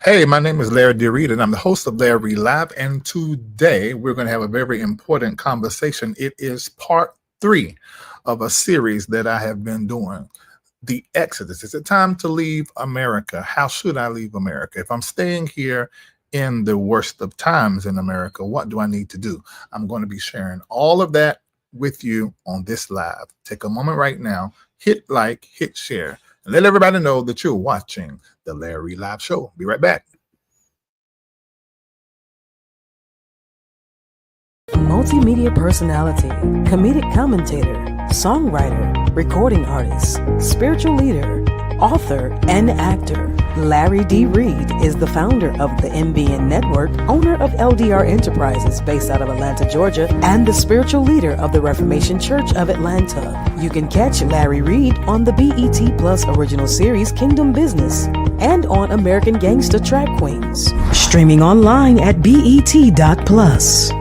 Hey, my name is Larry Reid, and I'm the host of Larry Live. And today we're going to have a very important conversation. It is part 3 of a series that I have been doing. The Exodus. Is it time to leave America? How should I leave America? If I'm staying here in the worst of times in America, what do I need to do? I'm going to be sharing all of that with you on this live. Take a moment right now, hit like, hit share, and let everybody know that you're watching the Larry Live Show. Be right back. Multimedia personality, comedic commentator, songwriter, recording artist, spiritual leader, author, and actor. Larry D. Reid is the founder of the MBN Network, owner of LDR Enterprises based out of Atlanta, Georgia, and the spiritual leader of the Reformation Church of Atlanta. You can catch Larry Reid on the BET Plus original series Kingdom Business and on American Gangsta Track Queens. Streaming online at BET.plus.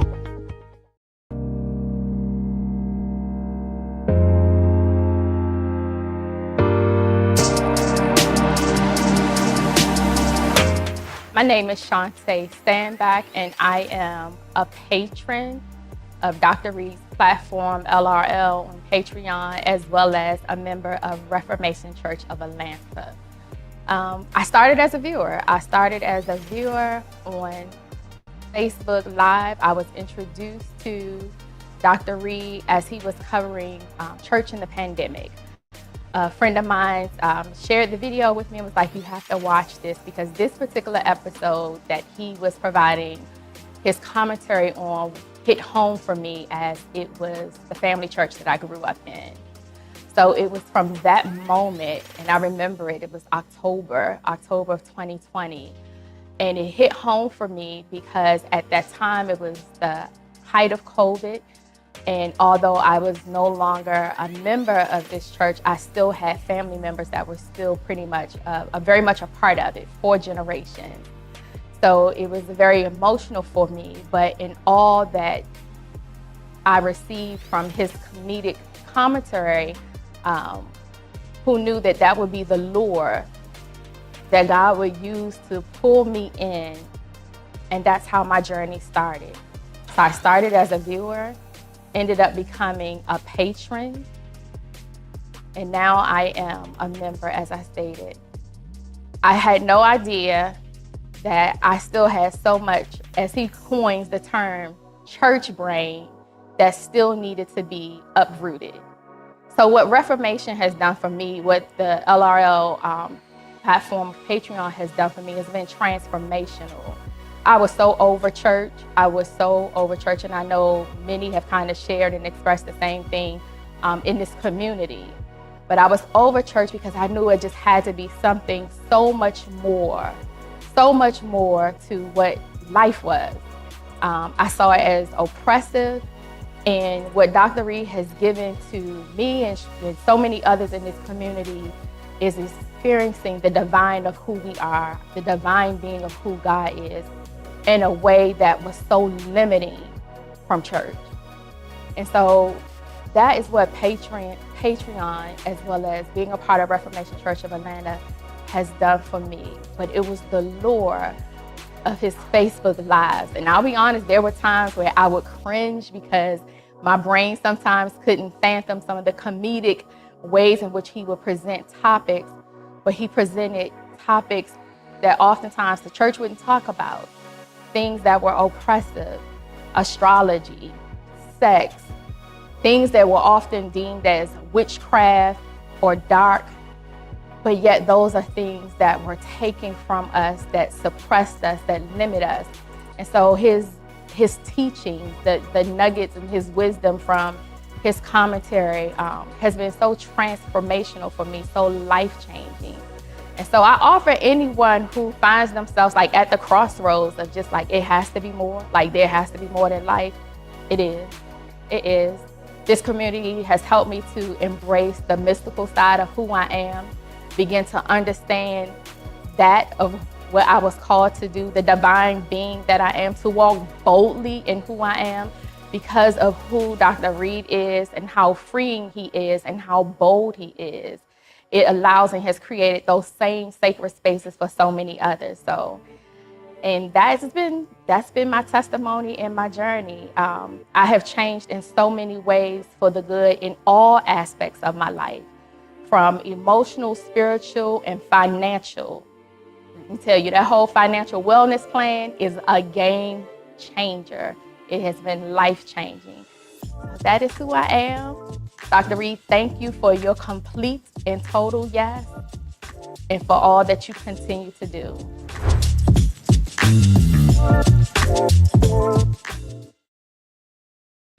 My name is Shantae Standback, and I am a patron of Dr. Reid's platform, LRL, on Patreon, as well as a member of Reformation Church of Atlanta. I started as a viewer. On Facebook Live. I was introduced to Dr. Reid as he was covering church in the pandemic. A friend of mine shared the video with me and was like, you have to watch this, because this particular episode that he was providing his commentary on hit home for me, as it was the family church that I grew up in. So it was from that moment, and I remember it was October of 2020. And it hit home for me because at that time it was the height of COVID. And although I was no longer a member of this church, I still had family members that were still pretty much, very much a part of it, 4 generations. So it was very emotional for me, but in all that I received from his comedic commentary, who knew that that would be the lure that God would use to pull me in, and that's how my journey started. So I started as a viewer, ended up becoming a patron, and now I am a member, as I stated. I had no idea that I still had so much, as he coins the term, church brain, that still needed to be uprooted. So what Reformation has done for me, what the LRL platform, Patreon, has done for me has been transformational. I was so over church. And I know many have kind of shared and expressed the same thing in this community. But I was over church because I knew it just had to be something so much more to what life was. I saw it as oppressive, and what Dr. Reid has given to me and so many others in this community is experiencing the divine of who we are, the divine being of who God is, in a way that was so limiting from church. And so that is what Patreon, as well as being a part of Reformation Church of Atlanta, has done for me. But it was the lure of his Facebook Lives. And I'll be honest, there were times where I would cringe because my brain sometimes couldn't fathom some of the comedic ways in which he would present topics, but he presented topics that oftentimes the church wouldn't talk about. Things that were oppressive, astrology, sex, things that were often deemed as witchcraft or dark, but yet those are things that were taken from us, that suppressed us, that limit us. And so his teaching, the nuggets and his wisdom from his commentary has been so transformational for me, so life-changing. And so I offer anyone who finds themselves like at the crossroads of just like, it has to be more, like there has to be more than life. It is. This community has helped me to embrace the mystical side of who I am, begin to understand that of what I was called to do, the divine being that I am, to walk boldly in who I am because of who Dr. Reid is and how freeing he is and how bold he is. it allows and has created those same sacred spaces for so many others. So, and that's been my testimony and my journey. I have changed in so many ways for the good in all aspects of my life, from emotional, spiritual, and financial. I can tell you that whole financial wellness plan is a game changer. It has been life-changing. That is who I am. Dr. Reid, thank you for your complete and total yes, and for all that you continue to do.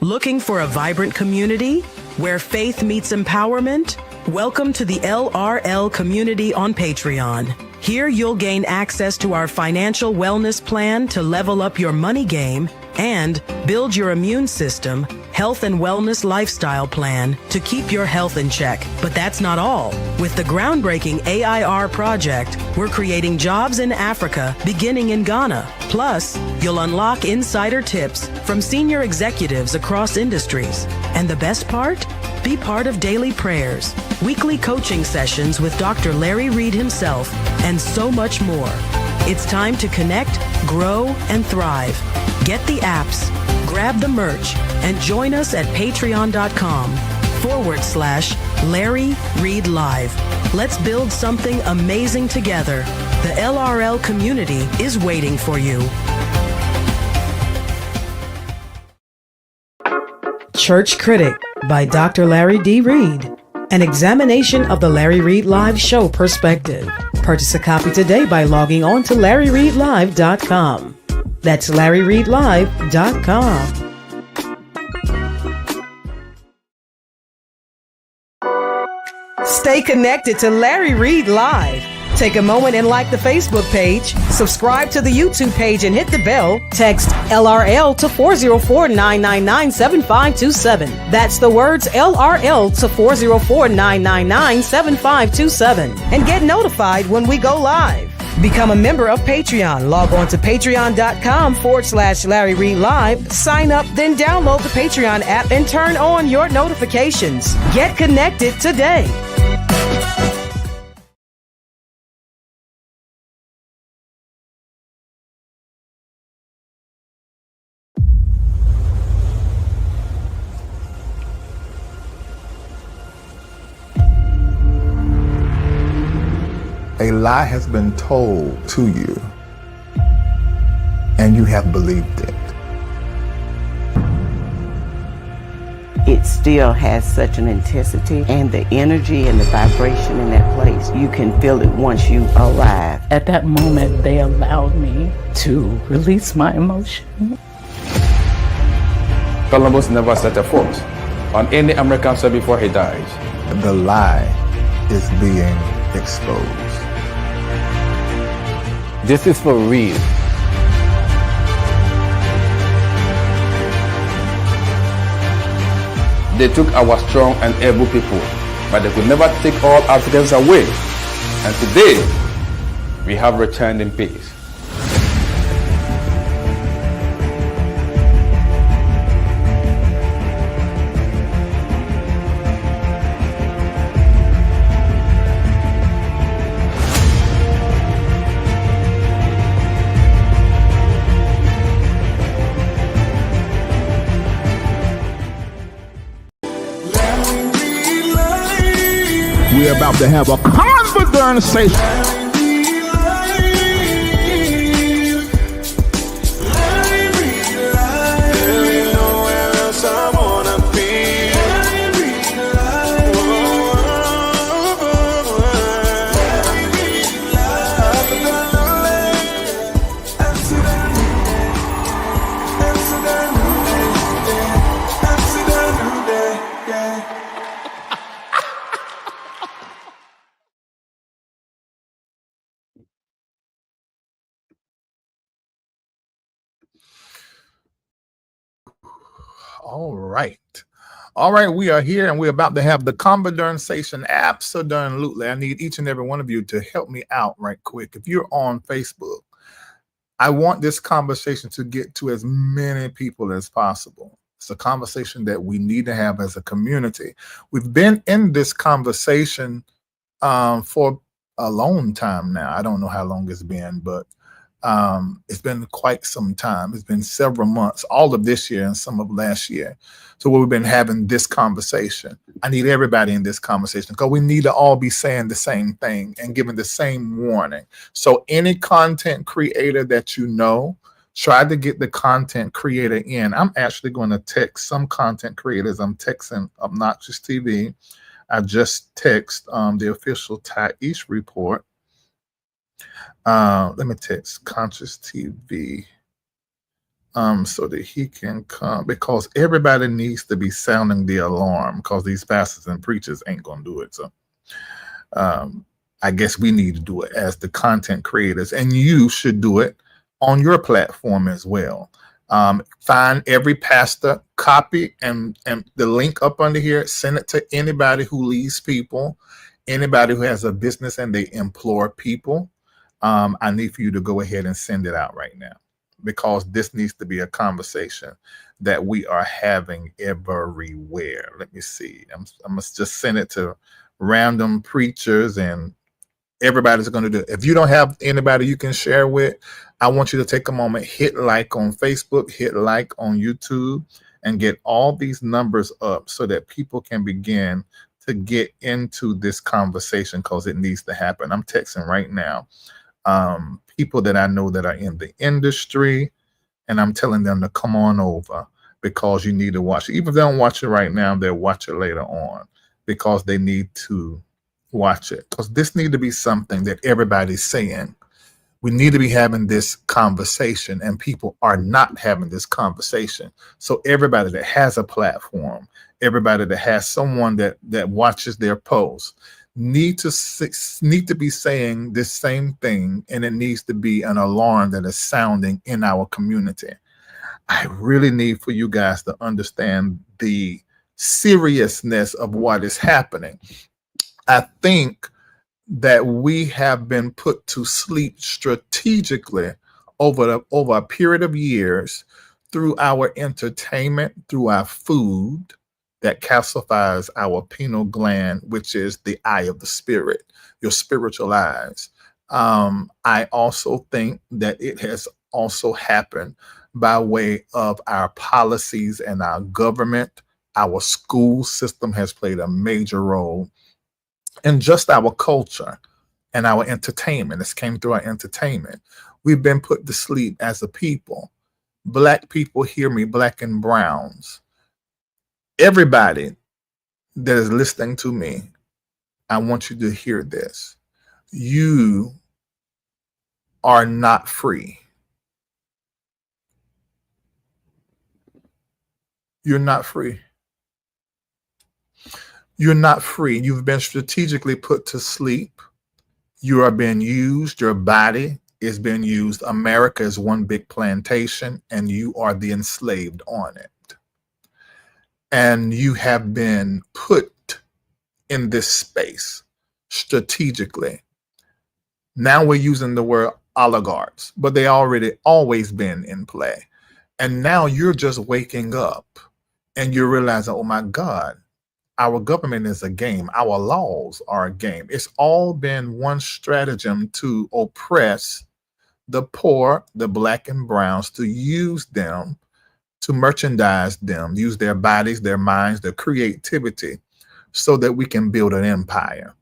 Looking for a vibrant community where faith meets empowerment? Welcome to the LRL community on Patreon. Here you'll gain access to our financial wellness plan to level up your money game and build your immune system, health and wellness lifestyle plan to keep your health in check. But that's not all. With the groundbreaking AIR project, we're creating jobs in Africa beginning in Ghana. Plus, you'll unlock insider tips from senior executives across industries. And the best part? Be part of daily prayers, weekly coaching sessions with Dr. Larry Reid himself, and so much more. It's time to connect, grow, and thrive. Get the apps, grab the merch, and join us at patreon.com/Larry Reid Live. Let's build something amazing together. The LRL community is waiting for you. Church Critic by Dr. Larry D. Reid. An examination of the Larry Reid Live show perspective. Purchase a copy today by logging on to LarryReidLive.com. That's LarryReidLive.com. Stay connected to Larry Reid Live. Take a moment and like the Facebook page, subscribe to the YouTube page and hit the bell. Text LRL to 404-999-7527. That's the words LRL to 404-999-7527. And get notified when we go live. Become a member of Patreon. Log on to patreon.com/Larry Reid Live. Sign up, then download the Patreon app and turn on your notifications. Get connected today. A lie has been told to you, and you have believed it. It still has such an intensity, and the energy and the vibration in that place, you can feel it once you arrive. At that moment, they allowed me to release my emotion. Columbus never set a foot on any American soil before he died. The lie is being exposed. This is for real. They took our strong and able people, but they could never take all Africans away. And today, we have returned in peace. We're about to have a conversation. All right. All right, we are here and we're about to have the conversation. Absolutely. I need each and every one of you to help me out right quick. If you're on Facebook, I want this conversation to get to as many people as possible. It's a conversation that we need to have as a community. We've been in this conversation for a long time now. I don't know how long it's been, but it's been quite some time. It's been several months, all of this year and some of last year. So we've been having this conversation. I need everybody in this conversation because we need to all be saying the same thing and giving the same warning. So any content creator that you know, try to get the content creator in. I'm actually going to text some content creators. I'm texting Obnoxious TV. I just text the official Thais report. Let me text Conscious TV so that he can come, because everybody needs to be sounding the alarm, because these pastors and preachers ain't gonna do it. So I guess we need to do it as the content creators, and you should do it on your platform as well. Find every pastor, copy and the link up under here, send it to anybody who leads people, anybody who has a business and they employ people. I need for you to go ahead and send it out right now, because this needs to be a conversation that we are having everywhere. Let me see. I must just send it to random preachers, and everybody's going to do it. If you don't have anybody you can share with, I want you to take a moment, hit like on Facebook, hit like on YouTube, and get all these numbers up so that people can begin to get into this conversation, because it needs to happen. I'm texting right now people that I know that are in the industry, and I'm telling them to come on over, because you need to watch it. Even if they don't watch it right now, they'll watch it later on, because they need to watch it, because this need to be something that everybody's saying. We need to be having this conversation, and people are not having this conversation. So everybody that has a platform, everybody that has someone that watches their posts, need to be saying this same thing, and it needs to be an alarm that is sounding in our community. I really need for you guys to understand the seriousness of what is happening. I think that we have been put to sleep strategically over a period of years through our entertainment, through our food that calcifies our pineal gland, which is the eye of the spirit, your spiritual eyes. I also think that it has also happened by way of our policies and our government. Our school system has played a major role, and just our culture and our entertainment. This came through our entertainment. We've been put to sleep as a people. Black people, hear me, black and browns. Everybody that is listening to me, I want you to hear this. You are not free. You're not free. You're not free. You've been strategically put to sleep. You are being used. Your body is being used. America is one big plantation, and you are the enslaved on it. And you have been put in this space strategically. Now we're using the word oligarchs, but they always been in play. And now you're just waking up and you're realizing, oh my God, our government is a game. Our laws are a game. It's all been one stratagem to oppress the poor, the black and browns, to use them, to merchandise them, use their bodies, their minds, their creativity, so that we can build an empire.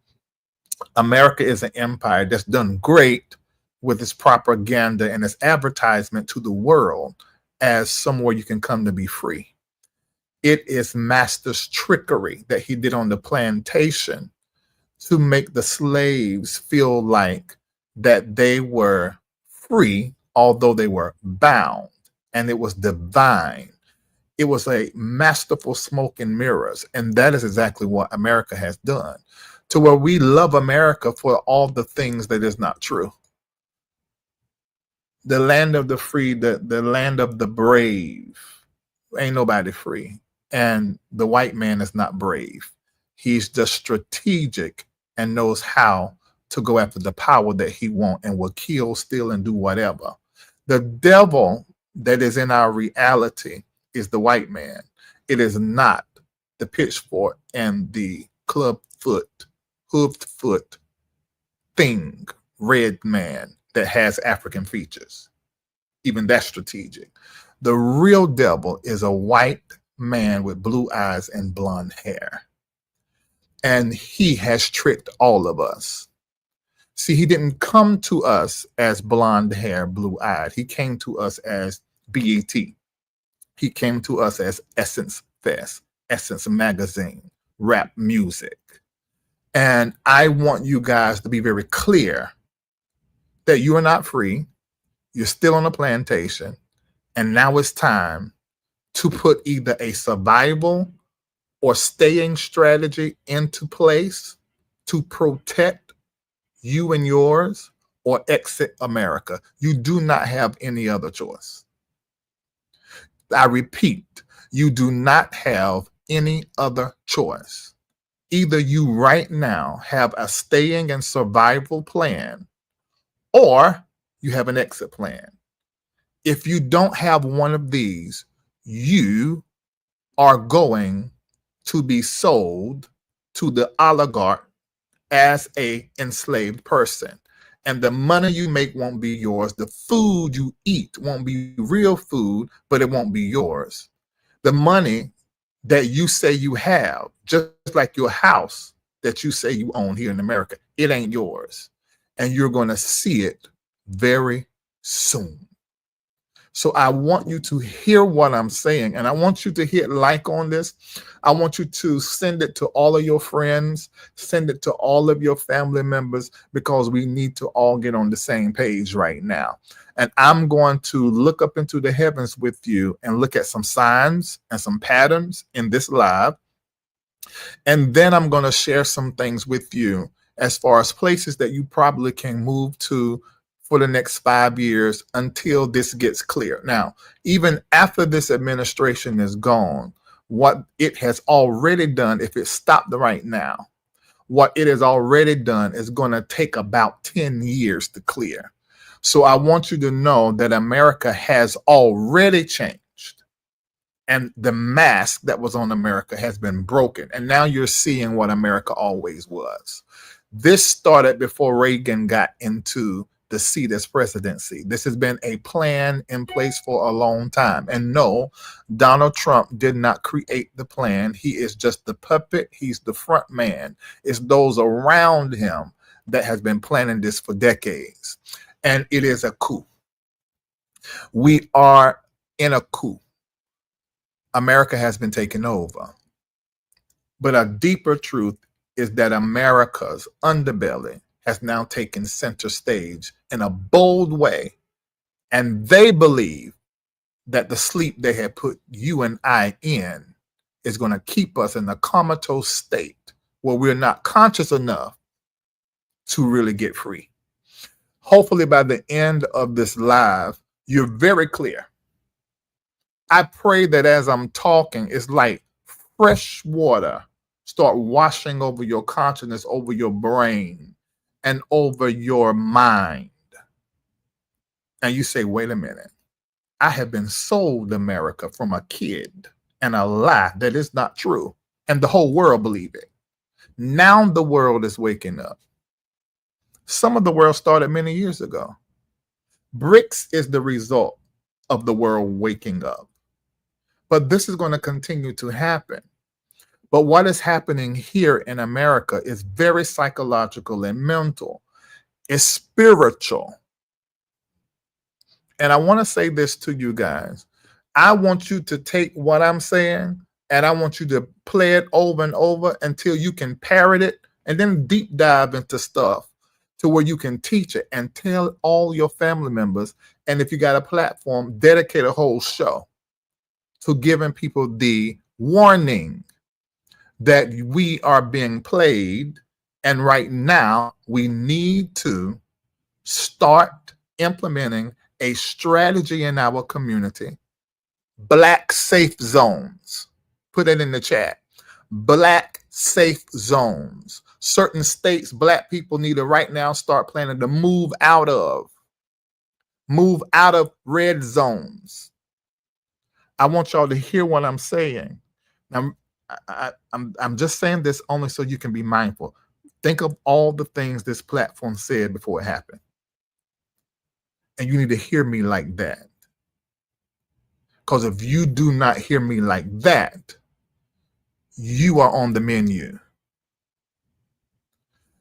America is an empire that's done great with its propaganda and its advertisement to the world as somewhere you can come to be free. It is master's trickery that he did on the plantation to make the slaves feel like that they were free, although they were bound, and it was divine. It was a masterful smoke and mirrors, and that is exactly what America has done, to where we love America for all the things that is not true. The land of the free, the land of the brave, ain't nobody free. And the white man is not brave. He's just strategic and knows how to go after the power that he wants, and will kill, steal, and do whatever. The devil that is in our reality is the white man. It is not the pitchfork and the club foot hooved foot thing, red man that has African features. Even that's strategic. The real devil is a white man with blue eyes and blonde hair. And he has tricked all of us. See, he didn't come to us as blonde hair, blue eyed. He came to us as BET. He came to us as Essence Fest, Essence Magazine, rap music. And I want you guys to be very clear that you are not free. You're still on a plantation. And now it's time to put either a survival or staying strategy into place to protect you and yours or exit America. You do not have any other choice. I repeat, you do not have any other choice. Either you right now have a staying and survival plan or you have an exit plan. If you don't have one of these, you are going to be sold to the oligarch as a enslaved person. And the money you make won't be yours. The food you eat won't be real food, but it won't be yours. The money that you say you have, just like your house that you say you own here in America, it ain't yours. And you're going to see it very soon. So I want you to hear what I'm saying, and I want you to hit like on this. I want you to send it to all of your friends, send it to all of your family members, because we need to all get on the same page right now. And I'm going to look up into the heavens with you and look at some signs and some patterns in this live. And then I'm going to share some things with you as far as places that you probably can move to for the next 5 years until this gets clear. Now, even after this administration is gone, what it has already done, if it stopped right now, what it has already done is going to take about 10 years to clear. So I want you to know that America has already changed, and the mask that was on America has been broken. And now you're seeing what America always was. This started before Reagan got into the seat as presidency. This has been a plan in place for a long time. And no, Donald Trump did not create the plan. He is just the puppet. He's the front man. It's those around him that has been planning this for decades. And it is a coup. We are in a coup. America has been taken over. But a deeper truth is that America's underbelly has now taken center stage in a bold way. And they believe that the sleep they had put you and I in is going to keep us in a comatose state where we're not conscious enough to really get free. Hopefully by the end of this live, you're very clear. I pray that as I'm talking, it's like fresh water start washing over your consciousness, over your brain, and over your mind. And you say, wait a minute, I have been sold America from a kid, and a lie that is not true. And the whole world believe it. Now the world is waking up. Some of the world started many years ago. BRICS is the result of the world waking up. But this is going to continue to happen. But what is happening here in America is very psychological and mental. It's spiritual. And I want to say this to you guys. I want you to take what I'm saying and I want you to play it over and over until you can parrot it and then deep dive into stuff to where you can teach it and tell all your family members. And if you got a platform, dedicate a whole show to giving people the warning that we are being played. And right now we need to start implementing a strategy in our community. Black safe zones. Put it in the chat. Black safe zones. Certain states Black people need to right now start planning to move out of red zones. I want y'all to hear what I'm saying. Now, I'm just saying this only so you can be mindful. Think of all the things this platform said before it happened. And you need to hear me like that. Because if you do not hear me like that, you are on the menu.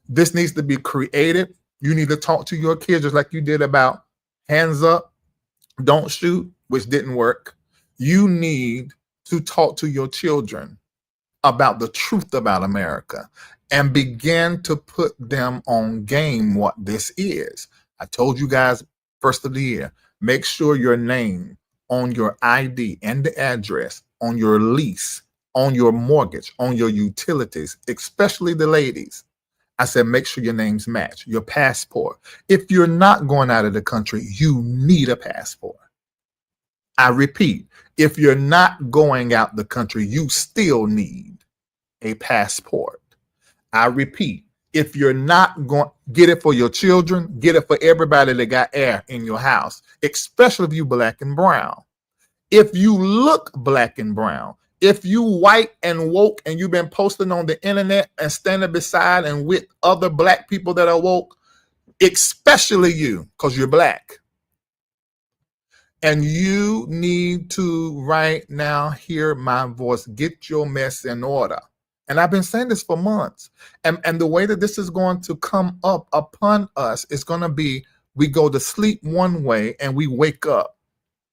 This needs to be created. You need to talk to your kids just like you did about hands up, don't shoot, which didn't work. You need to talk to your children about the truth about America and begin to put them on game what this is. I told you guys first of the year, make sure your name on your ID and the address, on your lease, on your mortgage, on your utilities, especially the ladies. I said, make sure your names match, your passport. If you're not going out of the country, you need a passport. I repeat, if you're not going out the country, you still need a passport. I repeat, if you're not going, get it for your children, get it for everybody that got air in your house, especially if you black and brown. If you look black and brown, if you white and woke and you've been posting on the internet and standing beside and with other black people that are woke, especially you, because you're black. And you need to right now hear my voice. Get your mess in order. And I've been saying this for months. And the way that this is going to come up upon us is going to be, we go to sleep one way and we wake up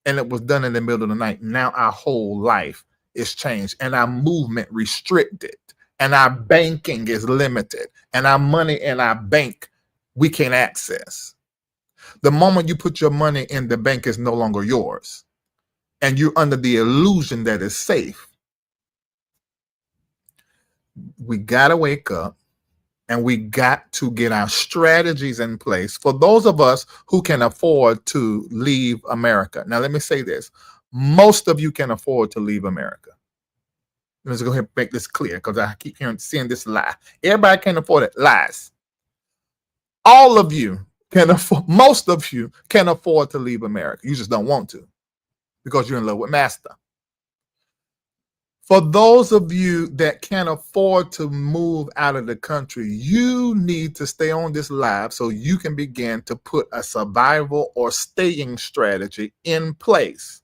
and it was done in the middle of the night. Now our whole life is changed and our movement restricted and our banking is limited and our money in our bank we can't access. The moment you put your money in the bank is no longer yours and you're under the illusion that it's safe. We got to wake up and we got to get our strategies in place for those of us who can afford to leave America. Now, let me say this. Most of you can afford to leave America. Let's go ahead and make this clear because I keep seeing this lie. Everybody can afford it. Lies. All of you can afford, most of you can afford to leave America. You just don't want to because you're in love with Master. For those of you that can't afford to move out of the country, you need to stay on this live so you can begin to put a survival or staying strategy in place.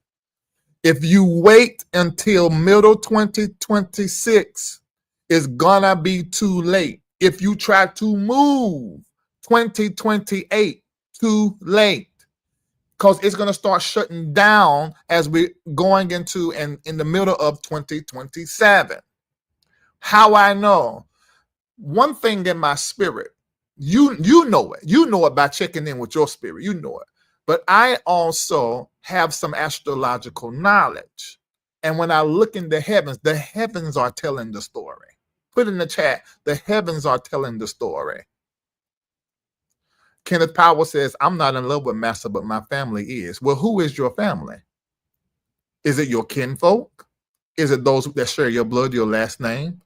If you wait until middle 2026, it's gonna be too late. If you try to move 2028, too late. Because it's going to start shutting down as we're going into and in the middle of 2027. How I know? One thing in my spirit, you know it. You know it by checking in with your spirit. You know it. But I also have some astrological knowledge. And when I look in the heavens are telling the story. Put in the chat, the heavens are telling the story. Kenneth Powell says, I'm not in love with Master, but my family is. Well, who is your family? Is it your kinfolk? Is it those that share your blood, your last name?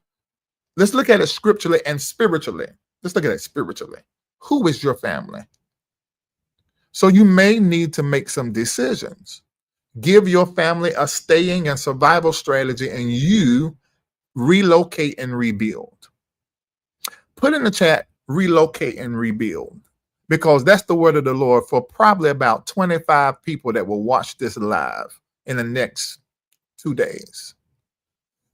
Let's look at it scripturally and spiritually. Let's look at it spiritually. Who is your family? So you may need to make some decisions. Give your family a staying and survival strategy and you relocate and rebuild. Put in the chat, relocate and rebuild. Because that's the word of the Lord for probably about 25 people that will watch this live in the next 2 days.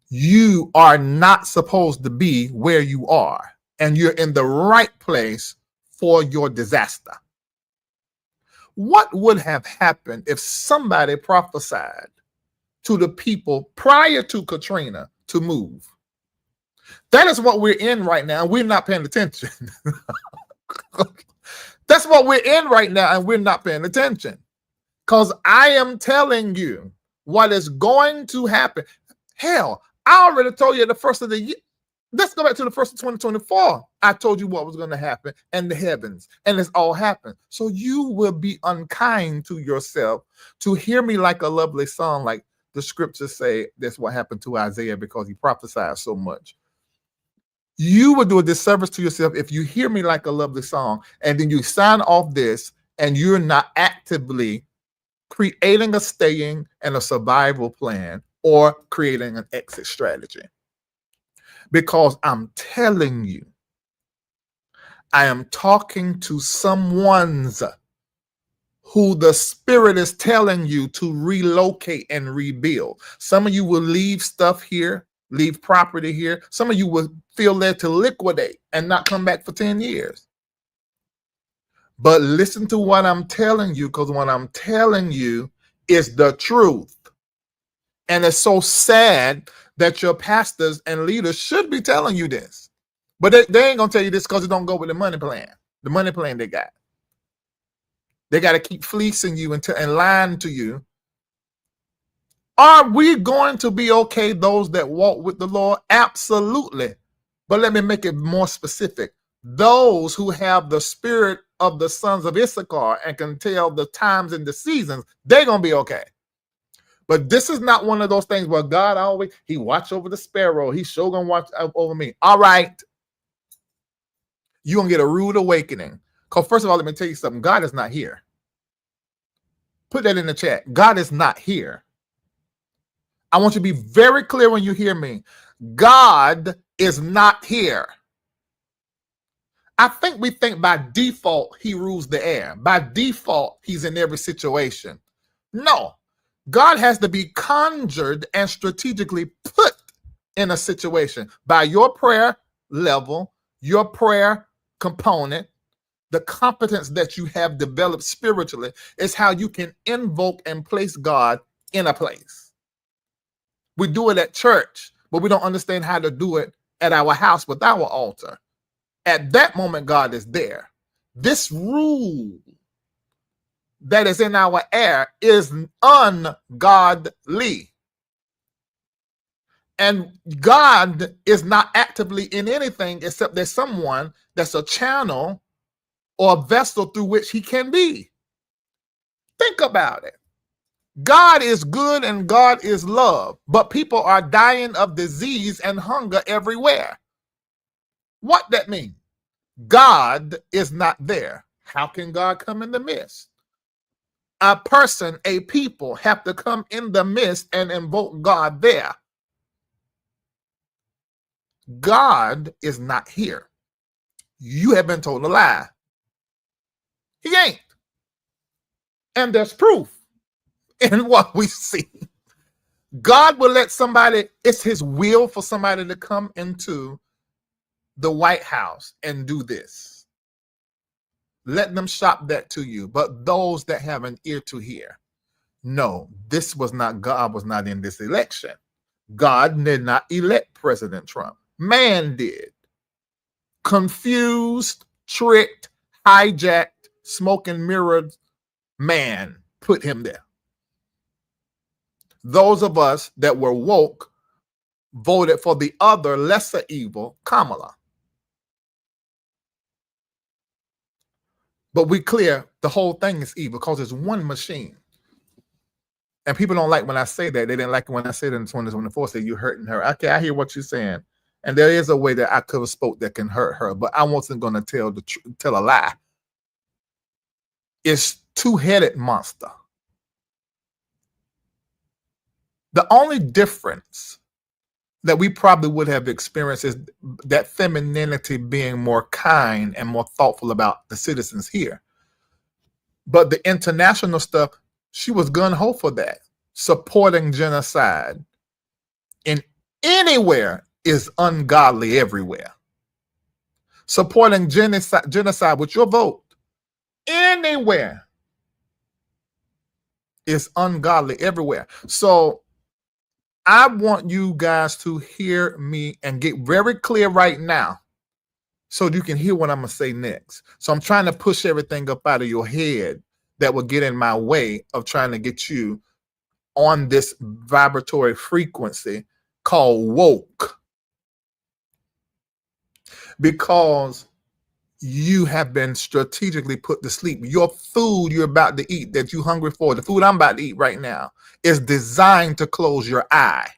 You are not supposed to be where you are, and you're in the right place for your disaster. What would have happened if somebody prophesied to the people prior to Katrina to move? That is what we're in right now. We're not paying attention. That's what we're in right now, and we're not paying attention. Because I am telling you what is going to happen. Hell, I already told you the first of the year. Let's go back to the first of 2024. I told you what was going to happen in the heavens, and it's all happened. So you will be unkind to yourself to hear me like a lovely song, like the scriptures say. That's what happened to Isaiah because he prophesied so much. You would do a disservice to yourself if you hear me like a lovely song and then you sign off this and you're not actively creating a staying and a survival plan or creating an exit strategy. Because I'm telling you, I am talking to someone's who the Spirit is telling you to relocate and rebuild. Some of you will leave stuff here, leave property here. Some of you will feel led to liquidate and not come back for 10 years. But listen to what I'm telling you, because what I'm telling you is the truth. And it's so sad that your pastors and leaders should be telling you this. But they ain't going to tell you this because it don't go with the money plan they got. They got to keep fleecing you and lying to you. Are we going to be okay, those that walk with the Lord? Absolutely. But let me make it more specific. Those who have the spirit of the sons of Issachar and can tell the times and the seasons, they're going to be okay. But this is not one of those things where God he watch over the sparrow. He's sure going to watch over me. All right. You're going to get a rude awakening. Because first of all, let me tell you something. God is not here. Put that in the chat. God is not here. I want you to be very clear when you hear me. God is not here. I think we think by default he rules the air. By default, he's in every situation. No. God has to be conjured and strategically put in a situation by your prayer level, your prayer component, the competence that you have developed spiritually is how you can invoke and place God in a place. We do it at church, but we don't understand how to do it at our house with our altar. At that moment, God is there. This rule that is in our air is ungodly. And God is not actively in anything except there's someone that's a channel or a vessel through which he can be. Think about it. God is good and God is love, but people are dying of disease and hunger everywhere. What that mean? God is not there. How can God come in the midst? A person, a people have to come in the midst and invoke God there. God is not here. You have been told a lie. He ain't. And there's proof in what we see. God will let somebody, it's his will for somebody to come into the White House and do this. Let them shop that to you. But those that have an ear to hear, no, this was not, God was not in this election. God did not elect President Trump. Man did. Confused, tricked, hijacked, smoke and mirrored man put him there. Those of us that were woke voted for the other lesser evil, Kamala. But we clear the whole thing is evil because it's one machine. And people don't like when I say that. They didn't like it when I said it in 2024. Say you're hurting her. Okay, I hear what you're saying. And there is a way that I could have spoke that can hurt her, but I wasn't going to tell a lie. It's two-headed monster. The only difference that we probably would have experienced is that femininity being more kind and more thoughtful about the citizens here. But the international stuff, she was gung-ho for that. Supporting genocide in anywhere is ungodly everywhere. Supporting genocide with your vote anywhere is ungodly everywhere. So I want you guys to hear me and get very clear right now so you can hear what I'm going to say next. So I'm trying to push everything up out of your head that will get in my way of trying to get you on this vibratory frequency called woke. Because you have been strategically put to sleep. Your food you're about to eat that you're hungry for, the food I'm about to eat right now, is designed to close your eye,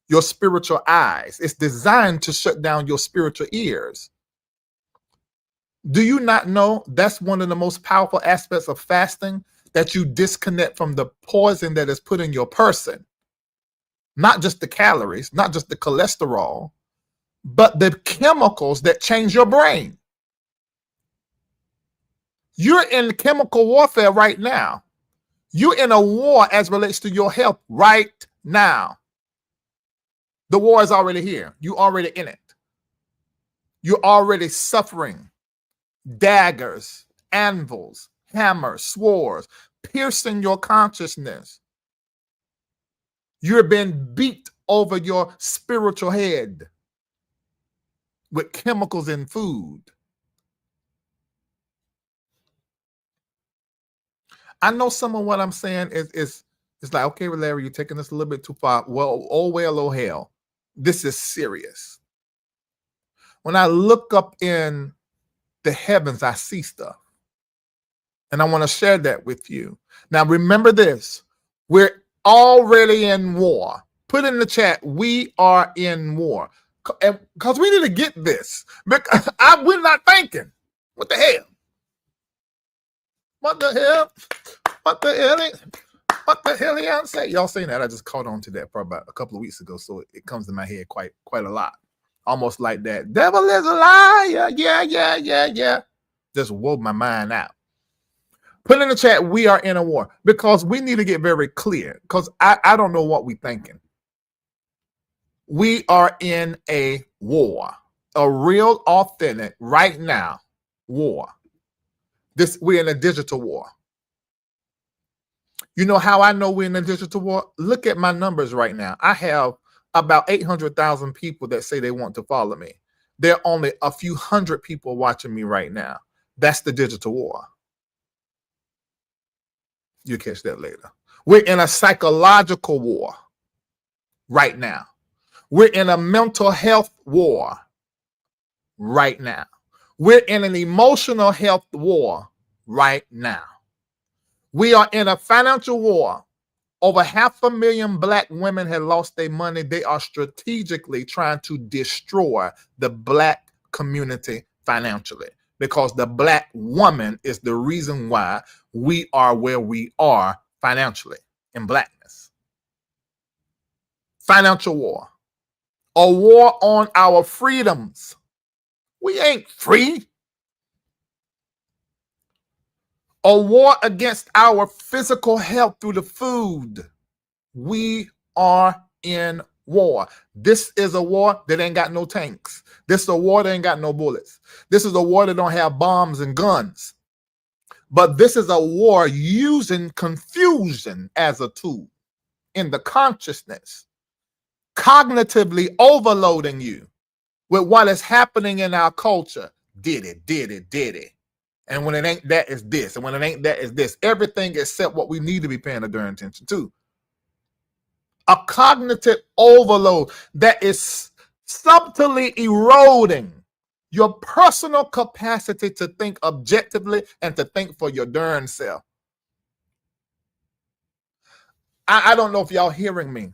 your spiritual eyes. It's designed to shut down your spiritual ears. Do you not know that's one of the most powerful aspects of fasting, that you disconnect from the poison that is put in your person? Not just the calories, not just the cholesterol, but the chemicals that change your brain. You're in chemical warfare right now. You're in a war as relates to your health right now. The war is already here. You're already in it. You're already suffering. Daggers, anvils, hammers, swords, piercing your consciousness. You're being beat over your spiritual head with chemicals in food. I know some of what I'm saying is like, okay, well, Larry, you're taking this a little bit too far. Well, oh hell. This is serious. When I look up in the heavens, I see stuff. And I want to share that with you. Now, remember this. We're already in war. Put in the chat, we are in war. Because we need to get this. Because we're not thinking. What the hell? What the hell? What the hell? What the hell y'all say? Y'all saying that? I just caught on to that for about a couple of weeks ago, so it comes to my head quite a lot. Almost like that. Devil is a liar. Yeah. Just wore my mind out. Put in the chat, we are in a war. Because we need to get very clear. Because I don't know what we're thinking. We are in a war. A real, authentic, right now, war. We're in a digital war. You know how I know we're in a digital war? Look at my numbers right now. I have about 800,000 people that say they want to follow me. There are only a few hundred people watching me right now. That's the digital war. You'll catch that later. We're in a psychological war right now. We're in a mental health war right now. We're in an emotional health war right now. We are in a financial war. Over 500,000 Black women have lost their money. They are strategically trying to destroy the Black community financially because the Black woman is the reason why we are where we are financially in Blackness. Financial war. A war on our freedoms. We ain't free. A war against our physical health through the food. We are in war. This is a war that ain't got no tanks. This is a war that ain't got no bullets. This is a war that don't have bombs and guns. But this is a war using confusion as a tool in the consciousness, cognitively overloading you with what is happening in our culture. Did it. And when it ain't that, it's this. And when it ain't that, it's this. Everything except what we need to be paying attention to. A cognitive overload that is subtly eroding your personal capacity to think objectively and to think for your darn self. I don't know if y'all hearing me,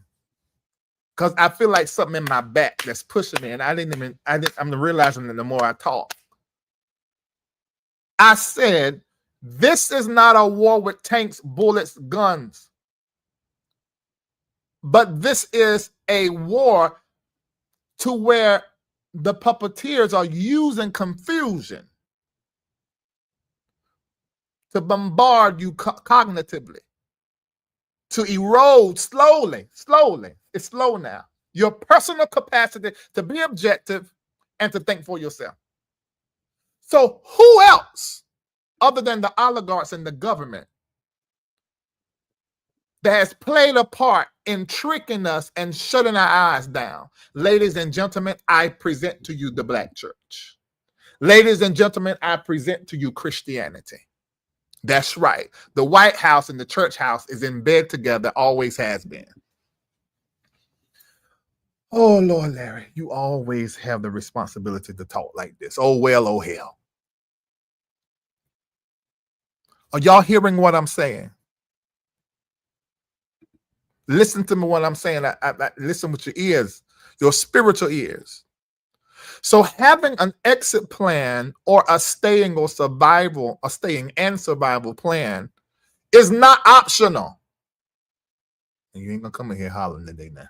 because I feel like something in my back that's pushing me, and I'm realizing that the more I talk. I said, this is not a war with tanks, bullets, guns. But this is a war to where the puppeteers are using confusion to bombard you cognitively, to erode slowly. It's slow now. Your personal capacity to be objective and to think for yourself. So who else, other than the oligarchs and the government, that has played a part in tricking us and shutting our eyes down? Ladies and gentlemen, I present to you the Black church. Ladies and gentlemen, I present to you Christianity. That's right. The White House and the church house is in bed together, always has been. Oh, Lord Larry, you always have the responsibility to talk like this. Oh, well, oh, hell. Are y'all hearing what I'm saying? Listen to me what I'm saying. I listen with your ears, your spiritual ears. So having an exit plan or a staying and survival plan is not optional. And you ain't gonna come in here hollering today now.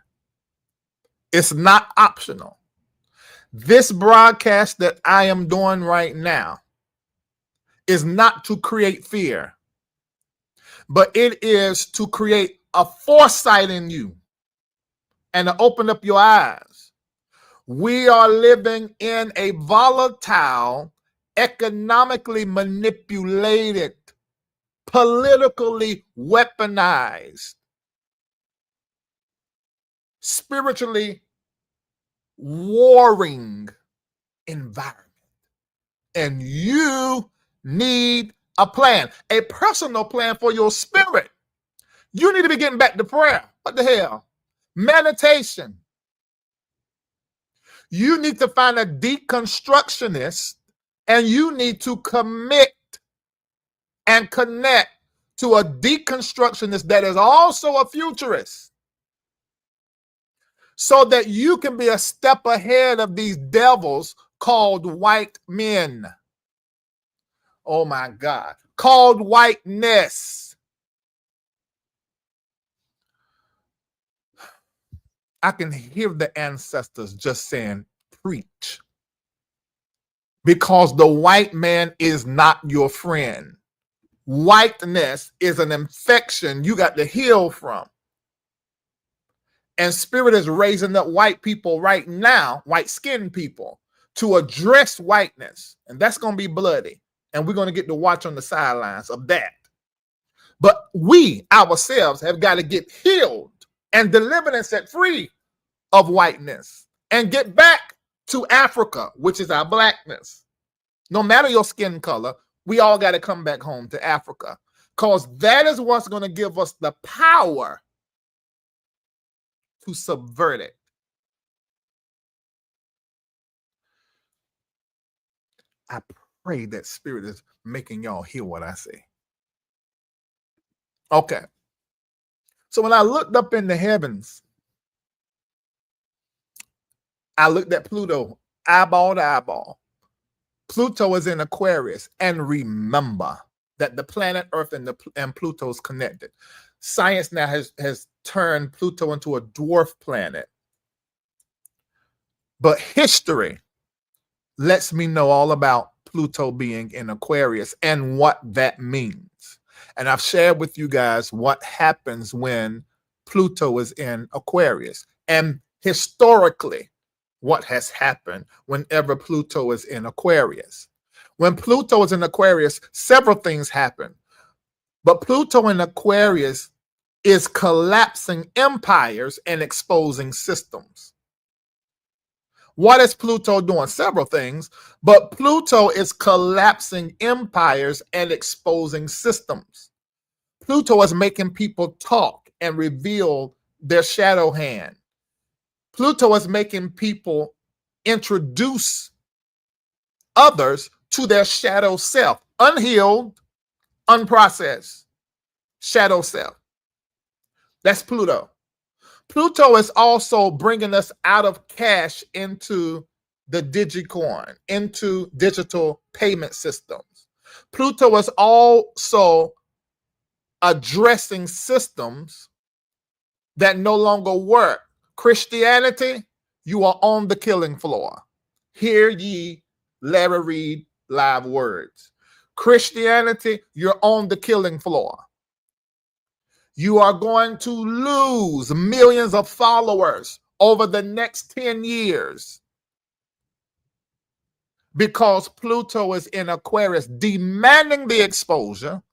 It's not optional. This broadcast that I am doing right now is not to create fear, but it is to create a foresight in you and to open up your eyes. We are living in a volatile, economically manipulated, politically weaponized, spiritually warring environment. And you need a plan, a personal plan for your spirit. You need to be getting back to prayer. What the hell? Meditation. You need to find a deconstructionist, and you need to commit and connect to a deconstructionist that is also a futurist, so that you can be a step ahead of these devils called white men. Oh my God. Called whiteness. I can hear the ancestors just saying, preach. Because the white man is not your friend. Whiteness is an infection you got to heal from. And Spirit is raising up white people right now, white-skinned people, to address whiteness. And that's going to be bloody. And we're going to get to watch on the sidelines of that. But we ourselves have got to get healed and delivered and set free of whiteness and get back to Africa, which is our blackness. No matter your skin color, we all got to come back home to Africa, because that is what's going to give us the power to subvert it. I pray that Spirit is making y'all hear what I say. Okay. So when I looked up in the heavens, I looked at Pluto eyeball to eyeball. Pluto is in Aquarius. And remember that the planet Earth and Pluto is connected. Science now has turned Pluto into a dwarf planet. But history lets me know all about Pluto being in Aquarius and what that means. And I've shared with you guys what happens when Pluto is in Aquarius. And historically, what has happened whenever Pluto is in Aquarius. When Pluto is in Aquarius, several things happen. But Pluto in Aquarius is collapsing empires and exposing systems. What is Pluto doing? Several things, but Pluto is collapsing empires and exposing systems. Pluto is making people talk and reveal their shadow hand. Pluto is making people introduce others to their shadow self, unhealed, unprocessed shadow self. That's Pluto. Pluto is also bringing us out of cash into the digicoin, into digital payment systems. Pluto is also addressing systems that no longer work. Christianity, you are on the killing floor. Hear ye Larry Reid live words. Christianity, you're on the killing floor. You are going to lose millions of followers over the next 10 years because Pluto is in Aquarius, demanding the exposure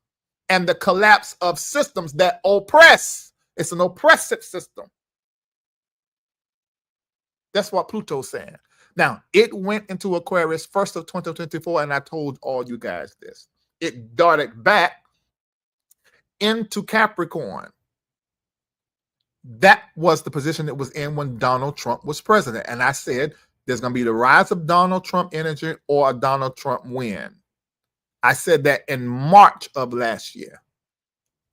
and the collapse of systems that oppress. It's an oppressive system. That's what Pluto's saying. Now, it went into Aquarius 1st of 2024, and I told all you guys this. It darted back into Capricorn. That was the position it was in when Donald Trump was president. And I said, there's going to be the rise of Donald Trump energy or a Donald Trump win. I said that in March of last year.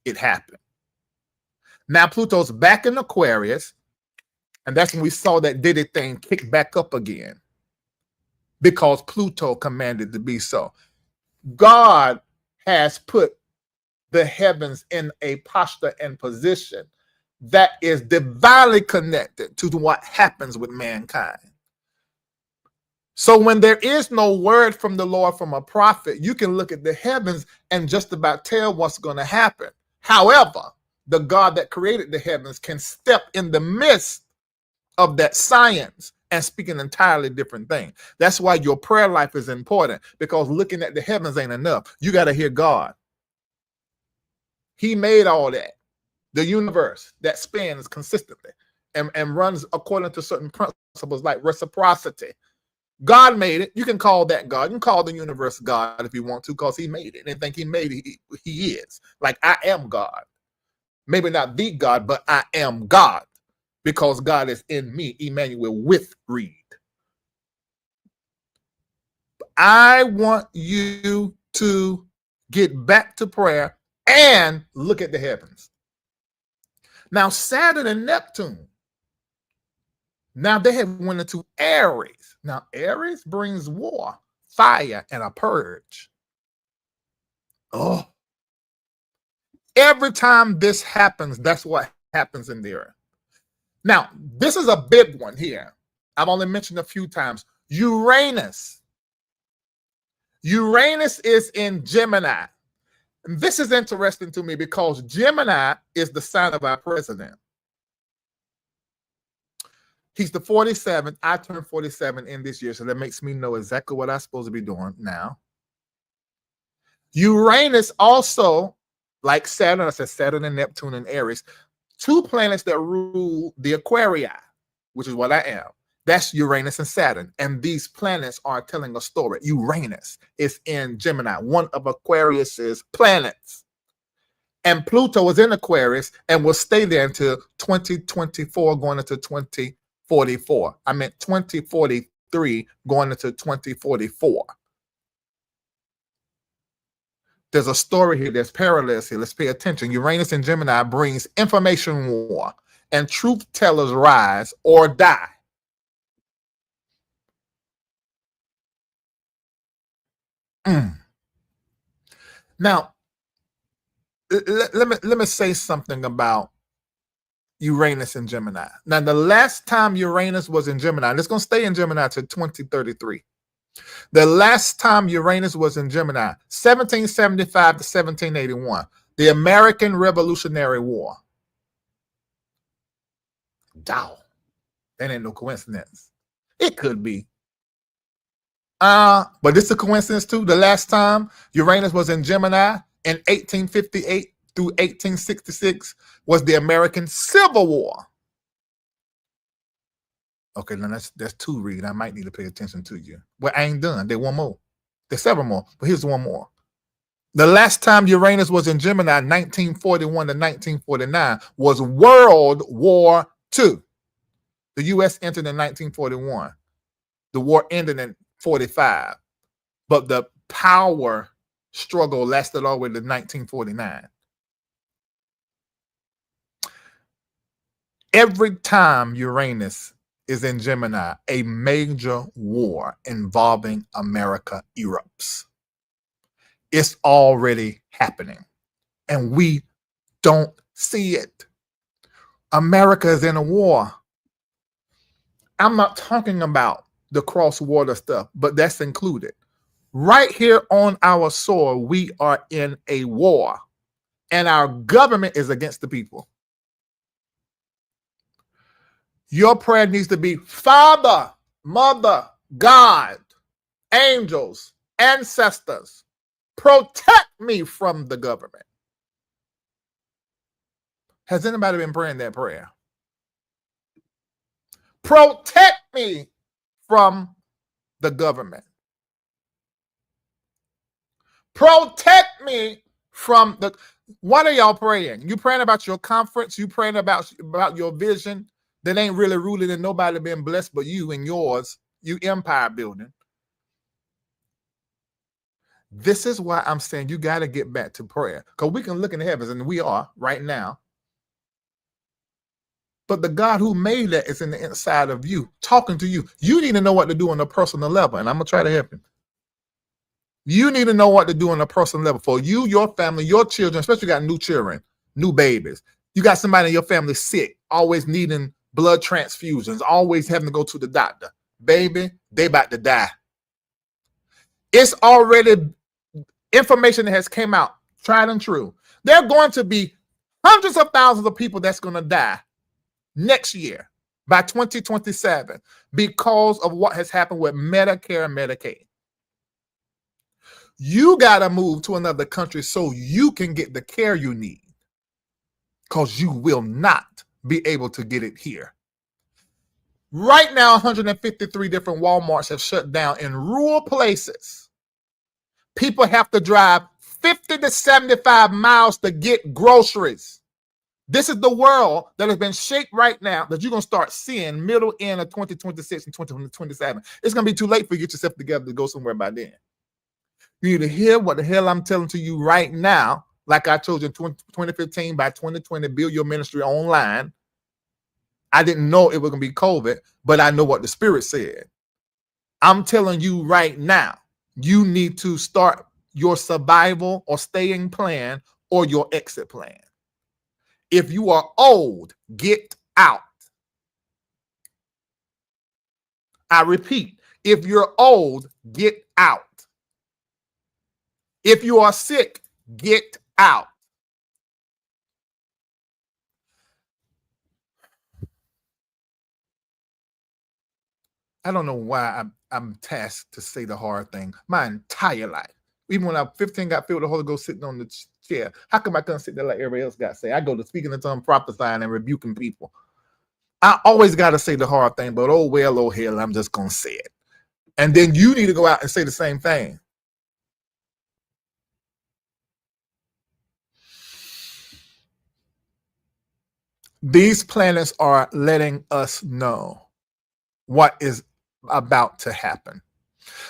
It happened. Now Pluto's back in Aquarius, and that's when we saw that Diddy thing kick back up again, because Pluto commanded to be so. God has put the heavens in a posture and position that is divinely connected to what happens with mankind. So when there is no word from the Lord from a prophet, you can look at the heavens and just about tell what's going to happen. However, the God that created the heavens can step in the midst of that science and speak an entirely different thing. That's why your prayer life is important, because looking at the heavens ain't enough. You got to hear God. He made all that. The universe that spins consistently and runs according to certain principles like reciprocity. God made it. You can call that God. You can call the universe God if you want to, because he made it. And think he made it, he is. Like, I am God. Maybe not the God, but I am God, because God is in me, Emmanuel, with Reid. I want you to get back to prayer and look at the heavens. Now, Saturn and Neptune, now they have went into Aries. Now, Aries brings war, fire, and a purge. Oh, every time this happens, that's what happens in the earth. Now, this is a big one here. I've only mentioned a few times. Uranus. Uranus is in Gemini. And this is interesting to me because Gemini is the sign of our president. He's the 47th. I turned 47 in this year, so that makes me know exactly what I'm supposed to be doing now. Uranus also, like Saturn, I said Saturn and Neptune and Aries, two planets that rule the Aquarii, which is what I am. That's Uranus and Saturn. And these planets are telling a story. Uranus is in Gemini, one of Aquarius's planets. And Pluto is in Aquarius and will stay there until 2024, going into 2044. I meant 2043, going into 2044. There's a story here, there's parallels here. Let's pay attention. Uranus in Gemini brings information war, and truth tellers rise or die. Now, let me say something about Uranus and Gemini. Now, the last time Uranus was in Gemini, and it's going to stay in Gemini till 2033. The last time Uranus was in Gemini, 1775 to 1781, the American Revolutionary War. Dow. That ain't no coincidence. It could be. But this is a coincidence too. The last time Uranus was in Gemini in 1858 through 1866 was the American Civil War. Okay, now that's two, Reid. I might need to pay attention to you. Well, I ain't done. There's one more. There's several more, but here's one more. The last time Uranus was in Gemini, 1941 to 1949, was World War II. The U.S. entered in 1941. The war ended in 1945, but the power struggle lasted all the way to 1949. Every time Uranus is in Gemini, a major war involving America erupts. It's already happening, and we don't see it. America is in a war. I'm not talking about the cross-border stuff, but that's included. Right here on our soil, we are in a war, and our government is against the people. Your prayer needs to be, Father, Mother, God, angels, ancestors, protect me from the government. Has anybody been praying that prayer? Protect me from the government. Protect me from the... What are y'all praying? You praying about your conference? You praying about your vision that ain't really rooted in nobody being blessed but you and yours, you empire building. This is why I'm saying you got to get back to prayer, because we can look in the heavens, and we are right now. But the God who made that is in the inside of you, talking to you. You need to know what to do on a personal level, and I'm going to try to help you. You need to know what to do on a personal level for you, your family, your children, especially if you got new children, new babies. You got somebody in your family sick, always needing blood transfusions, always having to go to the doctor. baby, they about to die. It's already information that has came out, tried and true. There are going to be hundreds of thousands of people that's going to die next year by 2027 because of what has happened with Medicare and Medicaid. You got to move to another country so you can get the care you need, because you will not be able to get it here. Right now, 153 different Walmarts have shut down in rural places. People have to drive 50 to 75 miles to get groceries. This is the world that has been shaped right now that you're going to start seeing middle end of 2026 and 2027. It's going to be too late for you to get yourself together to go somewhere by then. You need to hear what the hell I'm telling to you right now. Like I told you in 2015, by 2020, build your ministry online. I didn't know it was going to be COVID, but I know what the Spirit said. I'm telling you right now, you need to start your survival or staying plan or your exit plan. If you are old, get out. I repeat, if you're old, get out. If you are sick, get out. I don't know why I'm tasked to say the hard thing my entire life. Even when I was 15, got filled with the Holy Ghost sitting on the chair. How come I couldn't sit there like everybody else got to say? I go to speaking in tongues, prophesying, and rebuking people. I always got to say the hard thing, but oh well, oh hell, I'm just going to say it. And then you need to go out and say the same thing. These planets are letting us know what is about to happen.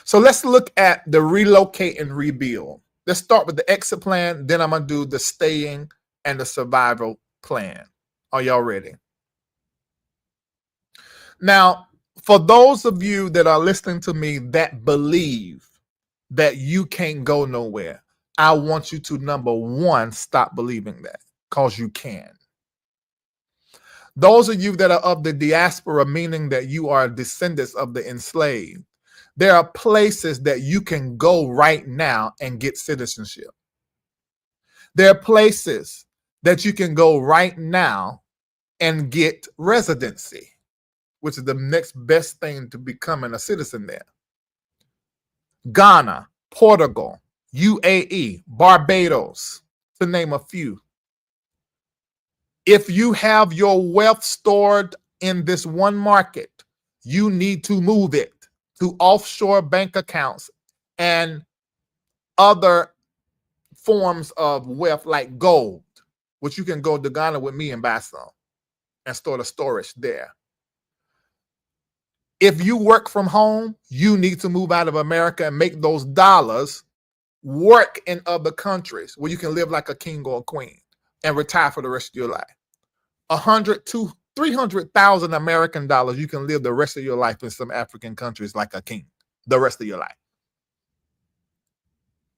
So let's look at the relocate and rebuild. Let's start with the exit plan. Then I'm going to do the staying and the survival plan. Are y'all ready? Now, for those of you that are listening to me that believe that you can't go nowhere, I want you to, number one, stop believing that, because you can. Those of you that are of the diaspora, meaning that you are descendants of the enslaved, there are places that you can go right now and get citizenship. There are places that you can go right now and get residency, which is the next best thing to becoming a citizen there. Ghana, Portugal, UAE, Barbados, to name a few. If you have your wealth stored in this one market, you need to move it to offshore bank accounts and other forms of wealth like gold, which you can go to Ghana with me and buy some and store the storage there. If you work from home, you need to move out of America and make those dollars work in other countries where you can live like a king or a queen and retire for the rest of your life. 100 to 300,000 American dollars, you can live the rest of your life in some African countries like a king, the rest of your life.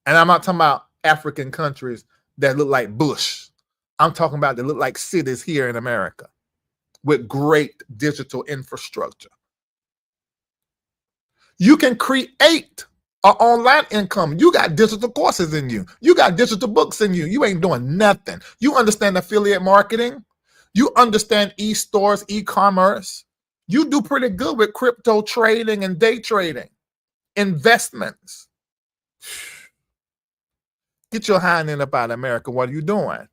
And I'm not talking about African countries that look like Bush. I'm talking about that look like cities here in America with great digital infrastructure. You can create an online income. You got digital courses in you. You got digital books in you. You ain't doing nothing. You understand affiliate marketing. You understand e-stores, e-commerce. You do pretty good with crypto trading and day trading, investments. Get your hind end up out of America. What are you doing?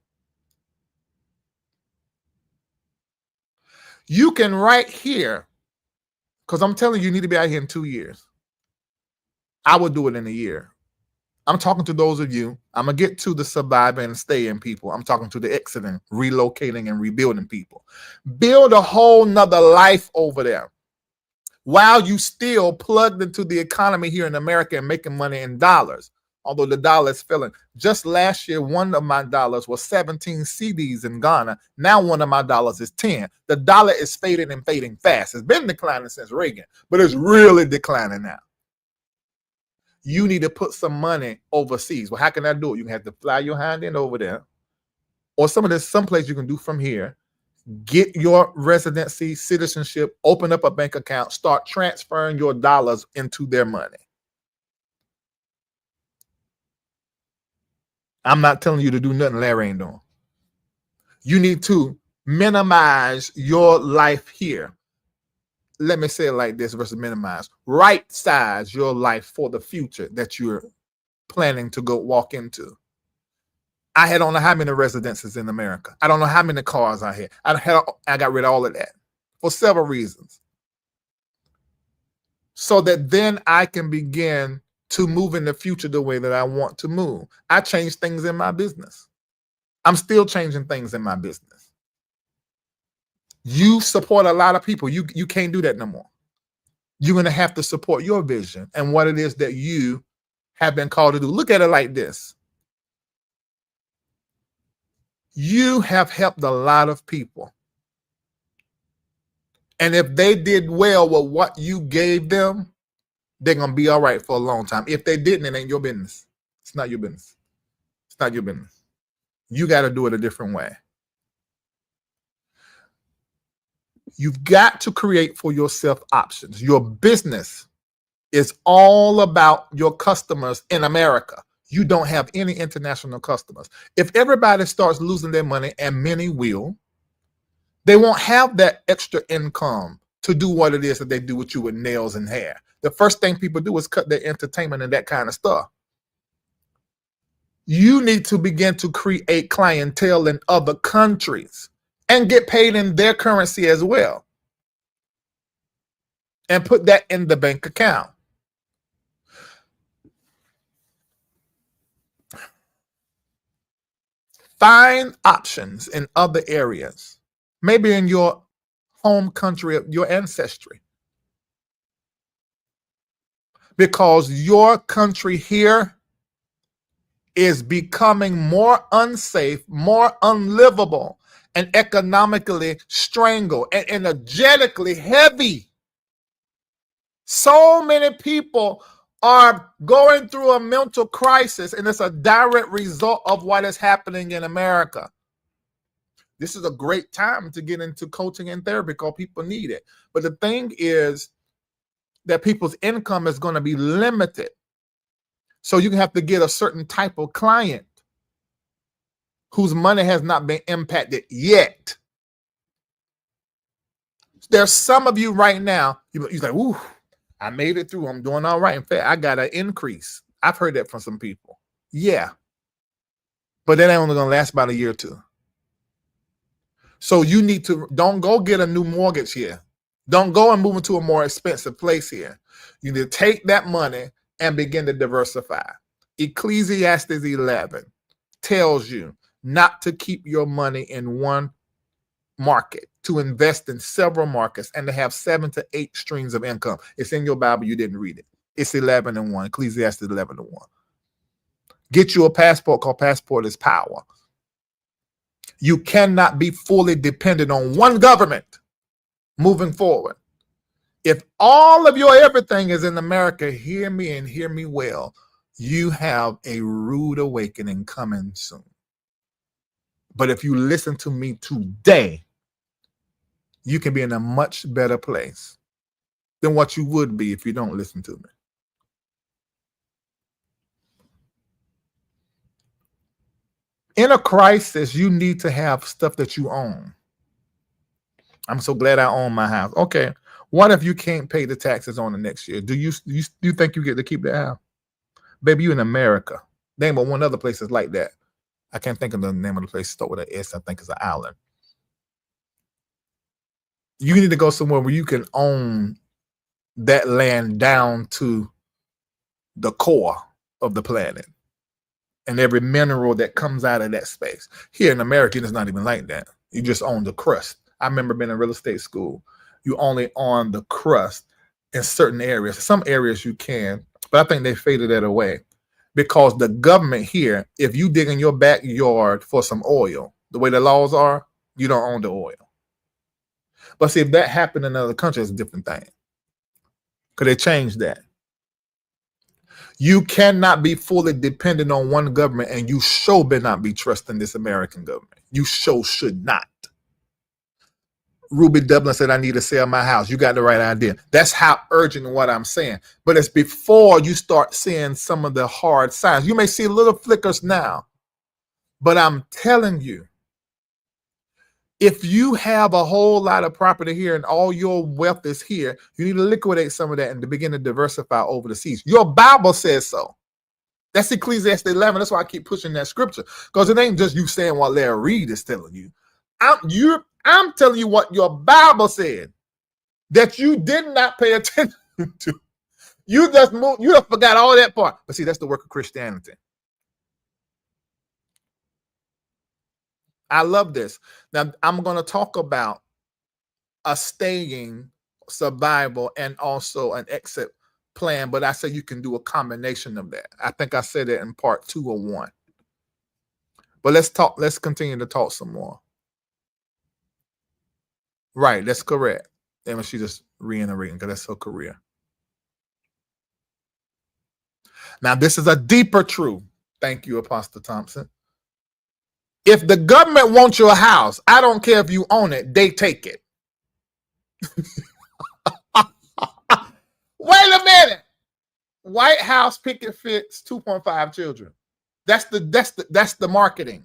You can right here, because I'm telling you, you need to be out here in 2 years. I would do it in a year. I'm talking to those of you. I'm going to get to the surviving and staying people. I'm talking to the exiting, relocating, and rebuilding people. Build a whole nother life over there while you still plugged into the economy here in America and making money in dollars, although the dollar is failing. Just last year, one of my dollars was 17 CDs in Ghana. Now one of my dollars is 10. The dollar is fading and fading fast. It's been declining since Reagan, but it's really declining now. You need to put some money overseas. Well, how can I do it? You have to fly your hind end over there, or some place you can do from here. Get your residency, citizenship, open up a bank account, start transferring your dollars into their money. I'm not telling you to do nothing Larry ain't doing. You need to minimize your life here. Let me say it like this versus minimize. Right size your life for the future that you're planning to go walk into. I don't know how many residences in America. I don't know how many cars I had. I got rid of all of that for several reasons. So that then I can begin to move in the future the way that I want to move. I changed things in my business. I'm still changing things in my business. You support a lot of people. You can't do that no more. You're going to have to support your vision and what it is that you have been called to do. Look at it like this. You have helped a lot of people. And if they did well with what you gave them, they're going to be all right for a long time. If they didn't, it ain't your business. It's not your business. It's not your business. You got to do it a different way. You've got to create for yourself options. Your business is all about your customers in America. You don't have any international customers. If everybody starts losing their money, and many will, they won't have that extra income to do what it is that they do with you with nails and hair. The first thing people do is cut their entertainment and that kind of stuff. You need to begin to create clientele in other countries and get paid in their currency as well. And put that in the bank account. Find options in other areas, maybe in your home country, your ancestry. Because your country here is becoming more unsafe, more unlivable, and economically strangled and energetically heavy. So many people are going through a mental crisis, and it's a direct result of what is happening in America. This is a great time to get into coaching and therapy because people need it. But the thing is that people's income is going to be limited. So you have to get a certain type of client whose money has not been impacted yet. There's some of you right now, you're like, ooh, I made it through. I'm doing all right. In fact, I got an increase. I've heard that from some people. Yeah. But that ain't only going to last about a year or two. So you need to, don't go get a new mortgage here. Don't go and move into a more expensive place here. You need to take that money and begin to diversify. Ecclesiastes 11 tells you not to keep your money in one market, to invest in several markets, and to have 7 to 8 streams of income. It's in your Bible. You didn't read it. It's 11 and 1. Ecclesiastes 11 and 1. Get you a passport called Passport is Power. You cannot be fully dependent on one government moving forward. If all of your everything is in America, hear me and hear me well, you have a rude awakening coming soon. But if you listen to me today, you can be in a much better place than what you would be if you don't listen to me. In a crisis, you need to have stuff that you own. I'm so glad I own my house. Okay, what if you can't pay the taxes on the next year? Do you think you get to keep that house? Baby, you in America. Name of one other place that's like that. I can't think of the name of the place. Start with an S. I think it's an island. You need to go somewhere where you can own that land down to the core of the planet and every mineral that comes out of that space. Here in America, it's not even like that. You just own the crust. I remember being in real estate school. You only own the crust in certain areas. Some areas you can, but I think they faded that away because the government here, if you dig in your backyard for some oil, the way the laws are, you don't own the oil. But see, if that happened in another country, it's a different thing. Because they changed that. You cannot be fully dependent on one government, and you sure better not be trusting this American government. You sure should not. Ruby Dublin said, I need to sell my house. You got the right idea. That's how urgent what I'm saying. But it's before you start seeing some of the hard signs. You may see little flickers now, but I'm telling you, if you have a whole lot of property here and all your wealth is here, you need to liquidate some of that and to begin to diversify over the seas. Your Bible says so. That's Ecclesiastes 11. That's why I keep pushing that scripture, because it ain't just you saying what Larry Reid is telling you. I'm telling you what your Bible said that you did not pay attention to. You just forgot all that part. But see, that's the work of Christianity. I love this. Now, I'm going to talk about a staying survival and also an exit plan, but I say you can do a combination of that. I think I said it in part 2 or 1. But let's continue to talk some more. Right, that's correct. And she just reiterating because that's her career. Now, this is a deeper truth. Thank you, Apostle Thompson. If the government wants your house, I don't care if you own it, they take it. Wait a minute. White House picket fence 2.5 children. That's the marketing.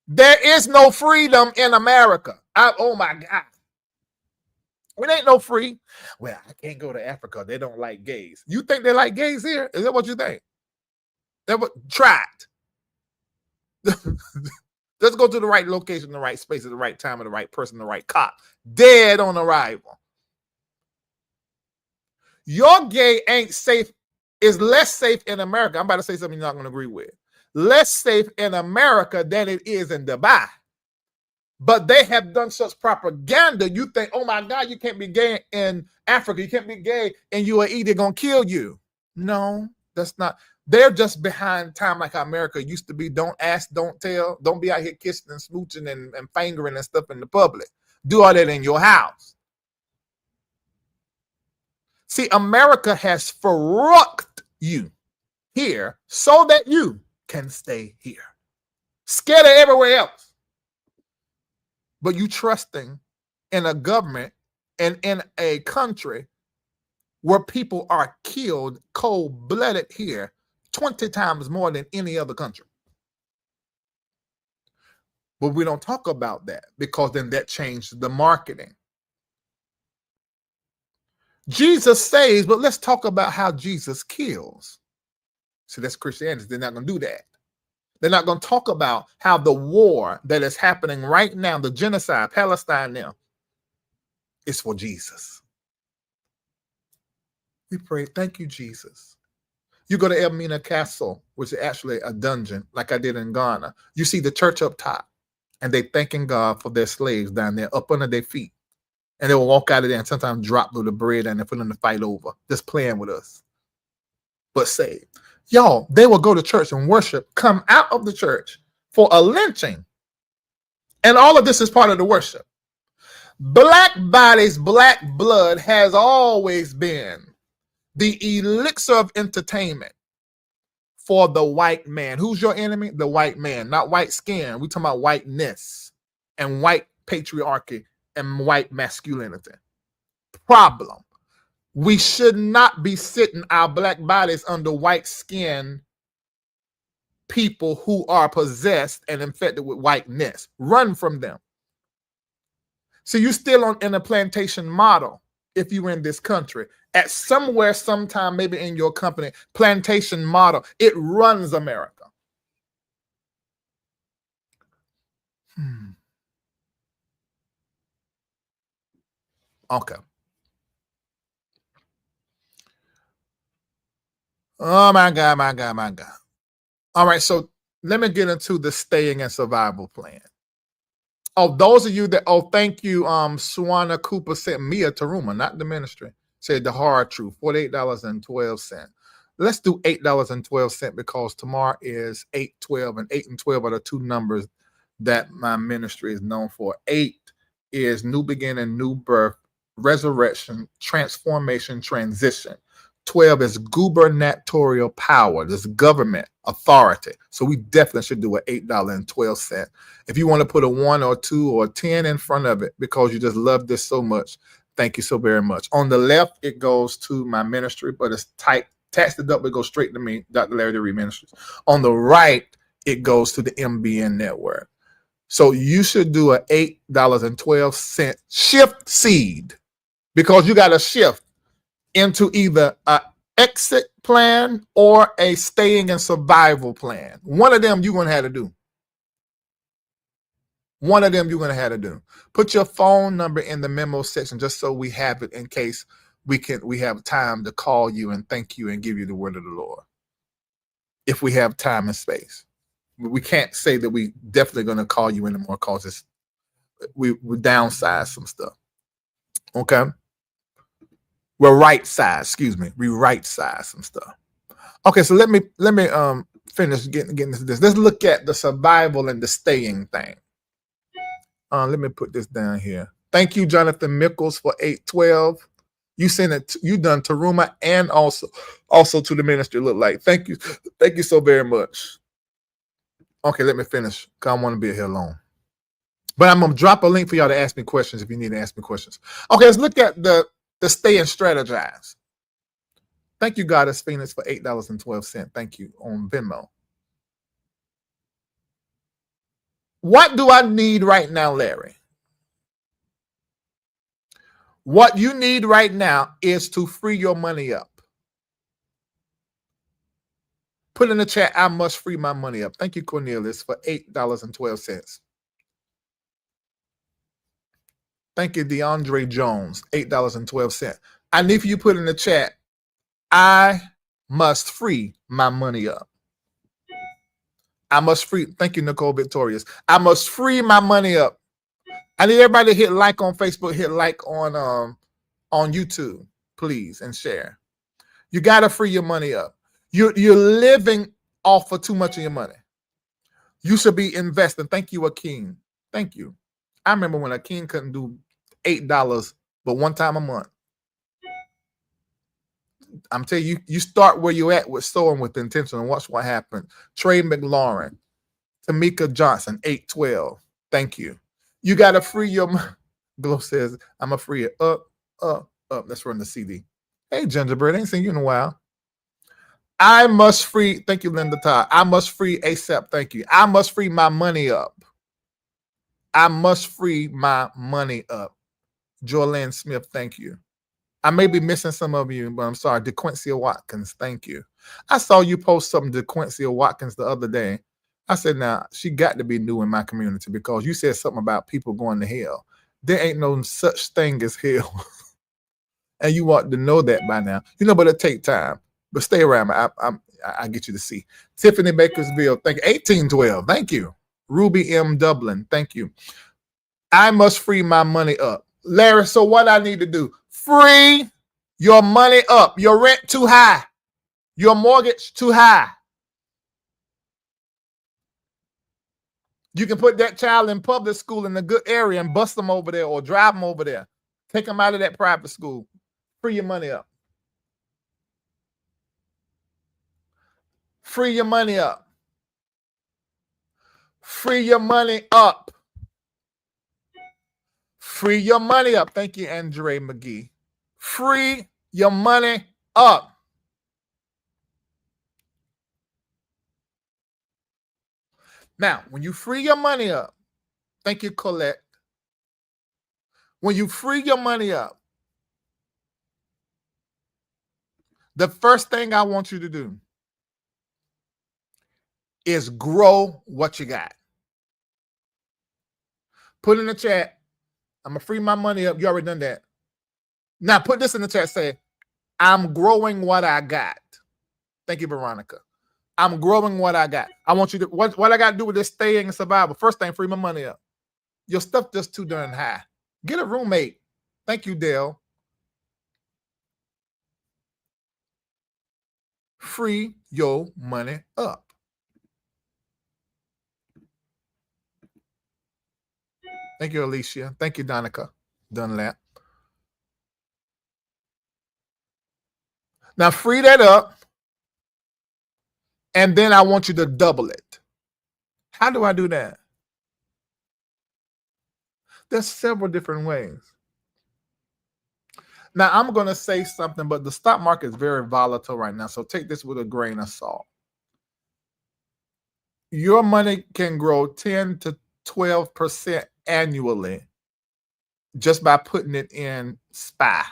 There is no freedom in America. Oh my God. It ain't no free. Well, I can't go to Africa. They don't like gays. You think they like gays here? Is that what you think? Try it. Let's go to the right location, the right space, at the right time, at the right person, the right cop. Dead on arrival. Your gay ain't safe, is less safe in America. I'm about to say something you're not going to agree with. Less safe in America than it is in Dubai. But they have done such propaganda. You think, oh my God, you can't be gay in Africa. You can't be gay in UAE. They're going to kill you. No, that's not. They're just behind time like America used to be. Don't ask, don't tell. Don't be out here kissing and smooching and fingering and stuff in the public. Do all that in your house. See, America has forrucked you here so that you can stay here. Scared of everywhere else. But you trusting in a government and in a country where people are killed cold-blooded here 20 times more than any other country. But we don't talk about that because then that changed the marketing. Jesus saves, but let's talk about how Jesus kills. See, that's Christianity. They're not going to do that. They're not going to talk about how the war that is happening right now, the genocide, Palestine now, is for Jesus. We pray, thank you, Jesus. You go to Elmina Castle, which is actually a dungeon, like I did in Ghana. You see the church up top, and they thanking God for their slaves down there, up under their feet. And they will walk out of there and sometimes drop the bread and for them to fight over, just playing with us. But saved. Y'all, they will go to church and worship, come out of the church for a lynching. And all of this is part of the worship. Black bodies, black blood has always been the elixir of entertainment for the white man. Who's your enemy? The white man, not white skin. We're talking about whiteness and white patriarchy and white masculinity. Problem. We should not be sitting our black bodies under white skin people who are possessed and infected with whiteness. Run from them. So you're still in a plantation model if you're in this country. At somewhere, sometime, maybe in your company, plantation model. It runs America. Okay. Oh, my God, my God, my God. All right, so let me get into the staying and survival plan. Oh, those of you that, thank you, Swana Cooper sent me a Taruma, not the ministry. Said the hard truth, $48.12. Let's do $8.12 because tomorrow is 8/12, and 8 and 12 are the two numbers that my ministry is known for. 8 is new beginning, new birth, resurrection, transformation, transition. 12 is gubernatorial power. This government authority. So we definitely should do an $8.12. If you want to put a 1 or 2 or 10 in front of it because you just love this so much, thank you so very much. On the left, it goes to my ministry, but it's taxed it up, it goes straight to me, Dr. Larry D. Reid Ministries. On the right, it goes to the MBN network. So you should do an $8.12 shift seed because you got to shift into either an exit plan or a staying and survival plan. One of them you're going to have to do. One of them you're going to have to do. Put your phone number in the memo section just so we have it in case we have time to call you and thank you and give you the word of the Lord. If we have time and space. We can't say that we definitely going to call you anymore because we downsize some stuff. Okay? We're right size, excuse me. We right size some stuff. Okay, so let me finish getting into this. Let's look at the survival and the staying thing. Let me put this down here. Thank you, Jonathan Mickles, for 812. You sent it. You done Taruma and also to the ministry. Look like. Thank you so very much. Okay, let me finish because I want to be here long. But I'm gonna drop a link for y'all to ask me questions if you need to ask me questions. Okay, let's look at the stay and strategize. Thank you, Goddess Phoenix, for $8.12. Thank you on Venmo. What do I need right now, Larry? What you need right now is to free your money up. Put in the chat, I must free my money up. Thank you, Cornelius, for $8.12. Thank you, DeAndre Jones, $8.12. I need for you to put in the chat, I must free my money up. I must free. Thank you, Nicole Victorious. I must free my money up. I need everybody to hit like on Facebook, hit like on YouTube, please, and share. You got to free your money up. You're living off of too much of your money. You should be investing. Thank you, Akeem. Thank you. I remember when Akeem couldn't do $8, but one time a month. I'm telling you, you start where you're at with sowing with intention and watch what happens. Trey McLaurin, Tamika Johnson, 812. Thank you. You got to free your money. Glow says, I'm going to free it up. Let's run the CD. Hey, Gingerbread, I ain't seen you in a while. I must free. Thank you, Linda Todd. I must free ASAP. Thank you. I must free my money up. I must free my money up. Joanne Smith, thank you. I may be missing some of you, but I'm sorry. DeQuincy Watkins, thank you. I saw you post something to DeQuincy Watkins the other day. I said, now, she got to be new in my community because you said something about people going to hell. There ain't no such thing as hell. And you want to know that by now. You know, but it take time. But stay around. I get you to see. Tiffany Bakersville, thank you. 1812, thank you. Ruby M. Dublin, thank you. I must free my money up. Larry, so what I need to do? Free your money up. Your rent too high. Your mortgage too high. You can put that child in public school in a good area and bust them over there or drive them over there. Take them out of that private school. Free your money up. Free your money up. Free your money up. Free your money up. Thank you, Andre McGee. Free your money up. Now, when you free your money up, thank you, Colette. When you free your money up, the first thing I want you to do is grow what you got. Put in the chat, I'm going to free my money up. You already done that. Now, put this in the chat, say, I'm growing what I got. Thank you, Veronica. I'm growing what I got. I want you to, what I got to do with this staying and survival? First thing, free my money up. Your stuff just too darn high. Get a roommate. Thank you, Dale. Free your money up. Thank you, Alicia. Thank you, Donica Dunlap. Now free that up, and then I want you to double it. How do I do that? There's several different ways. Now I'm going to say something, but the stock market is very volatile right now, so take this with a grain of salt. Your money can grow 10 to 12% annually just by putting it in SPY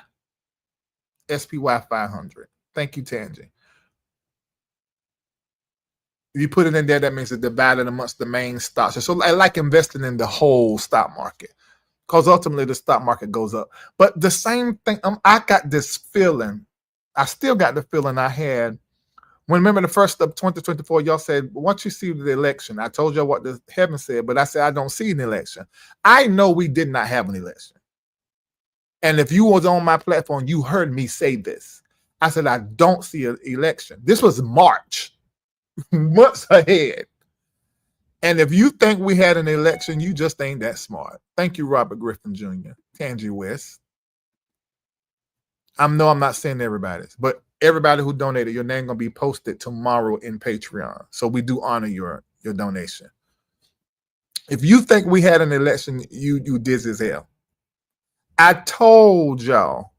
500. Thank you, Tangi. If you put it in there, that means it's divided amongst the main stocks. So I like investing in the whole stock market, because ultimately the stock market goes up. But the same thing, I got this feeling. I still got the feeling I had when, remember the first of 2024, y'all said, once you see the election, I told y'all what the heaven said, but I said, I don't see an election. I know we did not have an election. And if you was on my platform, you heard me say this. I said, I don't see an election. This was March, months ahead. And if you think we had an election, you just ain't that smart. Thank you, Robert Griffin Jr., Tangi West. I'm not saying everybody's, but everybody who donated, your name gonna be posted tomorrow in Patreon. So we do honor your donation. If you think we had an election, you dizzy as hell. I told y'all.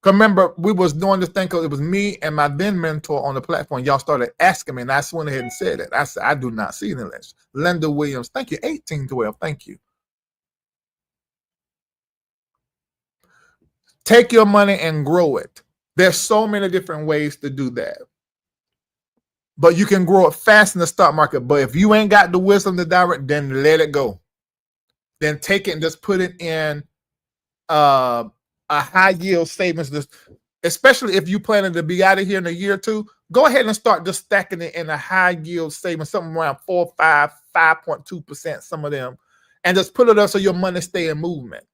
Remember, we was doing this thing because it was me and my then mentor on the platform. Y'all started asking me, and I just went ahead and said it. I said, I do not see an election. Linda Williams, thank you. 1812, thank you. Take your money and grow it. There's so many different ways to do that. But you can grow it fast in the stock market. But if you ain't got the wisdom to direct, then let it go. Then take it and just put it in a high yield savings. Especially if you planning to be out of here in a year or two, go ahead and start just stacking it in a high yield savings, something around 4, 5, 5.2%, some of them, and just put it up so your money stay in movement.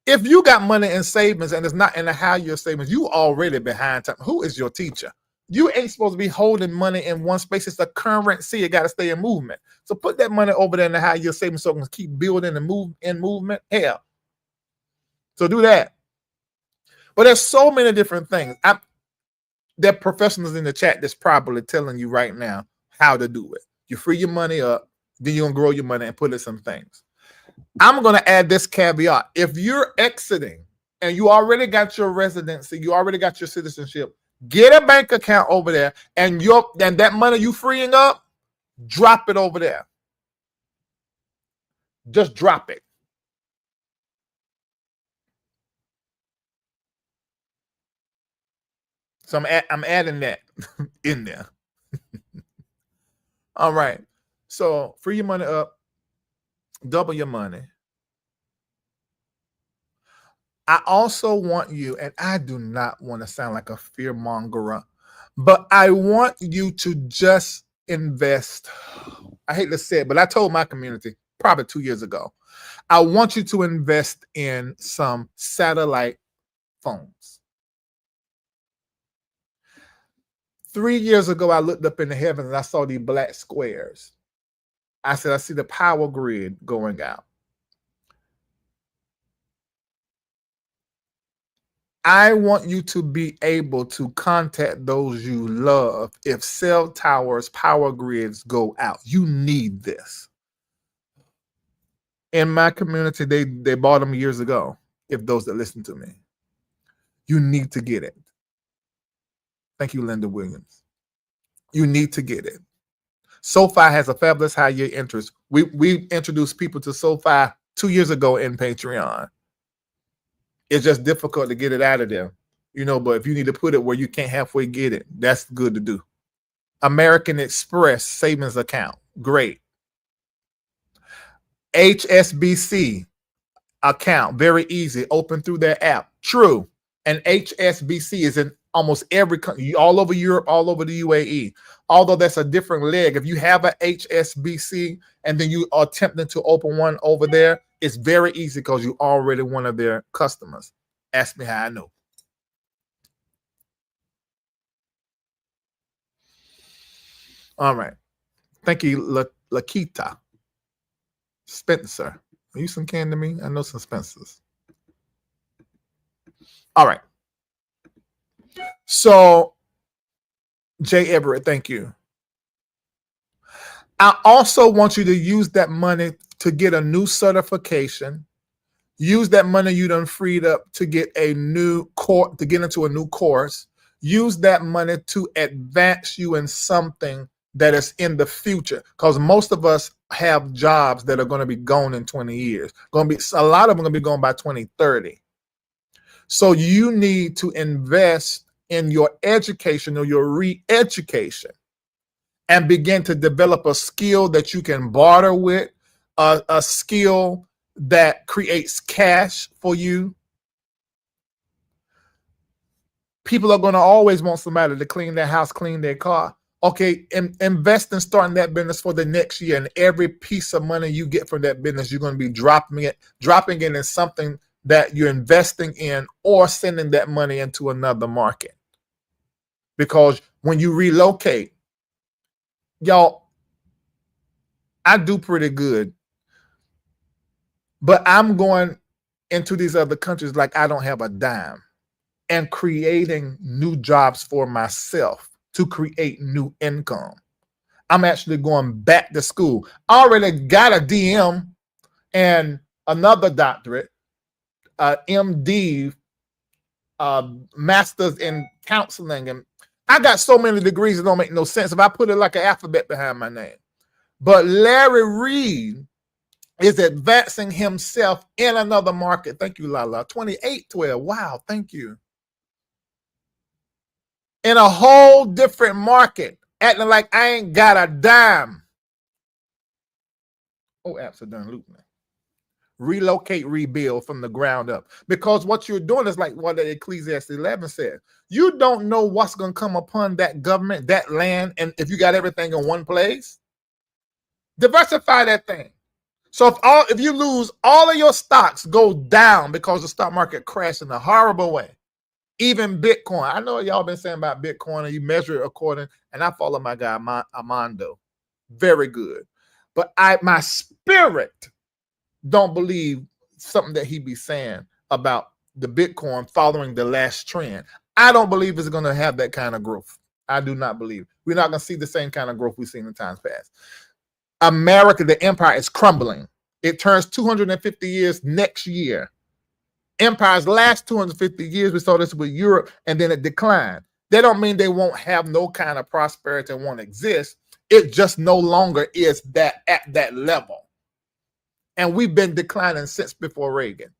If you got money in savings and it's not in a high yield savings, you already behind time. Who is your teacher? You ain't supposed to be holding money in one space. It's a currency. It got to stay in movement. So put that money over there in the high yield savings so it can keep building and move in movement. Hell. So do that. But there's so many different things. There are professionals in the chat that's probably telling you right now how to do it. You free your money up, then you're going to grow your money and put in some things. I'm going to add this caveat. If you're exiting and you already got your residency, you already got your citizenship, get a bank account over there, and that money you freeing up, drop it over there. Just drop it. So I'm adding that in there. All right. So free your money up, double your money. I also want you, and I do not want to sound like a fear mongerer, but I want you to just invest. I hate to say it, but I told my community probably 2 years ago, I want you to invest in some satellite phones. 3 years ago, I looked up in the heavens and I saw these black squares. I said, I see the power grid going out. I want you to be able to contact those you love if cell towers, power grids go out. You need this. In my community, they bought them years ago, if those that listen to me. You need to get it. Thank you, Linda Williams. You need to get it. SoFi has a fabulous high year interest. We introduced people to SoFi 2 years ago in Patreon. It's just difficult to get it out of there, but if you need to put it where you can't halfway get it, that's good to do. American Express savings account, great. HSBC account, very easy, open through their app. True. And HSBC is in almost every country, all over Europe, all over the UAE. Although that's a different leg. If you have a HSBC and then you are attempting to open one over there, it's very easy because you're already one of their customers. Ask me how I know. All right. Thank you, Lakita. Spencer. Are you some can to me? I know some Spencers. All right. So, Jay Everett, thank you. I also want you to use that money to get a new certification. Use that money you done freed up to get a new course, to get into a new course. Use that money to advance you in something that is in the future. Because most of us have jobs that are going to be gone in 20 years. A lot of them are going to be gone by 2030. So you need to invest in your education or your re-education and begin to develop a skill that you can barter with, a skill that creates cash for you. People are going to always want somebody to clean their house, clean their car. Okay, invest in starting that business for the next year, and every piece of money you get from that business, you're going to be dropping it in something that you're investing in, or sending that money into another market. Because when you relocate, y'all, I do pretty good, but I'm going into these other countries like I don't have a dime, and creating new jobs for myself to create new income. I'm actually going back to school. I already got a DM and another doctorate, MD, master's in counseling, and I got so many degrees it don't make no sense if I put it like an alphabet behind my name. But Larry Reid is advancing himself in another market. Thank you, Lala. 2812. Wow, thank you. In a whole different market, acting like I ain't got a dime. Oh, apps are done looting. Relocate, rebuild from the ground up. Because what you're doing is like what Ecclesiastes 11 said. You don't know what's going to come upon that government, that land, and if you got everything in one place, diversify that thing. So if you lose all of your stocks, go down because the stock market crashed in a horrible way. Even Bitcoin. I know y'all been saying about Bitcoin and you measure it according, and I follow my guy Armando. Very good. But my spirit don't believe something that he be saying about the Bitcoin following the last trend. I don't believe it's going to have that kind of growth. I do not believe. We're not going to see the same kind of growth we've seen in times past. America, the empire is crumbling. It turns 250 years next year. Empire's last 250 years, we saw this with Europe, and then it declined. That don't mean they won't have no kind of prosperity and won't exist. It just no longer is that at that level. And we've been declining since before Reagan.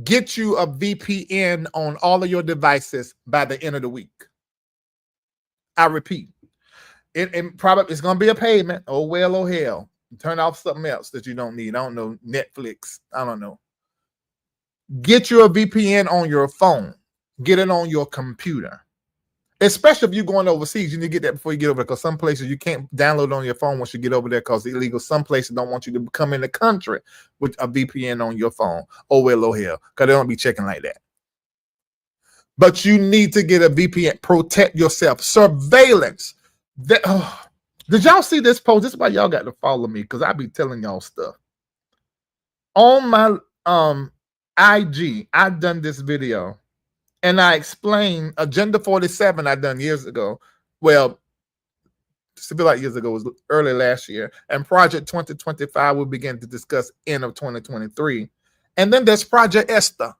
Get you a VPN on all of your devices by the end of the week. I repeat, it probably it's going to be a payment. Oh, well, oh, hell. Turn off something else that you don't need. I don't know, Netflix. I don't know. Get you a VPN on your phone. Get it on your computer. Especially if you're going overseas, you need to get that before you get over there, because some places you can't download it on your phone once you get over there because it's illegal. Some places don't want you to come in the country with a VPN on your phone. Oh, well, oh, hell, because they don't be checking like that. But you need to get a VPN. Protect yourself. Surveillance. Did y'all see this post? This is why y'all got to follow me, because I be telling y'all stuff. On my IG, I've done this video. And I explained Agenda 47 I done years ago. Well, to be like years ago, was early last year. And Project 2025 will begin to discuss end of 2023. And then there's Project Esther.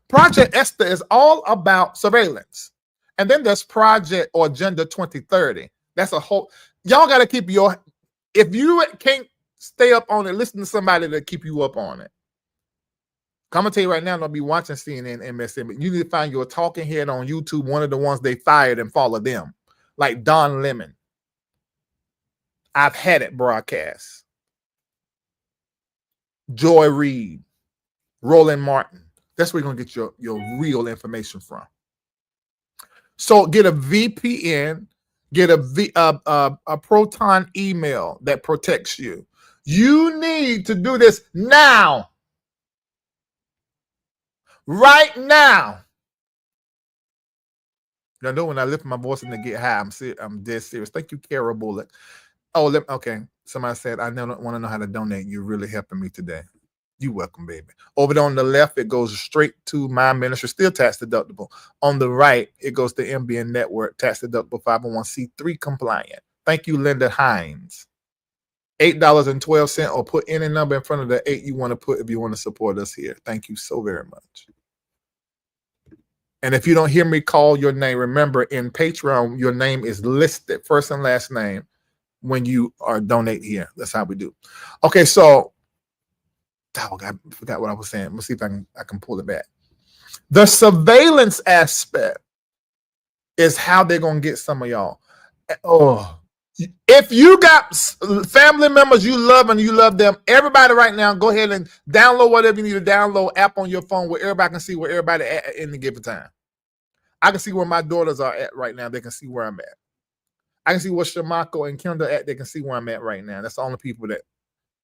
Project Esther is all about surveillance. And then there's Project or Agenda 2030. That's a whole, y'all got to keep if you can't stay up on it, listen to somebody to keep you up on it. I'm gonna tell you right now, don't be watching CNN, MSN, but you need to find your talking head on YouTube, one of the ones they fired, and follow them, like Don Lemon. I've had it broadcast. Joy Reid, Roland Martin. That's where you're gonna get your real information from. So get a VPN, get a Proton email that protects you. You need to do this now. Right now. I know when I lift my voice and get high, I'm dead serious. Thank you, Kara Bullock. Oh, okay. Somebody said, I never want to know how to donate. You're really helping me today. You're welcome, baby. Over there on the left, it goes straight to my ministry, still tax deductible. On the right, it goes to MBN Network, tax deductible 501c3 compliant. Thank you, Linda Hines. $8.12, or put any number in front of the 8 you want to put if you want to support us here. Thank you so very much. And if you don't hear me call your name, remember in Patreon, your name is listed, first and last name, when you are donate here. That's how we do. Okay, so I forgot what I was saying. Let's see if I can pull it back. The surveillance aspect is how they're gonna get some of y'all. Oh, if you got family members you love and you love them, everybody right now, go ahead and download whatever you need to download app on your phone where everybody can see where everybody at in the given time. I can see where my daughters are at right now. They can see where I'm at. I can see where Shamako and Kendall at. They can see where I'm at right now. That's the only people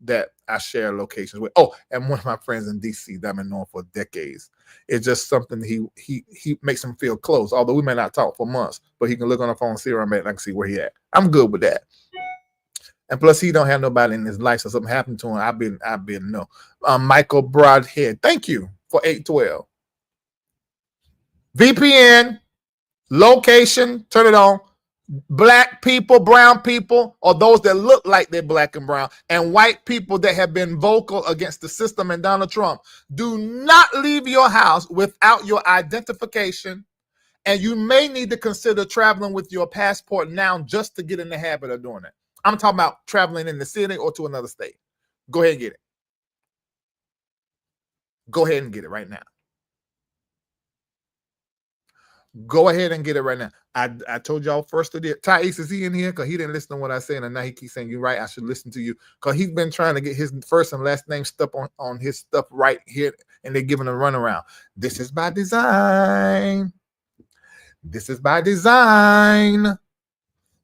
that I share locations with. Oh, and one of my friends in DC that I've been knowing for decades. It's just something he makes him feel close. Although we may not talk for months, but he can look on the phone and see where I'm at and I can see where he at. I'm good with that. And plus, he don't have nobody in his life, so something happened to him. I've been no. Michael Broadhead, thank you for 812. VPN, location, turn it on. Black people, brown people, or those that look like they're black and brown, and white people that have been vocal against the system and Donald Trump, do not leave your house without your identification, and you may need to consider traveling with your passport now just to get in the habit of doing it. I'm talking about traveling in the city or to another state. Go ahead and get it. Go ahead and get it right now. Go ahead and get it right now. I told y'all first of the Thais, is he in here? Because he didn't listen to what I said, and now he keeps saying, you're right, I should listen to you. Because he's been trying to get his first and last name stuff on his stuff right here, and they're giving a runaround. This is by design. This is by design.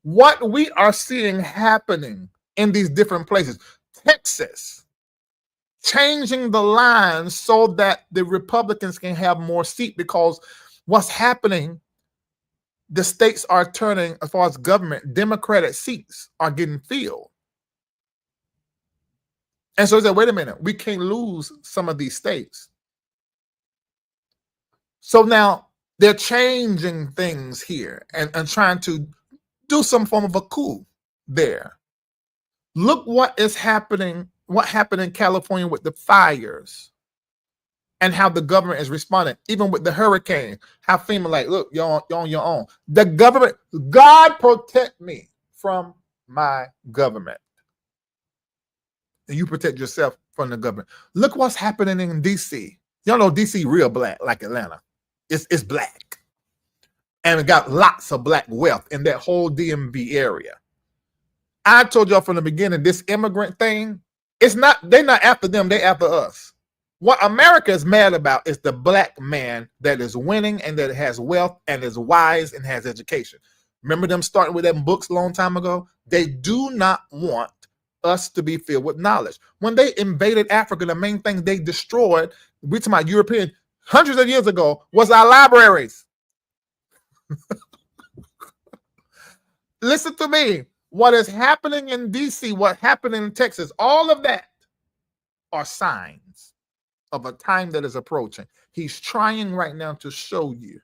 What we are seeing happening in these different places, Texas, changing the lines so that the Republicans can have more seat, because what's happening, the states are turning, as far as government, Democratic seats are getting filled. And so they said, wait a minute, we can't lose some of these states. So now they're changing things here and trying to do some form of a coup there. Look what is happening, what happened in California with the fires and how the government is responding, even with the hurricane, how FEMA like, look, you're on your own. The government, God protect me from my government. And you protect yourself from the government. Look what's happening in DC. Y'all know DC real black, like Atlanta. It's black. And it got lots of black wealth in that whole DMV area. I told y'all from the beginning, this immigrant thing, they're not after them, they're after us. What America is mad about is the black man that is winning and that has wealth and is wise and has education. Remember them starting with them books a long time ago? They do not want us to be filled with knowledge. When they invaded Africa, the main thing they destroyed, we're talking about European, hundreds of years ago, was our libraries. Listen to me. What is happening in DC, what happened in Texas, all of that are signs of a time that is approaching. He's trying right now to show you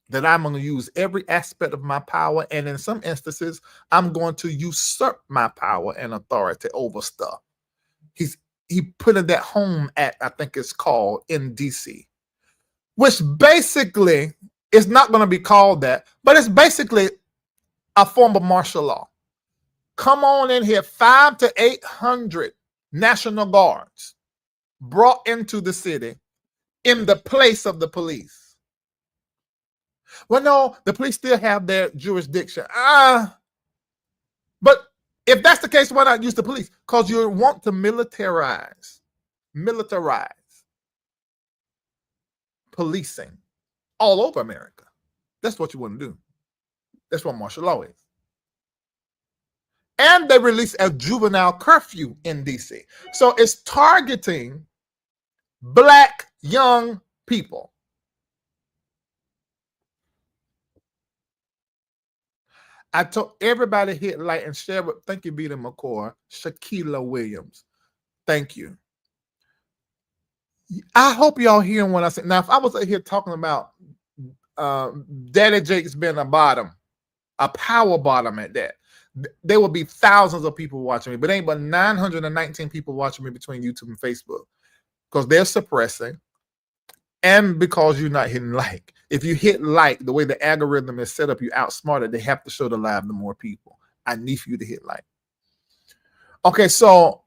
that I'm going to use every aspect of my power, and in some instances, I'm going to usurp my power and authority over stuff. He put in that Home Act, I think it's called, in DC, which basically is not going to be called that, but it's basically a form of martial law. Come on in here, 500 to 800 National Guards brought into the city in the place of the police. Well, no, the police still have their jurisdiction. But if that's the case, why not use the police? Because you want to militarize policing all over America. That's what you want to do. That's what martial law is. And they released a juvenile curfew in DC. So it's targeting black young people. I told everybody hit like and share with, thank you, Vita McCord, Shaquila Williams. Thank you. I hope y'all hearing what I said. Now, if I was here talking about Daddy Jake's being a bottom, a power bottom at that, there will be thousands of people watching me, but ain't but 919 people watching me between YouTube and Facebook because they're suppressing and because you're not hitting like. If you hit like, the way the algorithm is set up, you outsmarted, they have to show the live to more people. I need for you to hit like. Okay, so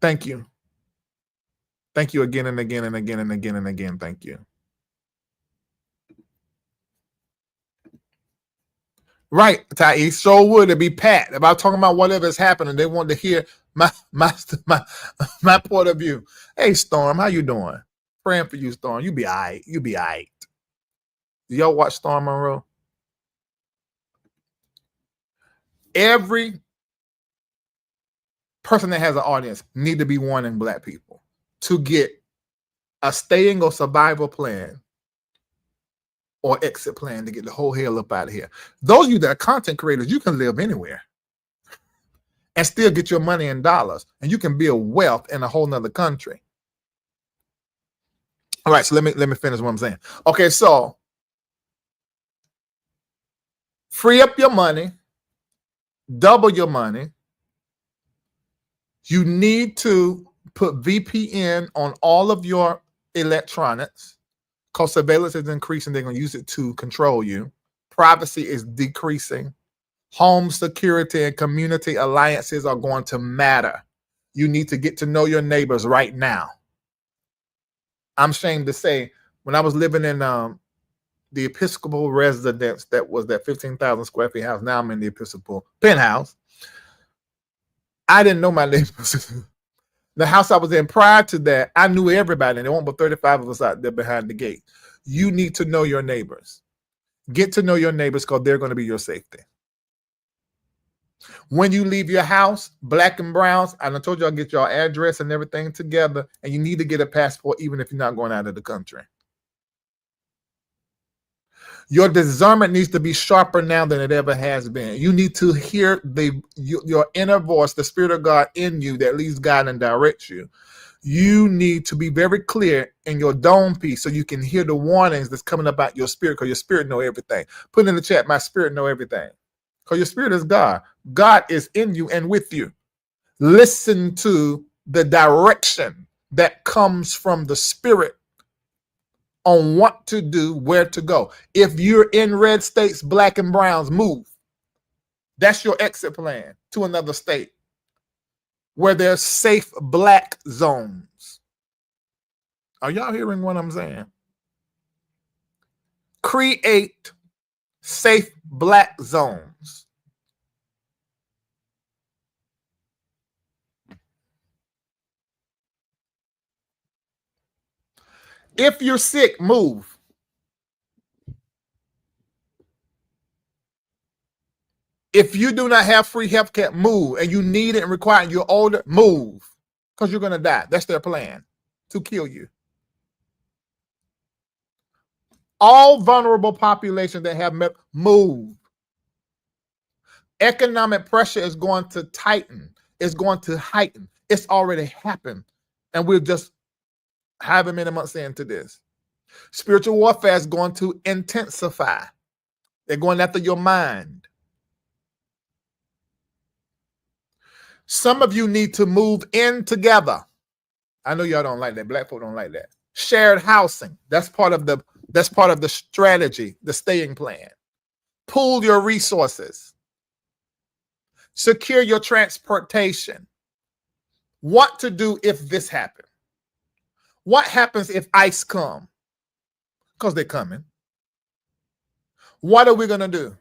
thank you. Thank you again and again and again and again and again. Thank you. Right, Thais. So would it be Pat? If I'm talking about whatever's happening, they want to hear my point of view. Hey, Storm, how you doing? Praying for you, Storm. You be all right. You be all right. Do y'all watch Storm Monroe? Every person that has an audience need to be warning Black people to get a staying or survival plan or exit plan to get the whole hell up out of here. Those of you that are content creators, you can live anywhere and still get your money in dollars, and you can build wealth in a whole nother country. All right, so let me finish what I'm saying. Okay, so free up your money, double your money. You need to put VPN on all of your electronics. Because surveillance is increasing, they're going to use it to control you. Privacy is decreasing. Home security and community alliances are going to matter. You need to get to know your neighbors right now. I'm ashamed to say, when I was living in the Episcopal residence, that was that 15,000 square feet house. Now I'm in the Episcopal penthouse. I didn't know my neighbors. The house I was in prior to that, I knew everybody, and there weren't but 35 of us out there behind the gate. You need to know your neighbors. Get to know your neighbors because they're going to be your safety. When you leave your house, Black and browns, I told you I'll get your address and everything together, and you need to get a passport even if you're not going out of the country. Your discernment needs to be sharper now than it ever has been. You need to hear your inner voice, the Spirit of God in you that leads, guides, and directs you. You need to be very clear in your dome piece so you can hear the warnings that's coming about your spirit, because your spirit know everything. Put in the chat, my spirit know everything. Because your spirit is God. God is in you and with you. Listen to the direction that comes from the Spirit on what to do, where to go. If you're in red states, Black and browns, move. That's your exit plan to another state where there's safe Black zones. Are y'all hearing what I'm saying? Create safe Black zones. If you're sick, move. If you do not have free health care, move. And you need it and require it, and you're older, move. Because you're going to die. That's their plan, to kill you. All vulnerable populations that have move. Economic pressure is going to tighten. It's going to heighten. It's already happened. And we're just however many months into this. Spiritual warfare is going to intensify. They're going after your mind. Some of you need to move in together. I know y'all don't like that. Black folk don't like that. Shared housing. That's part of the strategy, the staying plan. Pool your resources. Secure your transportation. What to do if this happens? What happens if ICE come? Because they're coming. What are we going to do?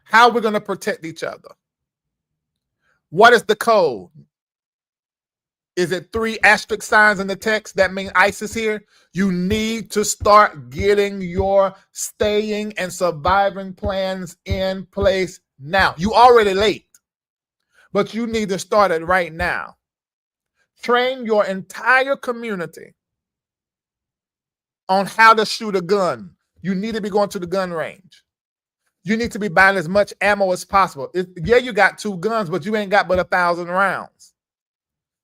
How are we going to protect each other? What is the code? Is it 3 asterisk signs in the text that mean ICE is here? You need to start getting your staying and surviving plans in place now. You already late, but you need to start it right now. Train your entire community on how to shoot a gun. You need to be going to the gun range. You need to be buying as much ammo as possible. You got 2 guns, but you ain't got but 1,000 rounds.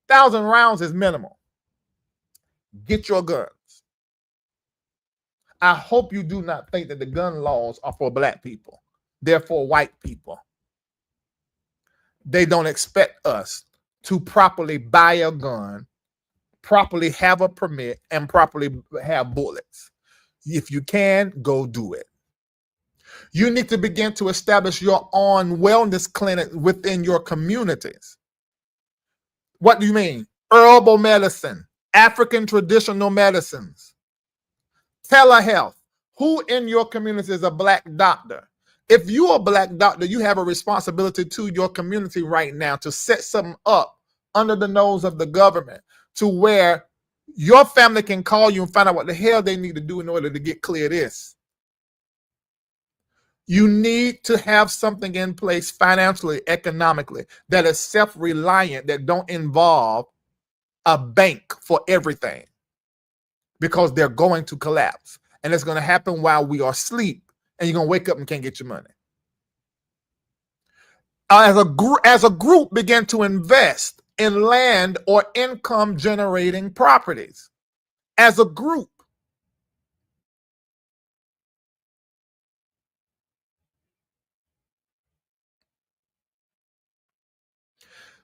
1,000 rounds is minimal. Get your guns. I hope you do not think that the gun laws are for black people. They're for white people. They don't expect us to properly buy a gun, properly have a permit, and properly have bullets. If you can, go do it. You need to begin to establish your own wellness clinic within your communities. What do you mean? Herbal medicine, African traditional medicines, telehealth. Who in your community is a black doctor? If you're a black doctor, you have a responsibility to your community right now to set something up under the nose of the government to where your family can call you and find out what the hell they need to do in order to get clear this. You need to have something in place financially, economically, that is self-reliant, that don't involve a bank for everything, because they're going to collapse. And it's going to happen while we are asleep, and you're going to wake up and can't get your money. As a group, begin to invest in land or income-generating properties. As a group.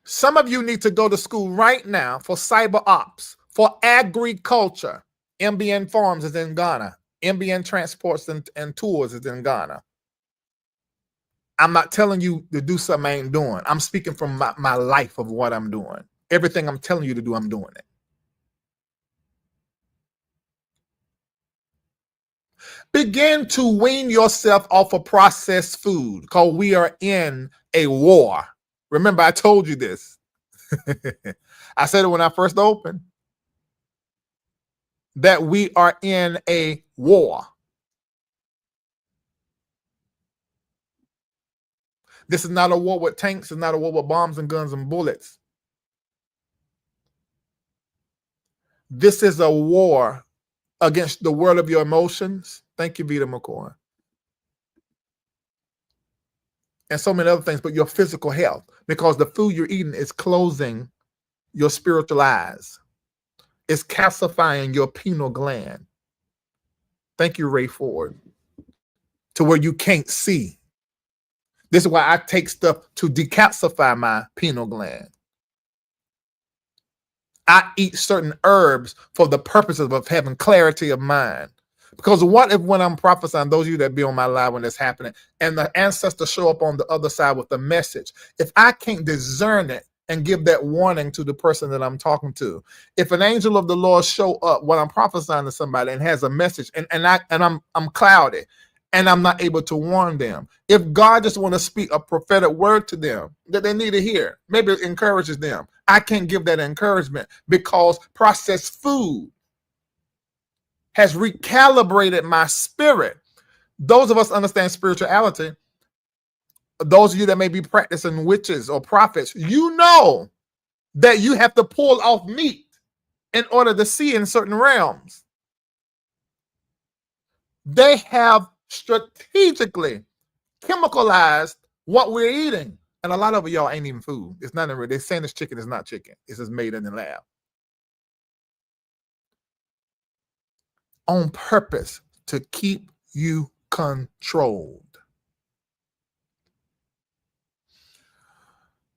Some of you need to go to school right now for cyber ops, for agriculture. MBN Farms is in Ghana. MBN Transports and Tours is in Ghana. I'm not telling you to do something I ain't doing. I'm speaking from my life of what I'm doing. Everything I'm telling you to do, I'm doing it. Begin to wean yourself off of processed food, because we are in a war. Remember, I told you this. I said it when I first opened, that we are in a war. This is not a war with tanks. It's not a war with bombs and guns and bullets. This is a war against the world of your emotions. Thank you, Vita McCoy. And so many other things, but your physical health, because the food you're eating is closing your spiritual eyes. It's calcifying your pineal gland. Thank you, Ray Ford. To where you can't see. This is why I take stuff to decalcify my pineal gland. I eat certain herbs for the purposes of having clarity of mind. Because what if when I'm prophesying, those of you that be on my live when it's happening, and the ancestors show up on the other side with the message, if I can't discern it and give that warning to the person that I'm talking to, if an angel of the Lord show up when I'm prophesying to somebody and has a message, and I'm cloudy, and I'm not able to warn them, if God just want to speak a prophetic word to them that they need to hear, maybe it encourages them, I can't give that encouragement, because processed food has recalibrated my spirit. Those of us understand spirituality. Those of you that may be practicing witches or prophets, you know that you have to pull off meat in order to see in certain realms. They have strategically chemicalized what we're eating. And a lot of y'all ain't even food. It's not even, they're saying it's chicken. It's not chicken. It's just made in the lab. On purpose to keep you controlled.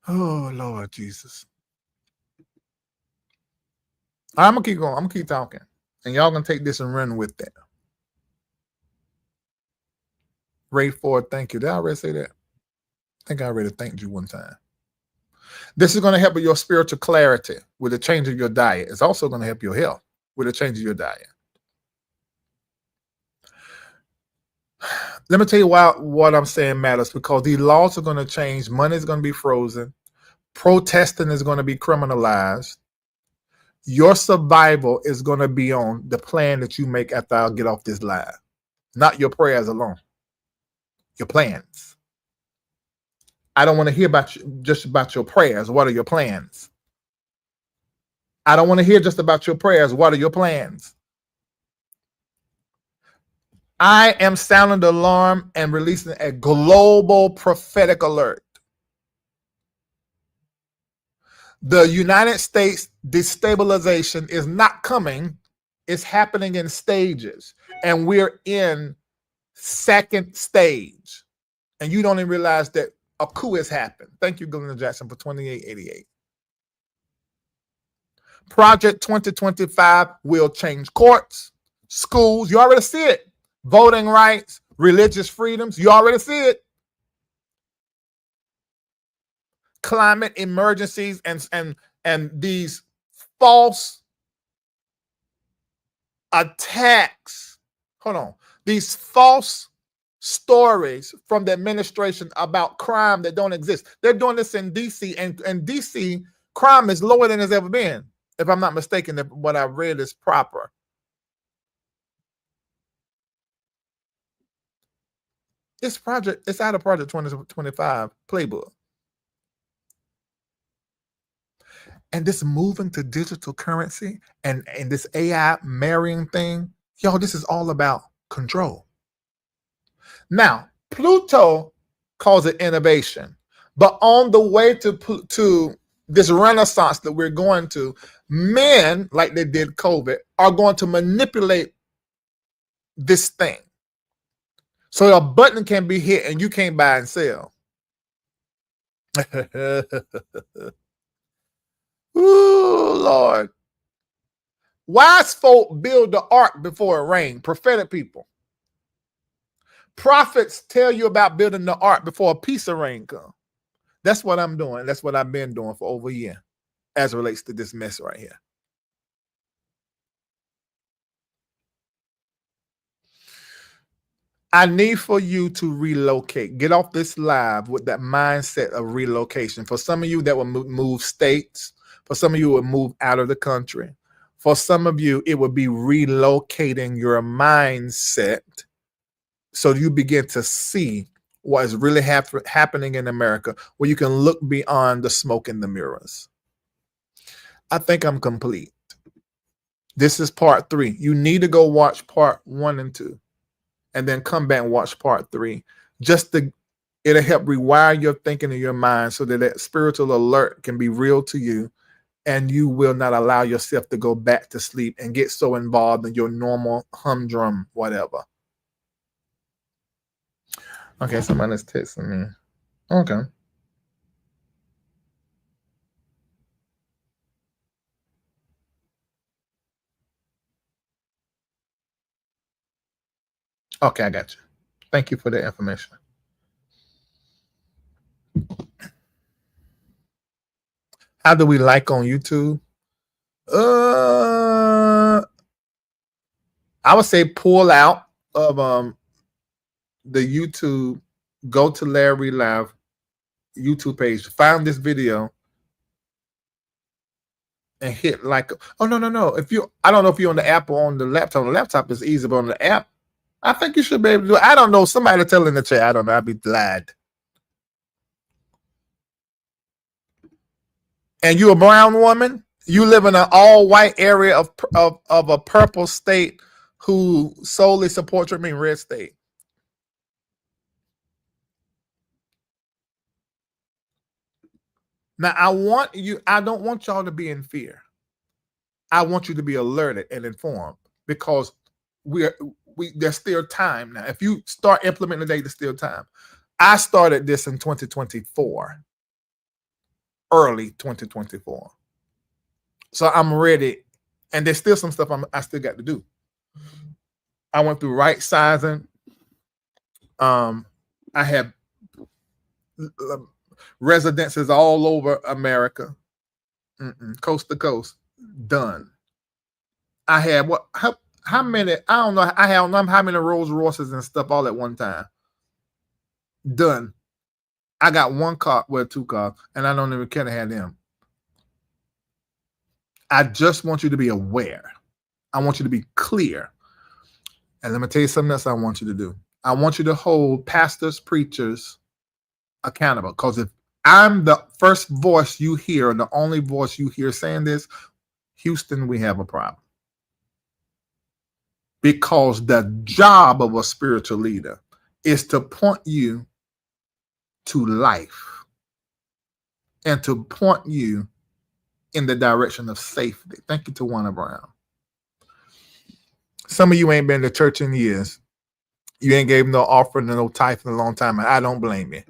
Oh, Lord Jesus. I'm going to keep going. I'm going to keep talking. And y'all going to take this and run with that. Ray Ford, thank you. Did I already say that? I think I already thanked you one time. This is going to help with your spiritual clarity with the change of your diet. It's also going to help your health with the change of your diet. Let me tell you why what I'm saying matters, because these laws are going to change. Money is going to be frozen. Protesting is going to be criminalized. Your survival is going to be on the plan that you make after I get off this live. Not your prayers alone. Your plans. I don't want to hear just about your prayers. What are your plans? I don't want to hear just about your prayers. What are your plans? I am sounding the alarm and releasing a global prophetic alert. The United States destabilization is not coming. It's happening in stages. And we're in second stage. And you don't even realize that a coup has happened. Thank you, Glenda Jackson, for 2888. Project 2025 will change courts, schools. You already see it. Voting rights, religious freedoms. You already see it. Climate emergencies and these false attacks. Hold on. These false stories from the administration about crime that don't exist. They're doing this in DC, and DC crime is lower than it's ever been. If I'm not mistaken, if what I read is proper. It's out of Project 2025 playbook. And this moving to digital currency and this AI marrying thing, y'all, this is all about control. Now, Pluto calls it innovation, but on the way to this renaissance that we're going to, men, like they did COVID, are going to manipulate this thing. So a button can be hit and you can't buy and sell. Ooh, Lord. Wise folk build the ark before it rains. Prophetic people. Prophets tell you about building the ark before a piece of rain comes. That's what I'm doing. That's what I've been doing for over a year as it relates to this mess right here. I need for you to relocate. Get off this live with that mindset of relocation. For some of you that will move states. For some of you, it would move out of the country. For some of you, it would be relocating your mindset so you begin to see what is really happening in America, where you can look beyond the smoke and the mirrors. I think I'm complete. This is part 3. You need to go watch part 1 and 2, and then come back and watch part 3. It'll help rewire your thinking in your mind so that spiritual alert can be real to you, and you will not allow yourself to go back to sleep and get so involved in your normal humdrum whatever. Okay, somebody's texting me. Okay. Okay, I got you. Thank you for the information. How do we like on YouTube? I would say pull out of the YouTube, go to Larry Live YouTube page, find this video, and hit like. Oh no. I don't know if you're on the app or on the laptop. On the laptop is easy, but on the app, I think you should be able to do it. I don't know. Somebody tell in the chat. I don't know. I'd be glad. And you a brown woman, you live in an all-white area of a purple state who solely supports your red state. Now, I don't want y'all to be in fear. I want you to be alerted and informed, because there's still time now. If you start implementing today, there's still time. I started this in 2024. Early 2024. So I'm ready. And there's still some stuff I still got to do. I went through right sizing. I have residences all over America. Coast to coast. Done. I had how many? I don't know. I don't know how many Rolls Royces and stuff all at one time. Done. I got one car, well, 2 cars, and I don't even care to have them. I just want you to be aware. I want you to be clear. And let me tell you something else I want you to do. I want you to hold pastors, preachers accountable. Because if I'm the first voice you hear, and the only voice you hear saying this, Houston, we have a problem. because the job of a spiritual leader is to point you to life and to point you in the direction of safety. Thank you to Warner Brown. Some of you ain't been to church in years. You ain't gave no offering and no tithe in a long time, and I don't blame you.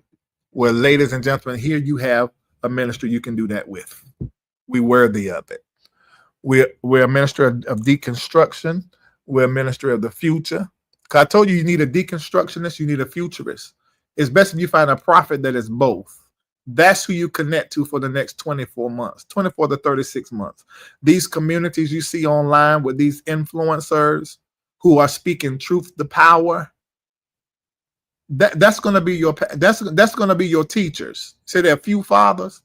Well, ladies and gentlemen, here you have a ministry you can do that with. We're worthy of it. We're a ministry of deconstruction. We're a ministry of the future. Because I told you, you need a deconstructionist, you need a futurist. It's best if you find a prophet that is both. That's who you connect to for the next 24 months, 24 to 36 months. These communities you see online with these influencers who are speaking truth to power, that's going to be your teachers. Say there are few fathers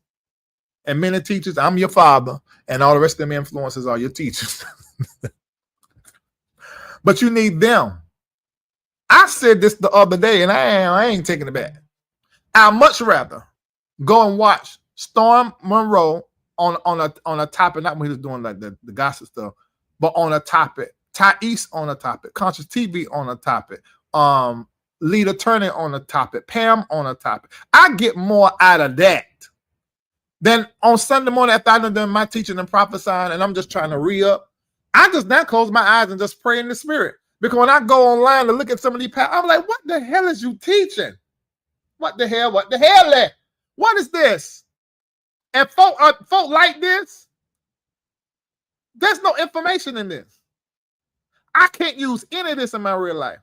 and many teachers. I'm your father, and all the rest of them influencers are your teachers. But you need them. I said this the other day, and I ain't taking it back. I'd much rather go and watch Storm Monroe on a topic, not when he was doing like the gossip stuff, but on a topic. Thais on a topic. Conscious TV on a topic. Lead Attorney on a topic. Pam on a topic. I get more out of that than on Sunday morning after I've done my teaching and prophesying, and I'm just trying to re-up. I just now close my eyes and just pray in the spirit. Because when I go online to look at some of these, I'm like, what the hell is you teaching? What the hell? What the hell? What is this? And folk like this, there's no information in this. I can't use any of this in my real life.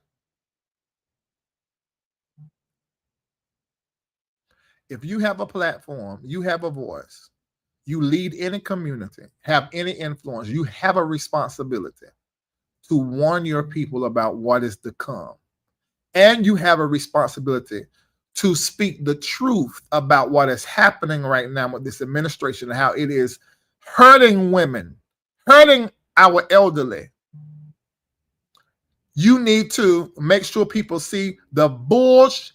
If you have a platform, you have a voice, you lead any community, have any influence, you have a responsibility to warn your people about what is to come. And you have a responsibility to speak the truth about what is happening right now with this administration and how it is hurting women, hurting our elderly. You need to make sure people see the bullshit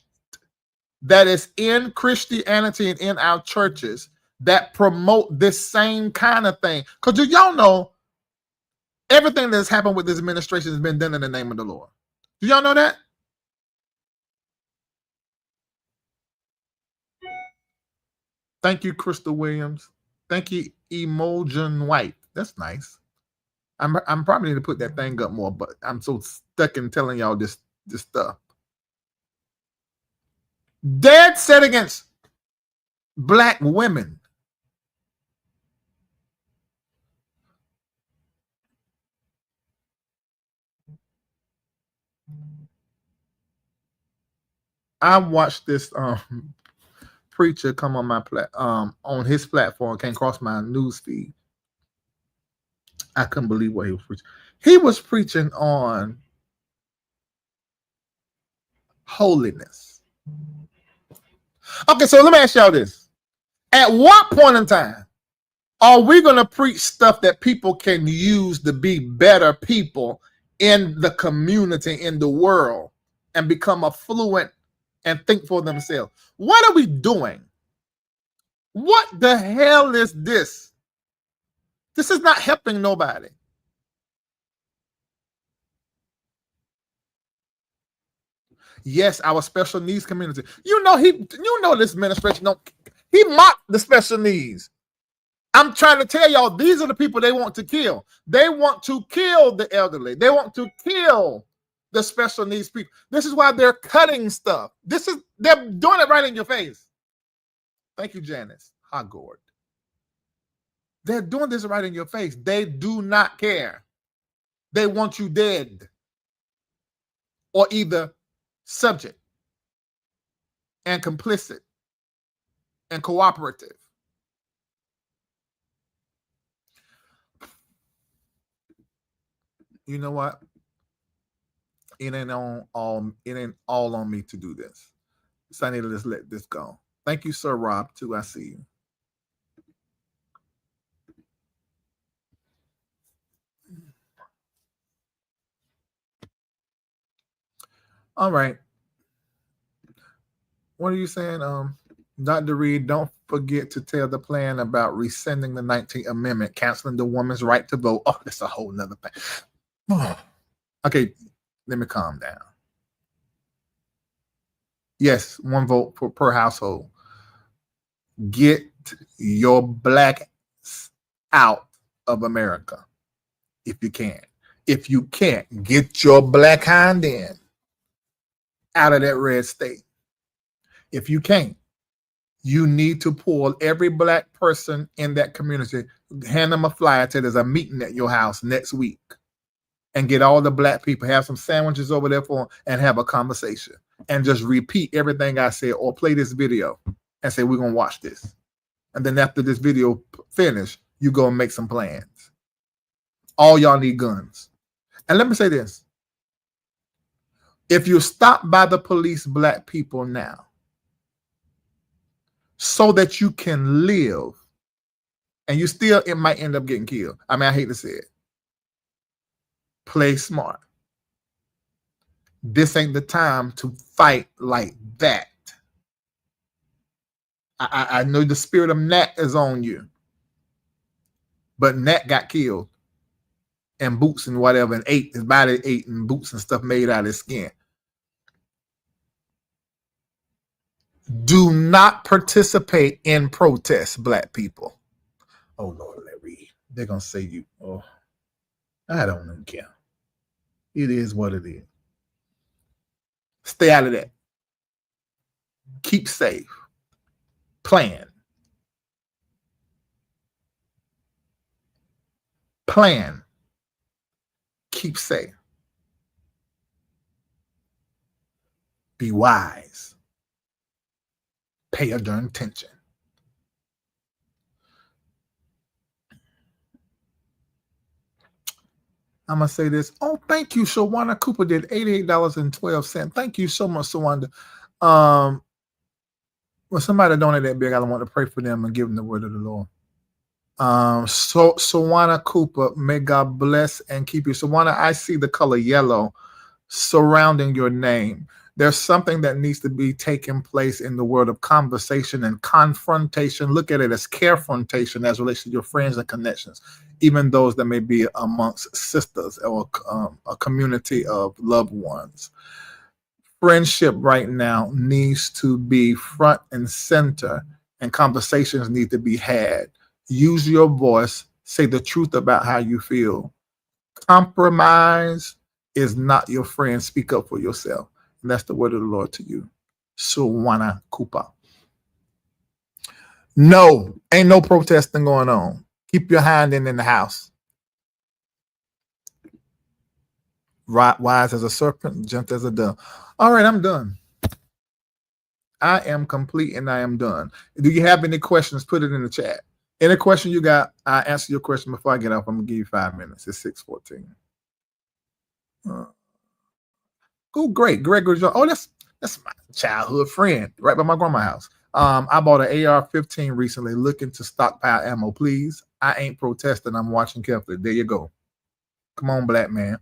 that is in Christianity and in our churches that promote this same kind of thing. Because do y'all know everything that's happened with this administration has been done in the name of the Lord? Do y'all know that? Thank you, Crystal Williams. Thank you, Emulsion White. That's nice. I'm probably need to put that thing up more, but I'm so stuck in telling y'all this stuff. Dead set against black women. I watched this preacher come on my on his platform, came across my news feed. I couldn't believe what he was preaching. He was preaching on holiness. Okay, so let me ask y'all this. At what point in time are we going to preach stuff that people can use to be better people in the community, in the world, and become affluent and think for themselves? What are we doing? What the hell is this? This is not helping nobody. Yes, our special needs community. You know this administration he mocked the special needs. I'm trying to tell y'all, these are the people they want to kill. They want to kill the elderly. They want to kill the special needs people. This is why they're cutting stuff. They're doing it right in your face. Thank you, Janice Hogord. They're doing this right in your face. They do not care. They want you dead or either subject and complicit and cooperative. You know what? It ain't all on me to do this. So I need to just let this go. Thank you, Sir Rob, too. I see you. All right. What are you saying? Dr. Reid, don't forget to tell the plan about rescinding the 19th Amendment, canceling the woman's right to vote. Oh, that's a whole nother thing. Okay, let me calm down. Yes, 1 vote per household. Get your black out of America if you can. If you can't, get your black hind in out of that red state. If you can't, you need to pull every black person in that community, hand them a flyer, say there's a meeting at your house next week, and get all the black people, have some sandwiches over there for them, and have a conversation. And just repeat everything I said, or play this video and say, we're going to watch this. And then after this video finish, you go and make some plans. All y'all need guns. And let me say this. If you're stopped by the police, black people now, so that you can live, and you still, it might end up getting killed. I mean, I hate to say it. Play smart. This ain't the time to fight like that. I know the spirit of Nat is on you, but Nat got killed, and Boots and whatever, and ate his body, ate and boots and stuff made out of his skin. Do not participate in protests, black people. Oh Lord, Reid, they're gonna say you. Oh, I don't even care. It is what it is. Stay out of that. Keep safe. Plan. Plan. Keep safe. Be wise. Pay a darn attention. I'm going to say this. Oh, thank you, Shawana Cooper did $88.12. Thank you so much, Shawanda. Well, somebody donated that big. I want to pray for them and give them the word of the Lord. So Shawana Cooper, may God bless and keep you. Shawana, I see the color yellow surrounding your name. There's something that needs to be taking place in the world of conversation and confrontation. Look at it as carefrontation as relates to your friends and connections, even those that may be amongst sisters or a community of loved ones. Friendship right now needs to be front and center, and conversations need to be had. Use your voice. Say the truth about how you feel. Compromise is not your friend. Speak up for yourself. And that's the word of the Lord to you. Shawana Cooper. No, ain't no protesting going on. Keep your hind in the house. Wise as a serpent, gentle as a dove. All right, I'm done. I am complete and I am done. Do you have any questions? Put it in the chat. Any question you got, I'll answer your question before I get off. I'm going to give you 5 minutes. It's 6:14. Oh, great. Gregory Jones. Oh, that's my childhood friend right by my grandma's house. I bought an AR-15 recently, looking to stockpile ammo, please. I ain't protesting. I'm watching carefully. There you go. Come on, black man.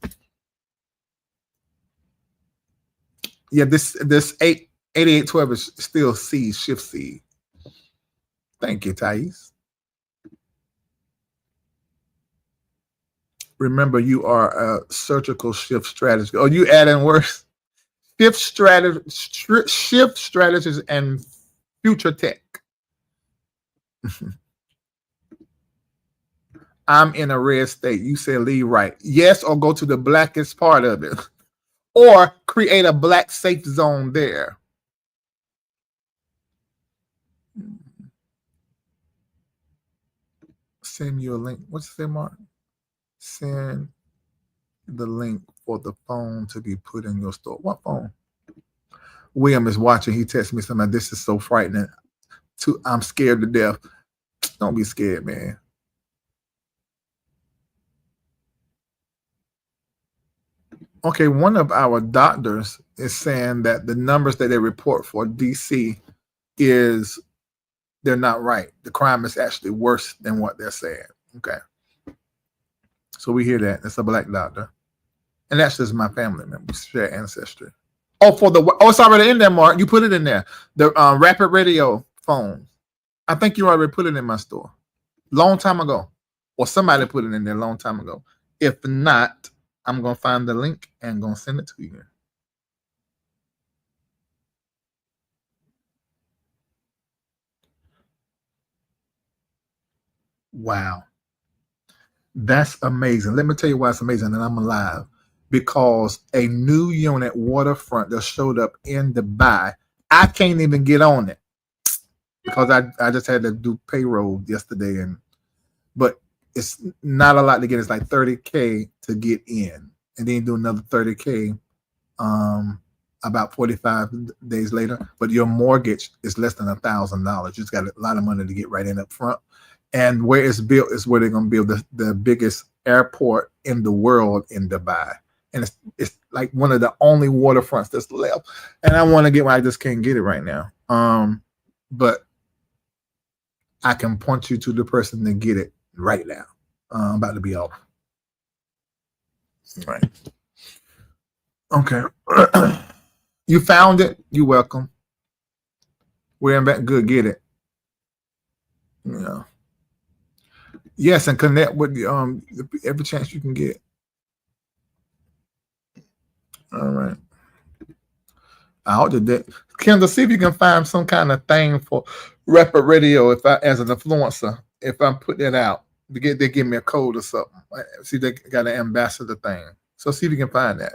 Yeah, this 8812 is still C, shift C. Thank you, Thais. Remember, you are a surgical shift strategist. Oh, you adding words? Shift strategies and future tech. I'm in a red state. You said leave right. Yes, or go to the blackest part of it. Or create a black safe zone there. Send you a link. What's the mark? Send the link for the phone to be put in your store. What phone? William is watching. He texted me something. This is so frightening. I'm scared to death. Don't be scared, man. Okay, one of our doctors is saying that the numbers that they report for DC is they're not right. The crime is actually worse than what they're saying. Okay. So we hear that. It's a black doctor. And that's just my family member. Share ancestry. Oh, it's already in there, Mark. You put it in there. The rapid radio phone. I think you already put it in my store. Long time ago. Or somebody put it in there a long time ago. If not, I'm gonna find the link and gonna send it to you. Wow. That's amazing. Let me tell you why it's amazing, and I'm alive. Because a new unit waterfront that showed up in Dubai, I can't even get on it because I just had to do payroll yesterday, but it's not a lot to get. It's like $30K to get in, and then do another $30K about 45 days later. But your mortgage is less than $1,000. You just got a lot of money to get right in up front. And where it's built is where they're going to build the biggest airport in the world in Dubai. And it's like one of the only waterfronts that's left. And I want to get one. I just can't get it right now. But I can point you to the person to get it right now. I'm about to be off. Right. Okay. You found it. You're welcome. We're in back. Good. Get it. Yeah. Yes, and connect with every chance you can get. All right. I ought to do. Kendall, see if you can find some kind of thing for Rapid Radio if I, as an influencer, if I put that out, they give me a code or something. See, they got an ambassador thing. So see if you can find that.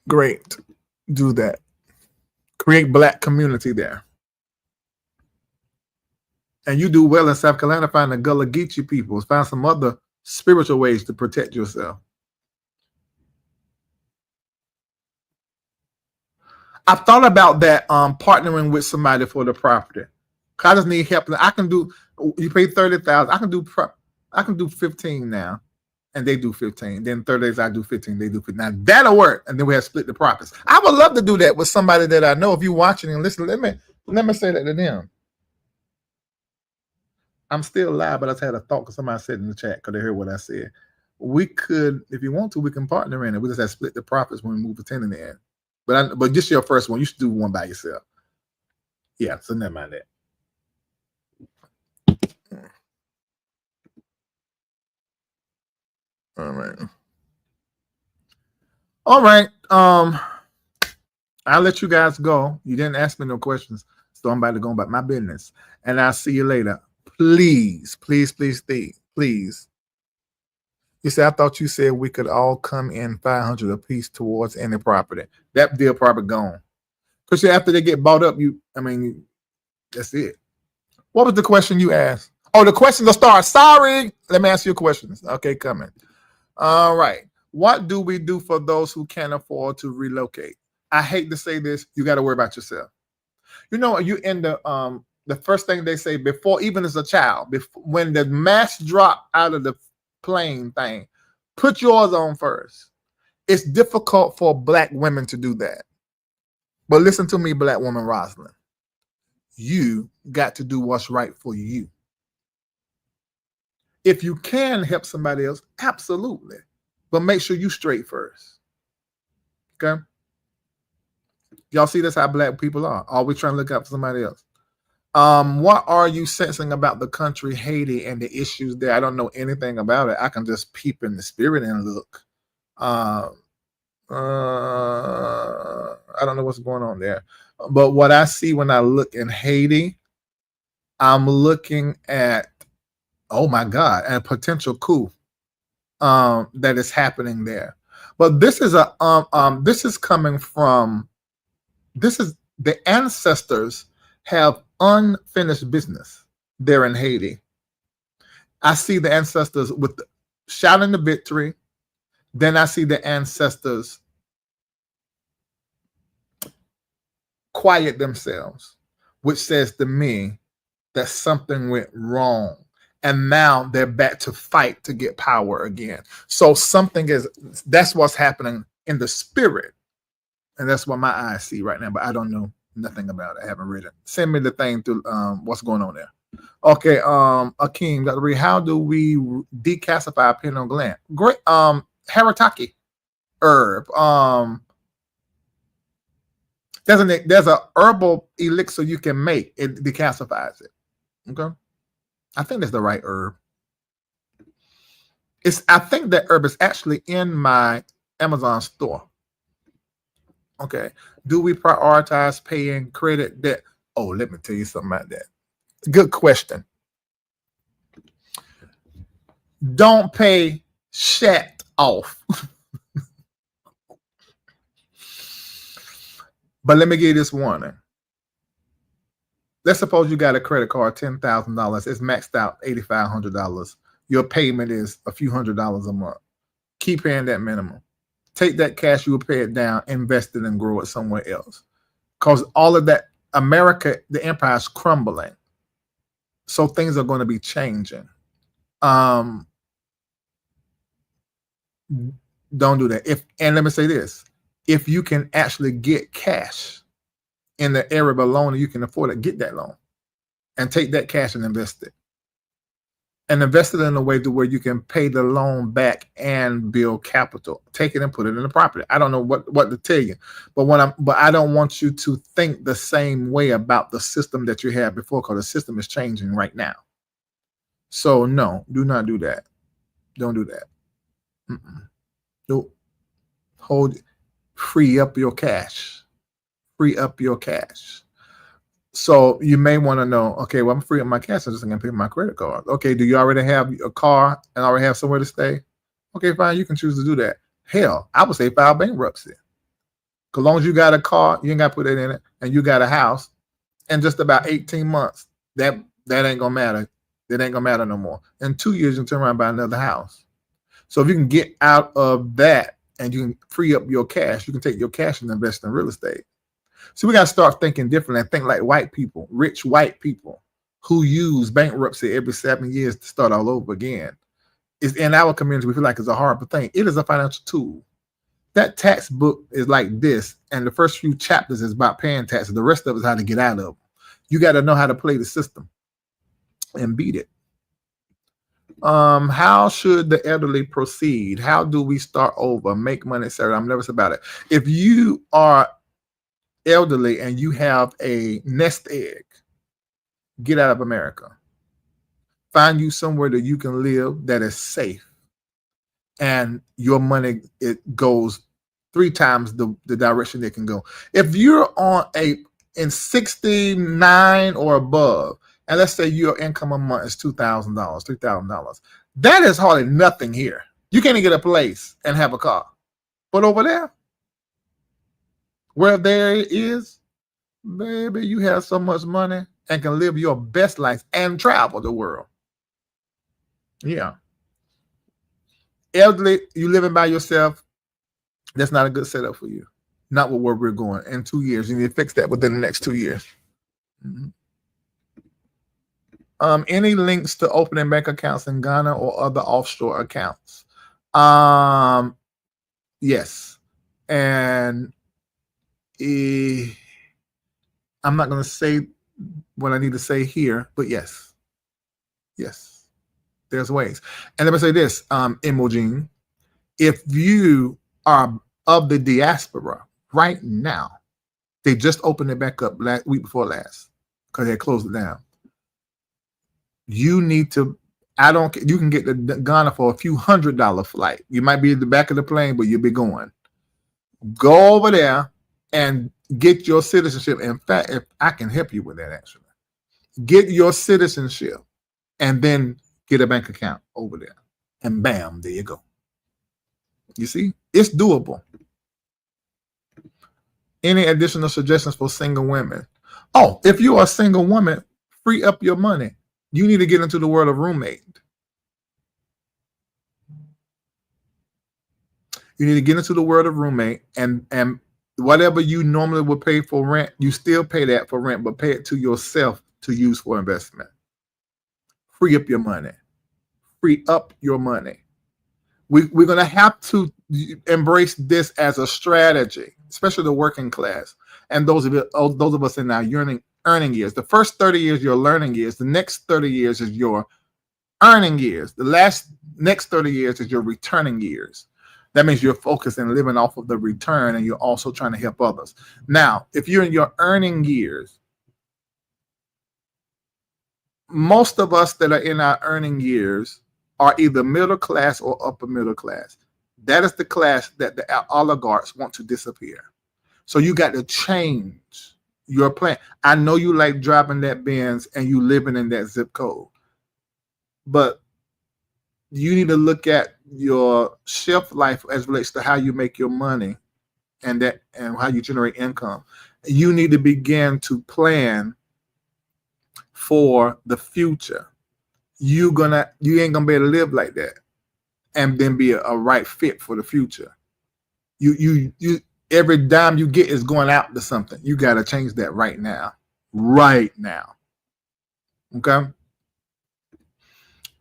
Great. Do that. Create Black community there. And you do well in South Carolina, find the Gullah Geechee people. Find some other spiritual ways to protect yourself. I've thought about that, partnering with somebody for the property. I just need help. I can do. You pay $30,000. I can do 15 now, and they do 15. Then 30 days I do 15. They do 15. Now that'll work, and then we have split the profits. I would love to do that with somebody that I know. If you're watching and listening, let me say that to them. I'm still live, but I just had a thought because somebody said in the chat because they heard what I said. We could, if you want to, we can partner in it. We just have to split the profits when we move a tenant in. But just your first one, you should do one by yourself. Yeah, so never mind that. All right. I'll let you guys go. You didn't ask me no questions, so I'm about to go about my business. And I'll see you later. Please, please, please, please. You said, I thought you said we could all come in 500 apiece towards any property. That deal probably gone. Because after they get bought up, that's it. What was the question you asked? Oh, the question to start. Sorry. Let me ask you questions. Okay, coming. All right. What do we do for those who can't afford to relocate? I hate to say this. You got to worry about yourself. You know, you in the first thing they say before, even as a child, when the mask drop out of the plane thing, put yours on first. It's difficult for Black women to do that. But listen to me, Black woman Rosalind. You got to do what's right for you. If you can help somebody else, absolutely. But make sure you straight first. Okay? Y'all see that's how Black people are. Always trying to look out for somebody else. What are you sensing about the country Haiti and the issues there? I don't know anything about it. I can just peep in the spirit and look. I don't know what's going on there. But what I see when I look in Haiti, I'm looking at, oh my God, a potential coup that is happening there. But this is the ancestors have unfinished business there in Haiti. I see the ancestors with shouting the victory. Then I see the ancestors quiet themselves, which says to me that something went wrong. And now they're back to fight to get power again. So that's what's happening in the spirit. And that's what my eyes see right now, but I don't know nothing about it. I haven't read it. Send me the thing to what's going on there. Okay, Akeem, Dr. Reid, how do we decalcify pineal gland? Great, Haritaki herb. There's a herbal elixir you can make. It decalcifies it. Okay. I think that's the right herb. I think that herb is actually in my Amazon store. Okay. Do we prioritize paying credit debt? Oh, let me tell you something about that. Good question. Don't pay shit off. But let me give you this warning. Let's suppose you got a credit card, $10,000. It's maxed out $8,500. Your payment is a few $100s a month. Keep paying that minimum. Take that cash, you will pay it down, invest it, and grow it somewhere else. Because all of that, America, the empire is crumbling. So things are going to be changing. Don't do that. And let me say this. If you can actually get cash in the area of a loan and you can afford it, get that loan and take that cash and invest it. And invest it in a way to where you can pay the loan back and build capital. Take it and put it in the property. I don't know what to tell you, but I don't want you to think the same way about the system that you had before, because the system is changing right now. So no, do not do that. Don't do that. Don't free up your cash. Free up your cash. So you may want to know, okay, well, I'm free up my cash. I'm just going to pay my credit card. Okay, do you already have a car and already have somewhere to stay? Okay, fine, you can choose to do that. Hell, I would say file bankruptcy. As long as you got a car, you ain't got to put it in it, and you got a house, in just about 18 months, that ain't going to matter. That ain't going to matter no more. In 2 years, you can turn around and buy another house. So if you can get out of that and you can free up your cash, you can take your cash and invest in real estate. So we got to start thinking differently and think like white people, rich white people who use bankruptcy every 7 years to start all over again. It's in our community, we feel like it's a horrible thing. It is a financial tool. That tax book is like this, and the first few chapters is about paying taxes. The rest of it is how to get out of them. You got to know how to play the system and beat it. How should the elderly proceed? How do we start over, make money, etc.? I'm nervous about it. If you are elderly and you have a nest egg, get out of America. Find you somewhere that you can live that is safe, and your money, it goes 3 times the direction it can go. If you're in 69 or above, and let's say your income a month is $2,000, $3,000, that is hardly nothing here. You can't even get a place and have a car. But over there, where there is, baby, you have so much money and can live your best life and travel the world. Yeah. Elderly, you living by yourself, that's not a good setup for you. Not where we're going. In 2 years, you need to fix that within the next 2 years. Any links to opening bank accounts in Ghana or other offshore accounts? Yes. And I'm not going to say what I need to say here, but yes. Yes. There's ways. And let me say this, Imogen, if you are of the diaspora right now, they just opened it back up week before last because they closed it down. You need to, you can get to Ghana for a few $100 flight. You might be at the back of the plane, but you'll be going. Go over there and get your citizenship. In fact, if I can help you with that, actually, get your citizenship and then get a bank account over there. And bam, there you go. You see, it's doable. Any additional suggestions for single women? Oh, if you are a single woman, free up your money. You need to get into the world of roommate. You need to get into the world of roommate, and whatever you normally would pay for rent, you still pay that for rent, but pay it to yourself to use for investment. Free up your money. Free up your money. We're going to have to embrace this as a strategy, especially the working class and those of us in our earning years. The first 30 years, your learning years. The next 30 years is your earning years. The next 30 years is your returning years. That means you're focused and living off of the return, and you're also trying to help others. Now, if you're in your earning years, most of us that are in our earning years are either middle class or upper middle class. That is the class that the oligarchs want to disappear. So you got to change your plan. I know you like driving that Benz and you living in that zip code, but you need to look at your shelf life as relates to how you make your money and how you generate income. You need to begin to plan for the future. You ain't gonna be able to live like that and then be a right fit for the future. You every dime you get is going out to something. You got to change that right now. Okay.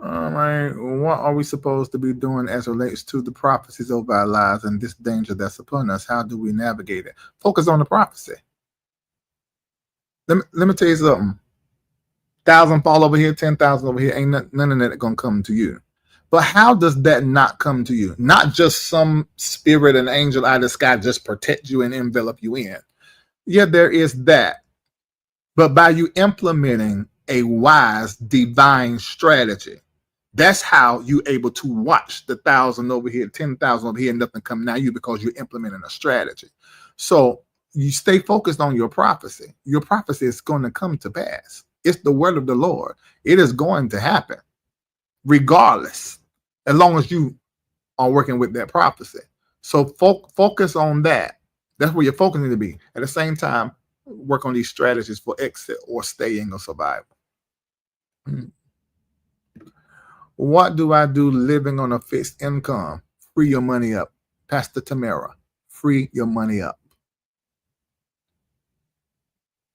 All right. What are we supposed to be doing as relates to the prophecies over our lives and this danger that's upon us? How do we navigate it? Focus on the prophecy. Let me tell you something. 1,000 fall over here, 10,000 over here. Ain't none of that gonna come to you. But how does that not come to you? Not just some spirit and angel out of the sky just protect you and envelop you in. Yeah, there is that. But by you implementing a wise divine strategy, that's how you're able to watch the 1,000 over here, 10,000 over here, and nothing come now you because you're implementing a strategy. So you stay focused on your prophecy. Your prophecy is going to come to pass. It's the word of the Lord. It is going to happen regardless, as long as you are working with that prophecy. So focus on that. That's where your focus needs to be. At the same time, work on these strategies for exit or staying or survival. What do I do living on a fixed income? Free your money up. Pastor Tamara, free your money up.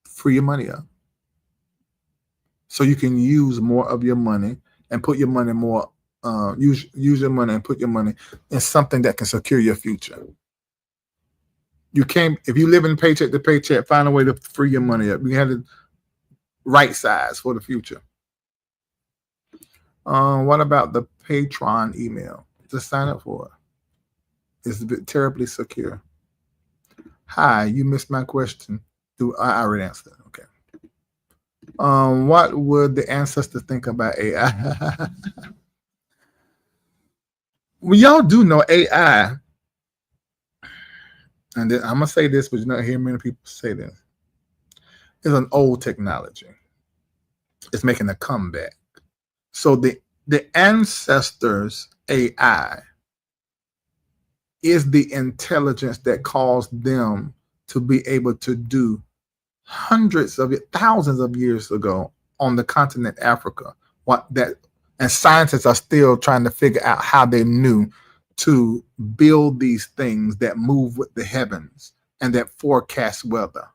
Free your money up. So you can use more of your money and put your money more, use your money and put your money in something that can secure your future. You can't, if you live in paycheck to paycheck, find a way to free your money up. You have to right size for the future. What about the Patreon email? Just sign up for it. It's terribly secure. Hi, you missed my question. I already answered it. Okay. What would the ancestors think about AI? Well, y'all do know AI, and then I'm gonna say this, but you're not hearing many people say this. It's an old technology. It's making a comeback. So the ancestors' AI is the intelligence that caused them to be able to do thousands of years ago on the continent Africa. And scientists are still trying to figure out how they knew to build these things that move with the heavens and that forecast weather.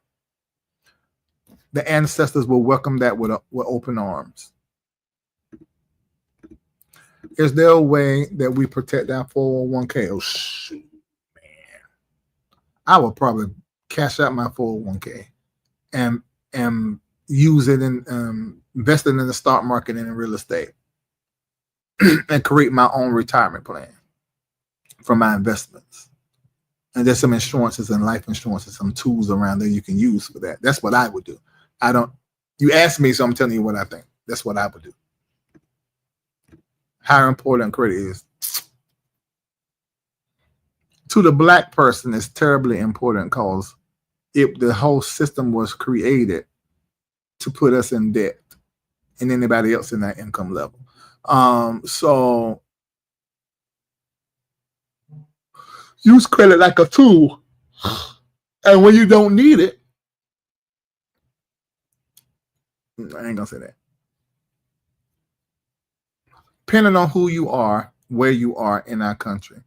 The ancestors will welcome that with open arms. Is there a way that we protect our 401k? Oh, shoot, man. I would probably cash out my 401k and use it in invest it in the stock market and in real estate and create my own retirement plan from my investments. And there's some insurances and life insurance and some tools around there you can use for that. That's what I would do. You asked me, so I'm telling you what I think. That's what I would do. How important credit is. To the black person, it's terribly important because the whole system was created to put us in debt and anybody else in that income level. So use credit like a tool. And when you don't need it, I ain't gonna say that. Depending on who you are, where you are in our country,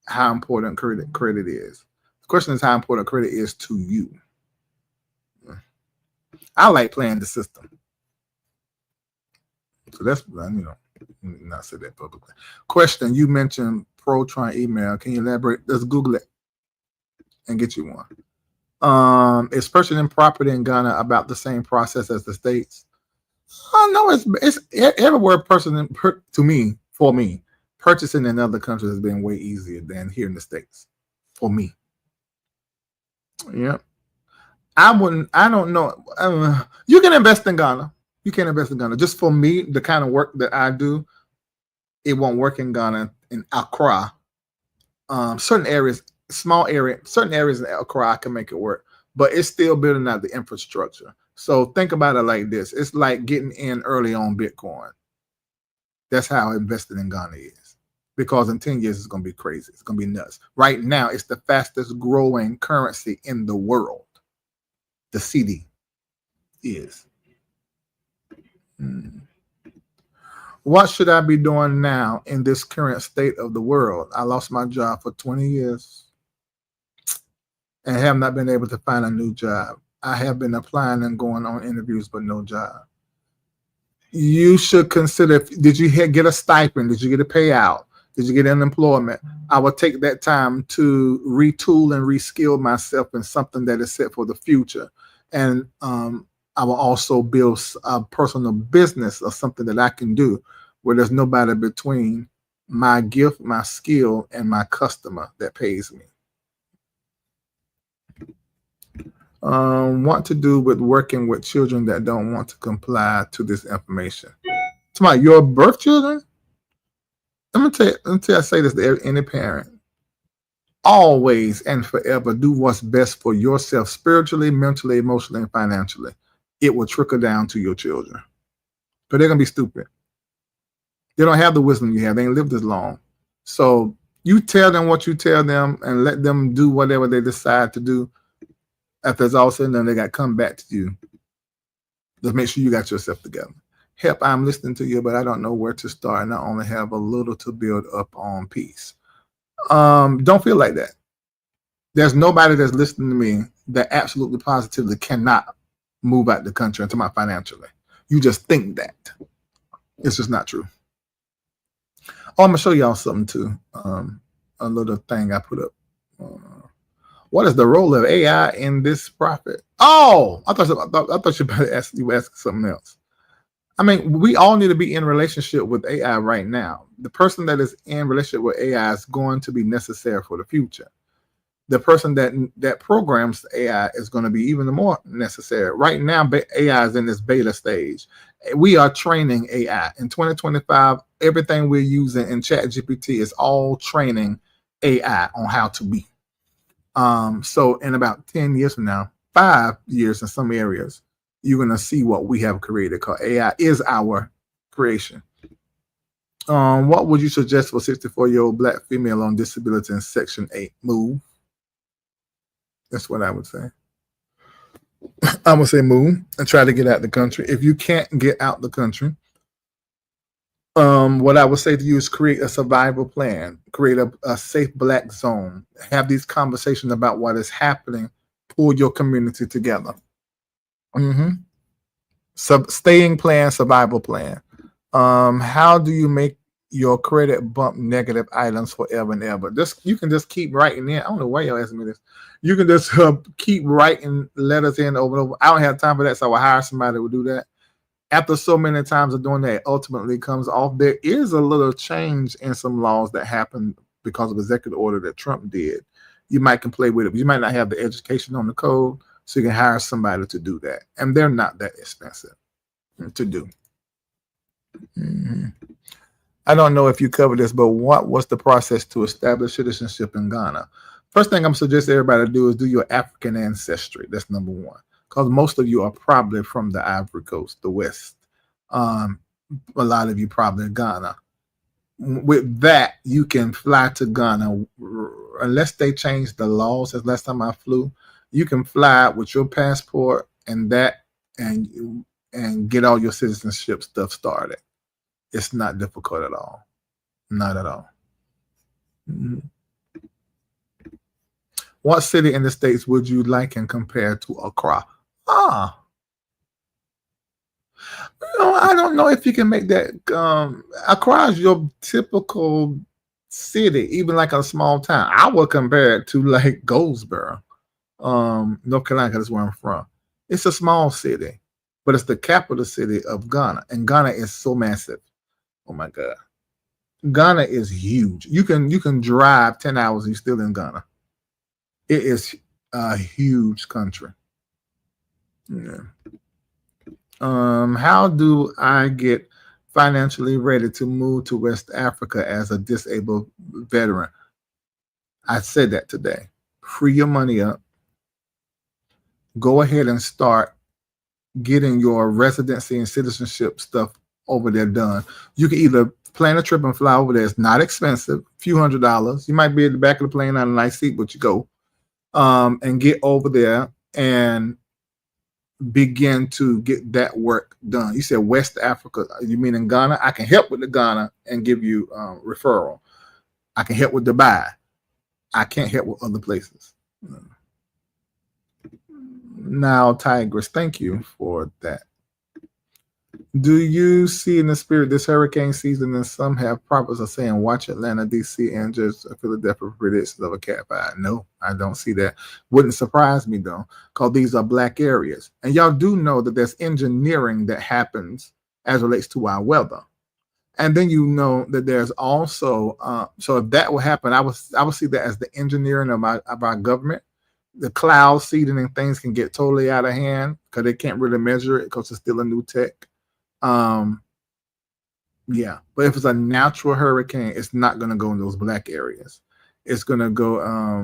how important credit is. The question is how important credit is to you. I like playing the system. So that's, not say that publicly. Question, you mentioned Protron email. Can you elaborate? Let's Google it and get you one. Is purchasing property in Ghana about the same process as the States? Oh, no, it's everywhere. For me, purchasing in other countries has been way easier than here in the States. For me. Yeah. I don't know. You can invest in Ghana. You can't invest in Ghana. Just for me, the kind of work that I do, it won't work in Ghana, in Accra. Certain areas, certain areas in Accra, I can make it work, but it's still building out the infrastructure. So think about it like this. It's like getting in early on Bitcoin. That's how invested in Ghana is. Because in 10 years, it's going to be crazy. It's going to be nuts. Right now, it's the fastest growing currency in the world. The CD is. What should I be doing now in this current state of the world? I lost my job for 20 years and have not been able to find a new job. I have been applying and going on interviews, but no job. You should consider, did you get a stipend? Did you get a payout? Did you get unemployment? I will take that time to retool and reskill myself in something that is set for the future. And I will also build a personal business or something that I can do where there's nobody between my gift, my skill, and my customer that pays me. What to do with working with children that don't want to comply to this information? It's about your birth children. Let me tell you, I say this to any parent. Always and forever do what's best for yourself spiritually, mentally, emotionally, and financially. It will trickle down to your children. But they're going to be stupid. They don't have the wisdom you have. They ain't lived as long. So you tell them what you tell them and let them do whatever they decide to do. After it's all said and done, they got to come back to you. Just make sure you got yourself together. Help, I'm listening to you, but I don't know where to start, and I only have a little to build up on peace. Don't feel like that. There's nobody that's listening to me that absolutely positively cannot move out the country until my financially. You just think that. It's just not true. Oh, I'm going to show y'all something too. A little thing I put up. What is the role of AI in this profit? Oh, I thought you were asking something else. I mean, we all need to be in relationship with AI right now. The person that is in relationship with AI is going to be necessary for the future. The person that programs AI is going to be even more necessary. Right now, AI is in this beta stage. We are training AI. In 2025, everything we're using in ChatGPT is all training AI on how to be. So in about 10 years from now, 5 years in some areas, you're going to see what we have created, called AI is our creation. What would you suggest for 64-year-old Black female on disability in Section 8? Move. That's what I would say. I'm going to say move and try to get out the country. If you can't get out the country, what I would say to you is create a survival plan, create a safe Black zone, have these conversations about what is happening, pull your community together. Staying plan, survival plan. How do you make your credit bump negative items forever and ever? You can just keep writing in. I don't know why y'all asking me this. You can just keep writing letters in over and over. I don't have time for that, so I will hire somebody who will do that. After so many times of doing that, it ultimately comes off. There is a little change in some laws that happened because of executive order that Trump did. You might can play with it, but you might not have the education on the code, so you can hire somebody to do that. And they're not that expensive to do. I don't know if you covered this, but what was the process to establish citizenship in Ghana? First thing I'm suggesting everybody to do is do your African ancestry. That's number one. Because most of you are probably from the Ivory Coast, the West. A lot of you probably in Ghana. With that, you can fly to Ghana. Unless they change the laws, as last time I flew, you can fly with your passport and get all your citizenship stuff started. It's not difficult at all. Not at all. What city in the States would you like and compare to Accra? I don't know if you can make that. Accra is your typical city, even like a small town. I would compare it to like Goldsboro, North Carolina, that's where I'm from. It's a small city, but it's the capital city of Ghana, and Ghana is so massive. Oh my God, Ghana is huge. You can drive 10 hours and you're still in Ghana. It is a huge country. Yeah. How do I get financially ready to move to West Africa as a disabled veteran? I said that today. Free your money up. Go ahead and start getting your residency and citizenship stuff over there done. You can either plan a trip and fly over there. It's not expensive, a few $100s. You might be at the back of the plane on a nice seat, but you go and get over there and begin to get that work done. You said West Africa. You mean in Ghana? I can help with the Ghana and give you referral. I can help with Dubai. I can't help with other places. Now, Tigress, thank you for that. Do you see in the spirit this hurricane season? And some have prophets are saying, watch Atlanta, D.C., and just Philadelphia predictions of a Cat 5. No, I don't see that. Wouldn't surprise me, though, because these are black areas. And y'all do know that there's engineering that happens as relates to our weather. And then you know that there's also, so if that will happen, I would see that as the engineering of our government. The cloud seeding and things can get totally out of hand because they can't really measure it because it's still a new tech. Yeah, but if it's a natural hurricane, it's not going to go in those black areas. It's going to go, I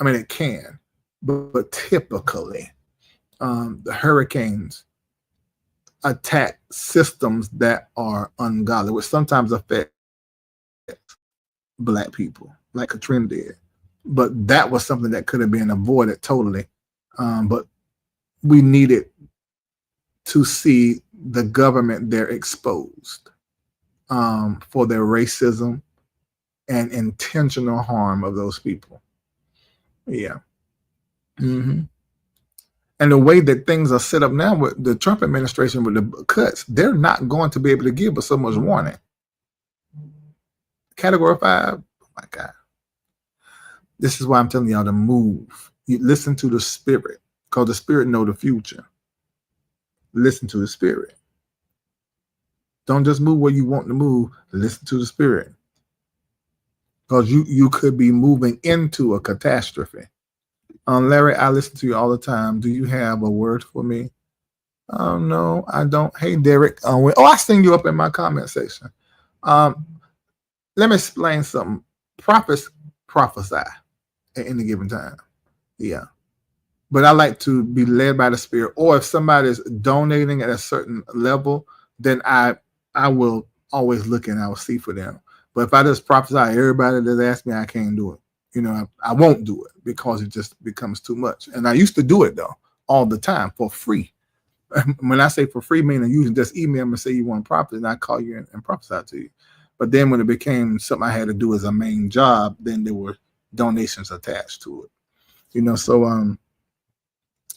mean, it can, but typically the hurricanes attack systems that are ungodly, which sometimes affect black people, like Katrina did. But that was something that could have been avoided totally. But we needed to see the government there exposed for their racism and intentional harm of those people. Yeah. Mm-hmm. And the way that things are set up now with the Trump administration with the cuts, they're not going to be able to give us so much warning. Category 5, oh my God. This is why I'm telling y'all to move. You listen to the spirit, because the spirit know the future. Listen to the spirit. Don't just move where you want to move. Listen to the spirit, because you could be moving into a catastrophe. Larry, I listen to you all the time. Do you have a word for me? No, I don't. Hey, Derek. I sing you up in my comment section. Let me explain something. Prophets prophesy at any given time. Yeah. But I like to be led by the spirit. Or if somebody is donating at a certain level, then I will always look and I will see for them. But if I just prophesy, everybody that asks me, I can't do it. You know, I won't do it because it just becomes too much. And I used to do it, though, all the time for free. When I say for free, meaning you can just email me and say you want to prophesy, and I call you and prophesy to you. But then when it became something I had to do as a main job, then there were donations attached to it. You know, so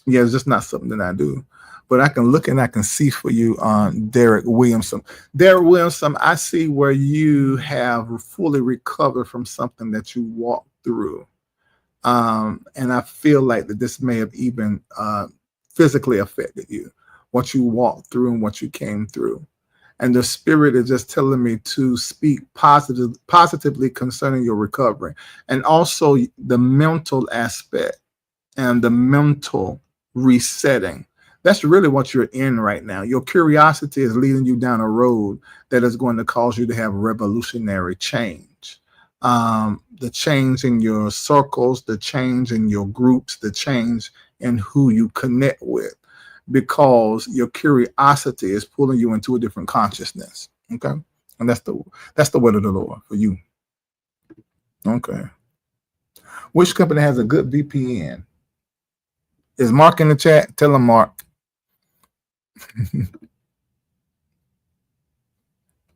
yeah, it's just not something that I do. But I can look and I can see for you on Derek Williamson. Derek Williamson, I see where you have fully recovered from something that you walked through. And I feel like that this may have even physically affected you, what you walked through and what you came through. And the spirit is just telling me to speak positively concerning your recovery, and also the mental aspect and the mental resetting. That's really what you're in right now. Your curiosity is leading you down a road that is going to cause you to have revolutionary change. The change in your circles, the change in your groups, the change in who you connect with, because your curiosity is pulling you into a different consciousness. Okay. And that's the word of the Lord for you. Okay. Which company has a good VPN? Is Mark in the chat? Tell him, Mark.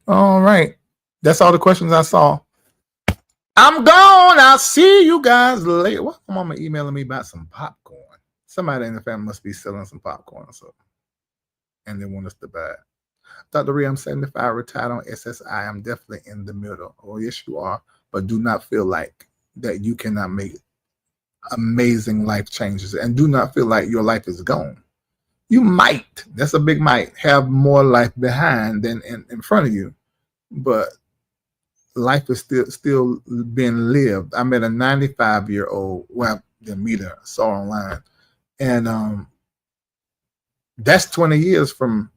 All right. That's all the questions I saw. I'm gone. I'll see you guys later. What? My mama emailing me about some popcorn. Somebody in the family must be selling some popcorn or something, and they want us to buy it. Dr. Reid, I'm 75, retired on SSI. I'm definitely in the middle. Oh, yes, you are. But do not feel like that you cannot make amazing life changes, and do not feel like your life is gone. You might, that's a big might, have more life behind than in front of you, but life is still being lived. I met a 95-year-old, well, I didn't meet her, saw her online, and That's 20 years from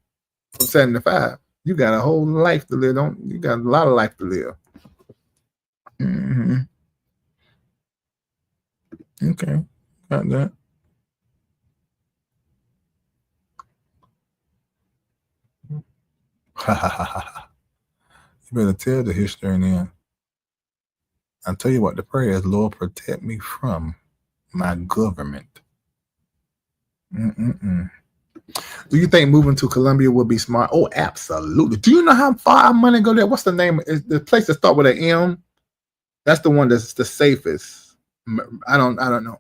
75. You got a whole life to live. You got a lot of life to live. Mm-hmm. Okay, got that. You better tell the history then. I'll tell you what the prayer is, Lord, protect me from my government. Mm-mm-mm. Do you think moving to Colombia would be smart? Oh, absolutely. Do you know how far our money go there? What's the name? Is the place that start with an M? That's the one that's the safest. I don't know.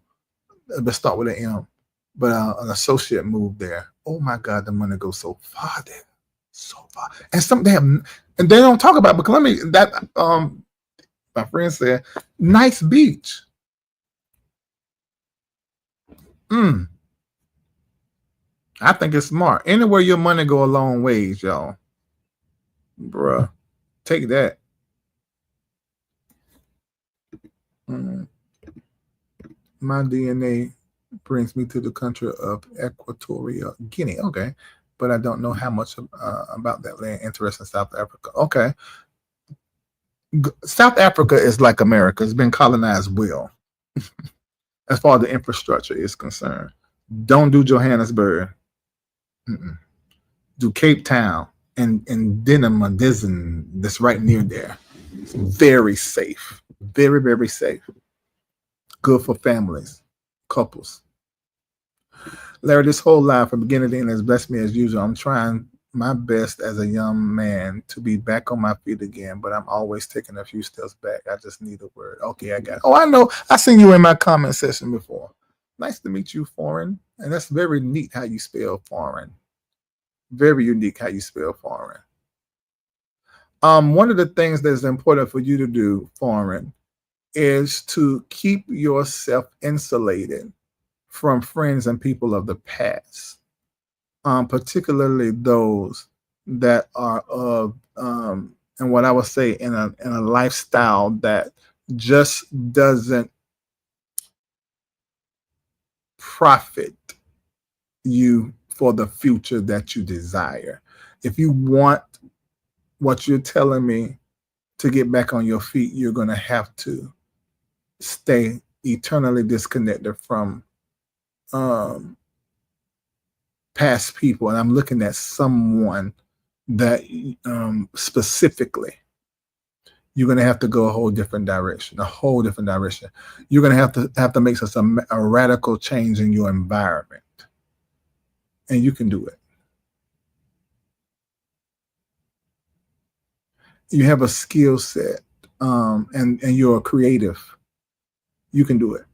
But start with an M. But an associate moved there. Oh my God, the money goes so far there, so far. And some they have, and they don't talk about. But Colombia, that my friend said, nice beach. I think it's smart. Anywhere your money go a long ways, y'all. Bruh, take that. My DNA brings me to the country of Equatorial Guinea. Okay, but I don't know how much about that land. Interesting, South Africa. Okay, South Africa is like America. It's been colonized well, as far as the infrastructure is concerned. Don't do Johannesburg. Mm-mm. Do Cape Town and Denham, that's right near there. It's very safe. Very, very safe. Good for families, couples. Larry, this whole life from beginning to end has blessed me as usual. I'm trying my best as a young man to be back on my feet again, but I'm always taking a few steps back. I just need a word. Okay, I got it. Oh, I know. I seen you in my comment section before. Nice to meet you, foreign. And that's very neat how you spell foreign. Very unique how you spell foreign. One of the things that's important for you to do, foreign, is to keep yourself insulated from friends and people of the past, particularly those that are of, and what I would say in a lifestyle that just doesn't profit you for the future that you desire. If you want what you're telling me to get back on your feet, you're going to have to stay eternally disconnected from past people. And I'm looking at someone that specifically you're going to have to go a whole different direction. You're going to have to make such a radical change in your environment, and you can do it. You have a skill set, and you're a creative. You can do it.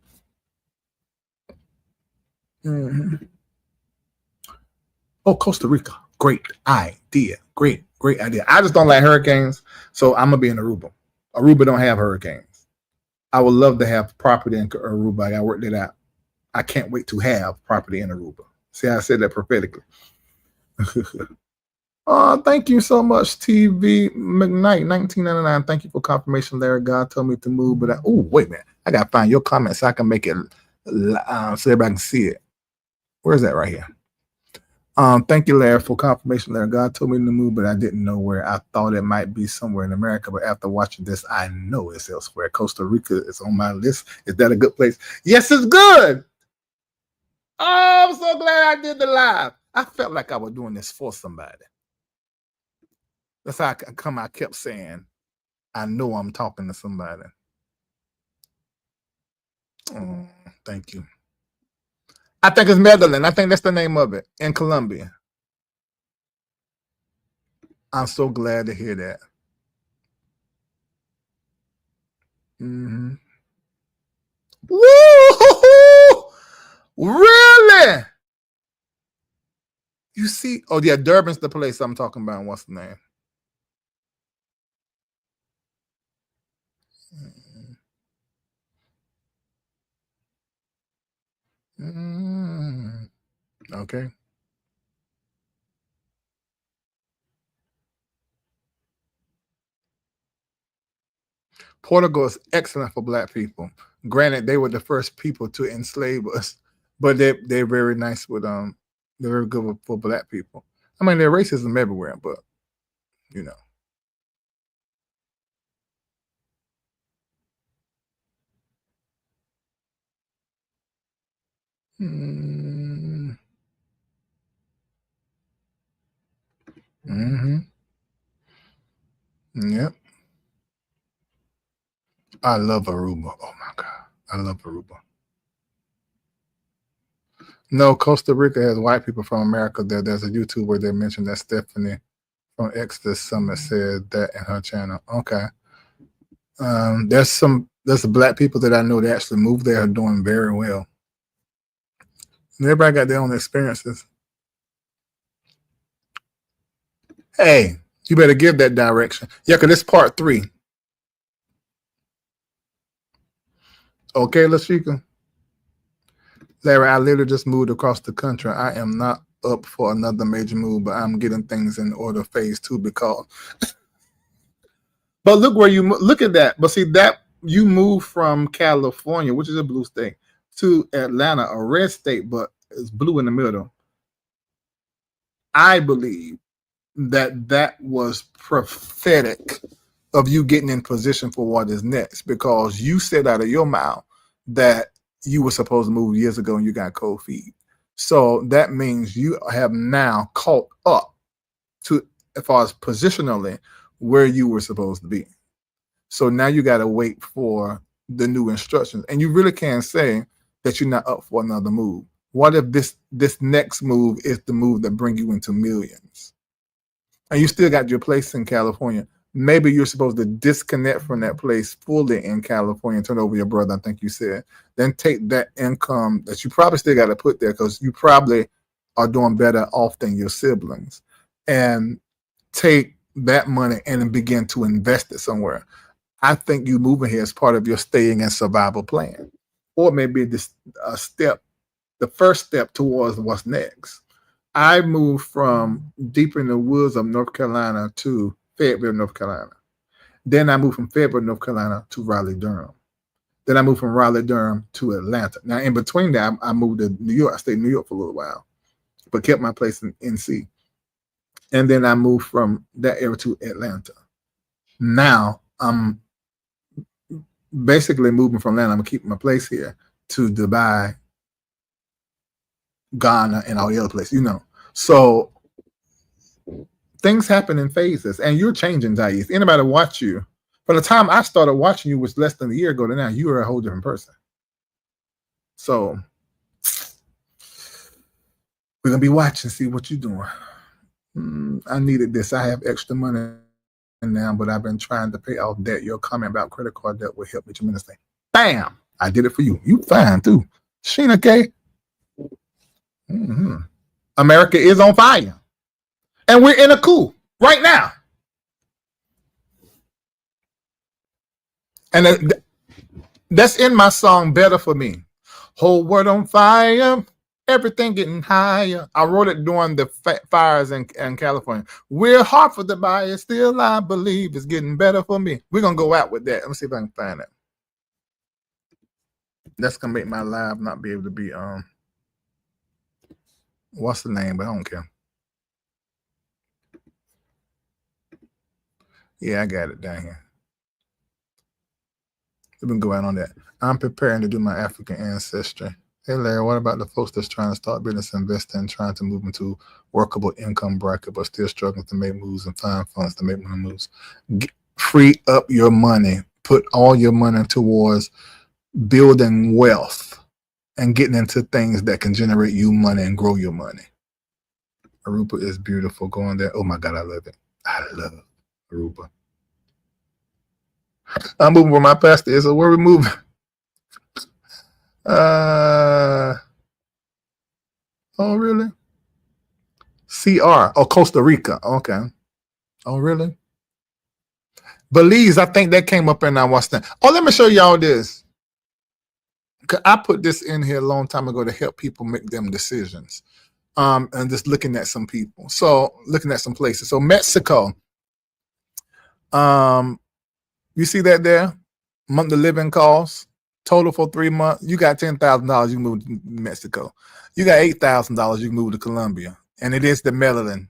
Mm-hmm. Oh, Costa Rica. Great idea. Great idea. I just don't like hurricanes, so I'm going to be in Aruba. Aruba don't have hurricanes. I would love to have property in Aruba. I got to work that out. I can't wait to have property in Aruba. See how I said that prophetically. Thank you so much, TV McKnight, 1999. Thank you for confirmation, Larry. God told me to move, but wait a minute. I got to find your comment so I can make it so everybody can see it. Where's that right here? Thank you, Larry, for confirmation, Larry. God told me to move, but I didn't know where. I thought it might be somewhere in America, but after watching this, I know it's elsewhere. Costa Rica is on my list. Is that a good place? Yes, it's good. Oh, I'm so glad I did the live. I felt like I was doing this for somebody. That's how I kept saying, I know I'm talking to somebody. Oh, thank you. I think it's Medellin. I think that's the name of it in Colombia. I'm so glad to hear that. Mm-hmm. Woo! Really? You see? Oh, yeah, Durban's the place I'm talking about. What's the name? Okay. Portugal is excellent for Black people. Granted, they were the first people to enslave us, but they're very nice with They're very good for black people. I mean, there's racism everywhere, but you know. Mm-hmm. Yep. I love Aruba. Oh my God. I love Aruba. No, Costa Rica has white people from America there. There's a YouTube where they mentioned that Stephanie from Exodus Summit said that in her channel. Okay. There's black people that I know that actually moved there are doing very well. And everybody got their own experiences. Hey, you better give that direction. Yeah, because it's part 3. Okay, Lashika. Larry, I literally just moved across the country. I am not up for another major move, but I'm getting things in order phase 2 because. But look where you look at that. But see that you moved from California, which is a blue state, to Atlanta, a red state, but it's blue in the middle. I believe that was prophetic of you getting in position for what is next, because you said out of your mouth that you were supposed to move years ago and you got cold feet. So that means you have now caught up to, as far as positionally, where you were supposed to be. So now you got to wait for the new instructions. And you really can't say that you're not up for another move. What if this next move is the move that bring you into millions? And you still got your place in California. Maybe you're supposed to disconnect from that place fully in California and turn over your brother, I think you said. Then take that income that you probably still got to put there, because you probably are doing better off than your siblings, and take that money and begin to invest it somewhere. I think you moving here is part of your staying and survival plan, or maybe this step, the first step towards what's next. I moved from deep in the woods of North Carolina to Fayetteville, North Carolina. Then I moved from Fayetteville, North Carolina to Raleigh, Durham. Then I moved from Raleigh, Durham to Atlanta. Now, in between that, I moved to New York. I stayed in New York for a little while, but kept my place in NC. And then I moved from that area to Atlanta. Now, I'm basically moving from Atlanta. I'm going to keep my place here to Dubai, Ghana, and all the other places, you know. So things happen in phases, and you're changing, Thais. Anybody watch you? From the time I started watching you, was less than a year ago to now, you are a whole different person. So we're going to be watching, see what you're doing. I needed this. I have extra money now, but I've been trying to pay off debt. Your comment about credit card debt will help me tremendously. Bam! I did it for you. You fine, too. Sheena K. America is on fire. And we're in a coup right now. And that's in my song, Better For Me. Whole world on fire, everything getting higher. I wrote it during the fires in California. We're hard for the buyer, still I believe it's getting better for me. We're going to go out with that. Let me see if I can find it. That's going to make my live not be able to be, what's the name, but I don't care. Yeah, I got it down here. We can go out on that. I'm preparing to do my African ancestry. Hey, Larry, what about the folks that's trying to start business, investing, trying to move into workable income bracket, but still struggling to make moves and find funds to make money moves? Free up your money. Put all your money towards building wealth and getting into things that can generate you money and grow your money. Aruba is beautiful. Going there. Oh, my God, I love it. I love Aruba. I'm moving where my pastor is, so where we moving? Oh, really? CR. Oh, Costa Rica. Okay. Oh, really? Belize, I think that came up in our watch that. Oh, let me show y'all this. I put this in here a long time ago to help people make them decisions. And just looking at some people. So looking at some places. So Mexico. You see that there? Monthly living costs. Total for 3 months, you got $10,000. You can move to Mexico. You got $8,000. You can move to Colombia, and it is the Medellin.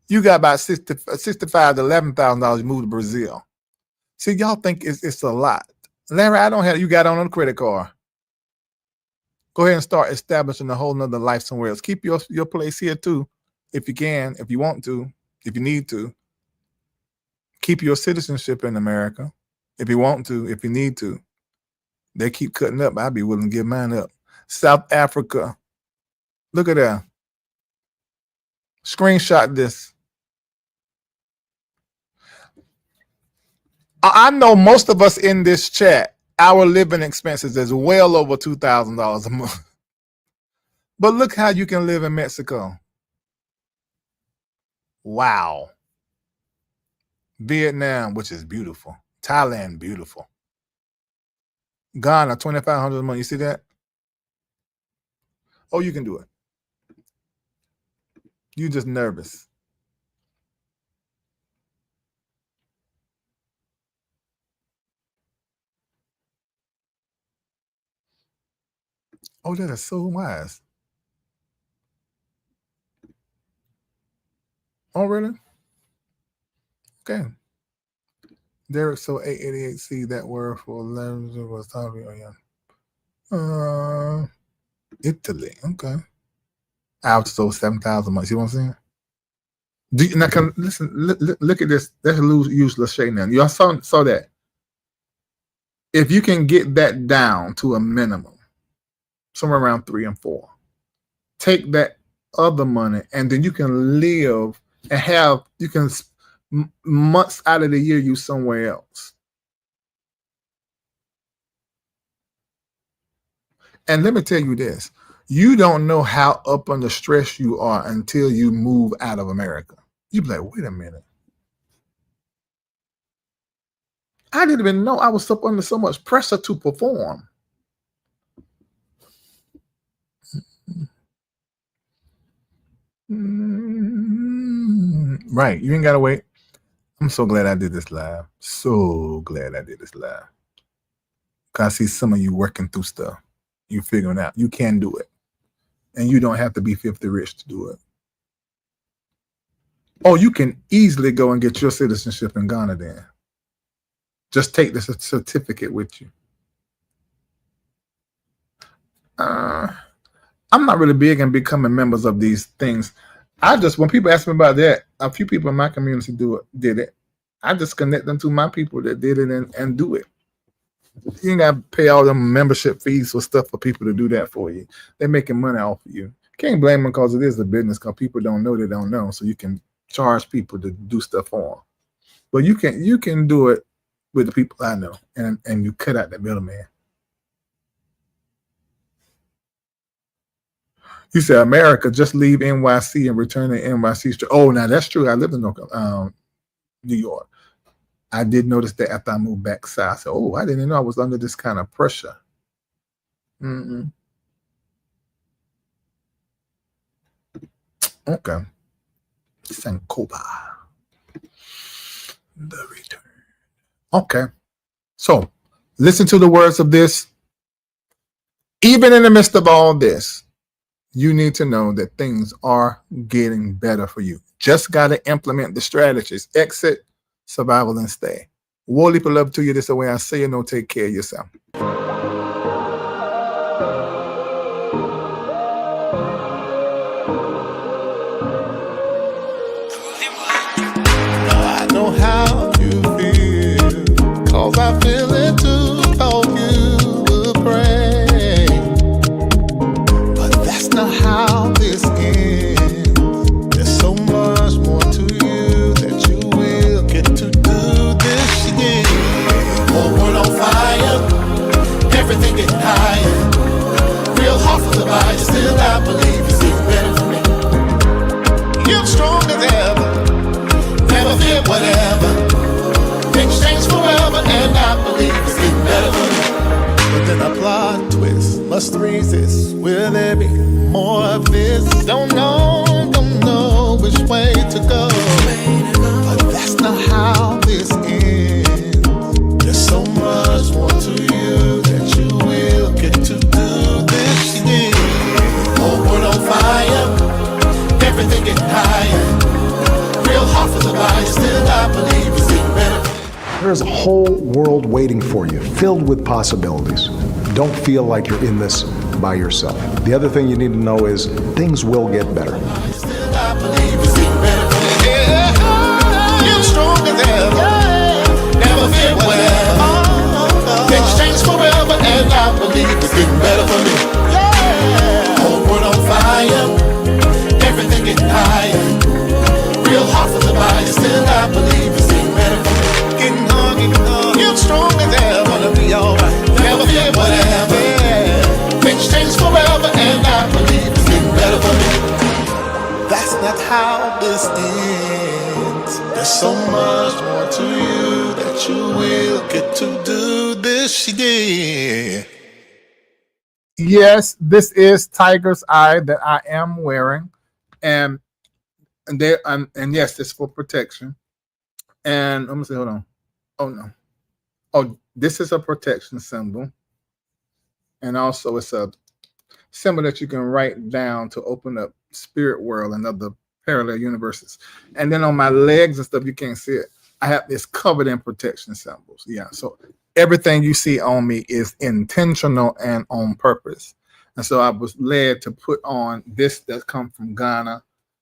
You got about $65,000 to $11,000. You move to Brazil. See, y'all think it's a lot. Larry, I don't have. You got on a credit card. Go ahead and start establishing a whole nother life somewhere else. Keep your place here too, if you can, if you want to, if you need to. Keep your citizenship in America, if you want to, if you need to. They keep cutting up. I'd be willing to give mine up. South Africa. Look at that. Screenshot this. I know most of us in this chat, our living expenses is well over $2,000 a month. But look how you can live in Mexico. Wow. Vietnam, which is beautiful. Thailand, beautiful. Ghana, $2,500 a month. You see that? Oh, you can do it. You're just nervous. Oh, that is so wise. Oh, really? Okay. Derek, so 888C, that word for 11 was talking. Oh, yeah. Italy. Okay. Out so 7,000 months. You know what I'm saying? Do you, now, listen, look at this. Let's use Lachey now. Y'all saw that. If you can get that down to a minimum, somewhere around 3 and 4, take that other money, and then you can live and have, you can months out of the year use somewhere else. And let me tell you this, you don't know how up under stress you are until you move out of America. You be like, wait a minute. I didn't even know I was up under so much pressure to perform. Right, you ain't gotta wait. I'm so glad I did this live. So glad I did this live. Cause I see some of you working through stuff. You figuring out you can do it. And you don't have to be 50 rich to do it. Oh, you can easily go and get your citizenship in Ghana then. Just take the certificate with you. I'm not really big in becoming members of these things. When people ask me about that, a few people in my community did it. I just connect them to my people that did it and do it. You ain't got to pay all them membership fees for stuff for people to do that for you. They're making money off of you. Can't blame them because it is a business, because people don't know they don't know. So you can charge people to do stuff for them. But you can do it with the people I know, and you cut out the middleman. You said America, just leave NYC and return to NYC. Oh, now that's true. I lived in New York. I did notice that after I moved back south. I said, oh, I didn't know I was under this kind of pressure. Okay. Sankoba. The return. Okay. So listen to the words of this. Even in the midst of all this, you need to know that things are getting better for you. Just got to implement the strategies. Exit, survival, and stay. Wally, love to you. This is the way I say, take care of yourself. I know how you feel, 'cause I feel it too. Thought you would pray, but that's not how this ends. There's so much more to you that you will get to do this again. Forward on fire, everything getting higher. Real hard for the body, still I believe it's getting better for me. You're strong as ever, never fear whatever. Things change forever, and I believe it's getting better for me. But then a plot twist must resist. Will there be more of this? Don't know which way to go. But that's not how this ends. There's so much more There's a whole world waiting for you, filled with possibilities. Don't feel like you're in this by yourself. The other thing you need to know is things will get better. Things change forever, and I believe it's getting better for me. Whole world on fire, everything getting higher. Real hard for the body, still I believe it's getting better for me. Getting on, you're strong as ever, gonna be alright. Never fear whatever. Things change forever, and I believe it's getting better for me. That's not how this ends. There's so much more to you that you will get to do this year. Yes, this is Tiger's Eye that I am wearing, and there and yes, it's for protection. And let me see, hold on. Oh no. Oh, this is a protection symbol. And also it's a symbol that you can write down to open up spirit world and other parallel universes. And then on my legs and stuff, you can't see it. I have this covered in protection symbols. Yeah. So everything you see on me is intentional and on purpose. And so I was led to put on this that come from Ghana.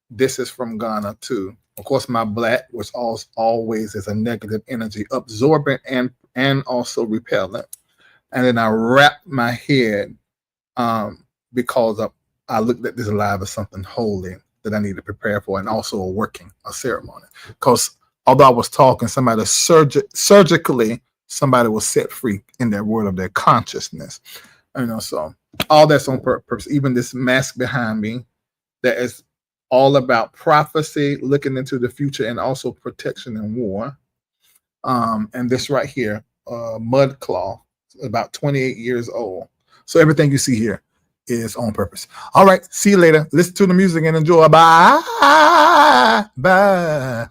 This is from Ghana too. Of course, my black, which always is a negative energy, absorbent and also repellent. And then I wrapped my head because I looked at this live as something holy that I need to prepare for, and also a ceremony. Because although I was talking, somebody surgically, somebody was set free in their world of their consciousness. So all that's on purpose. Even this mask behind me, that is all about prophecy, looking into the future, and also protection in war. And this right here, mud cloth, about 28 years old. So everything you see here is on purpose. All right, see you later. Listen to the music and enjoy. Bye. Bye.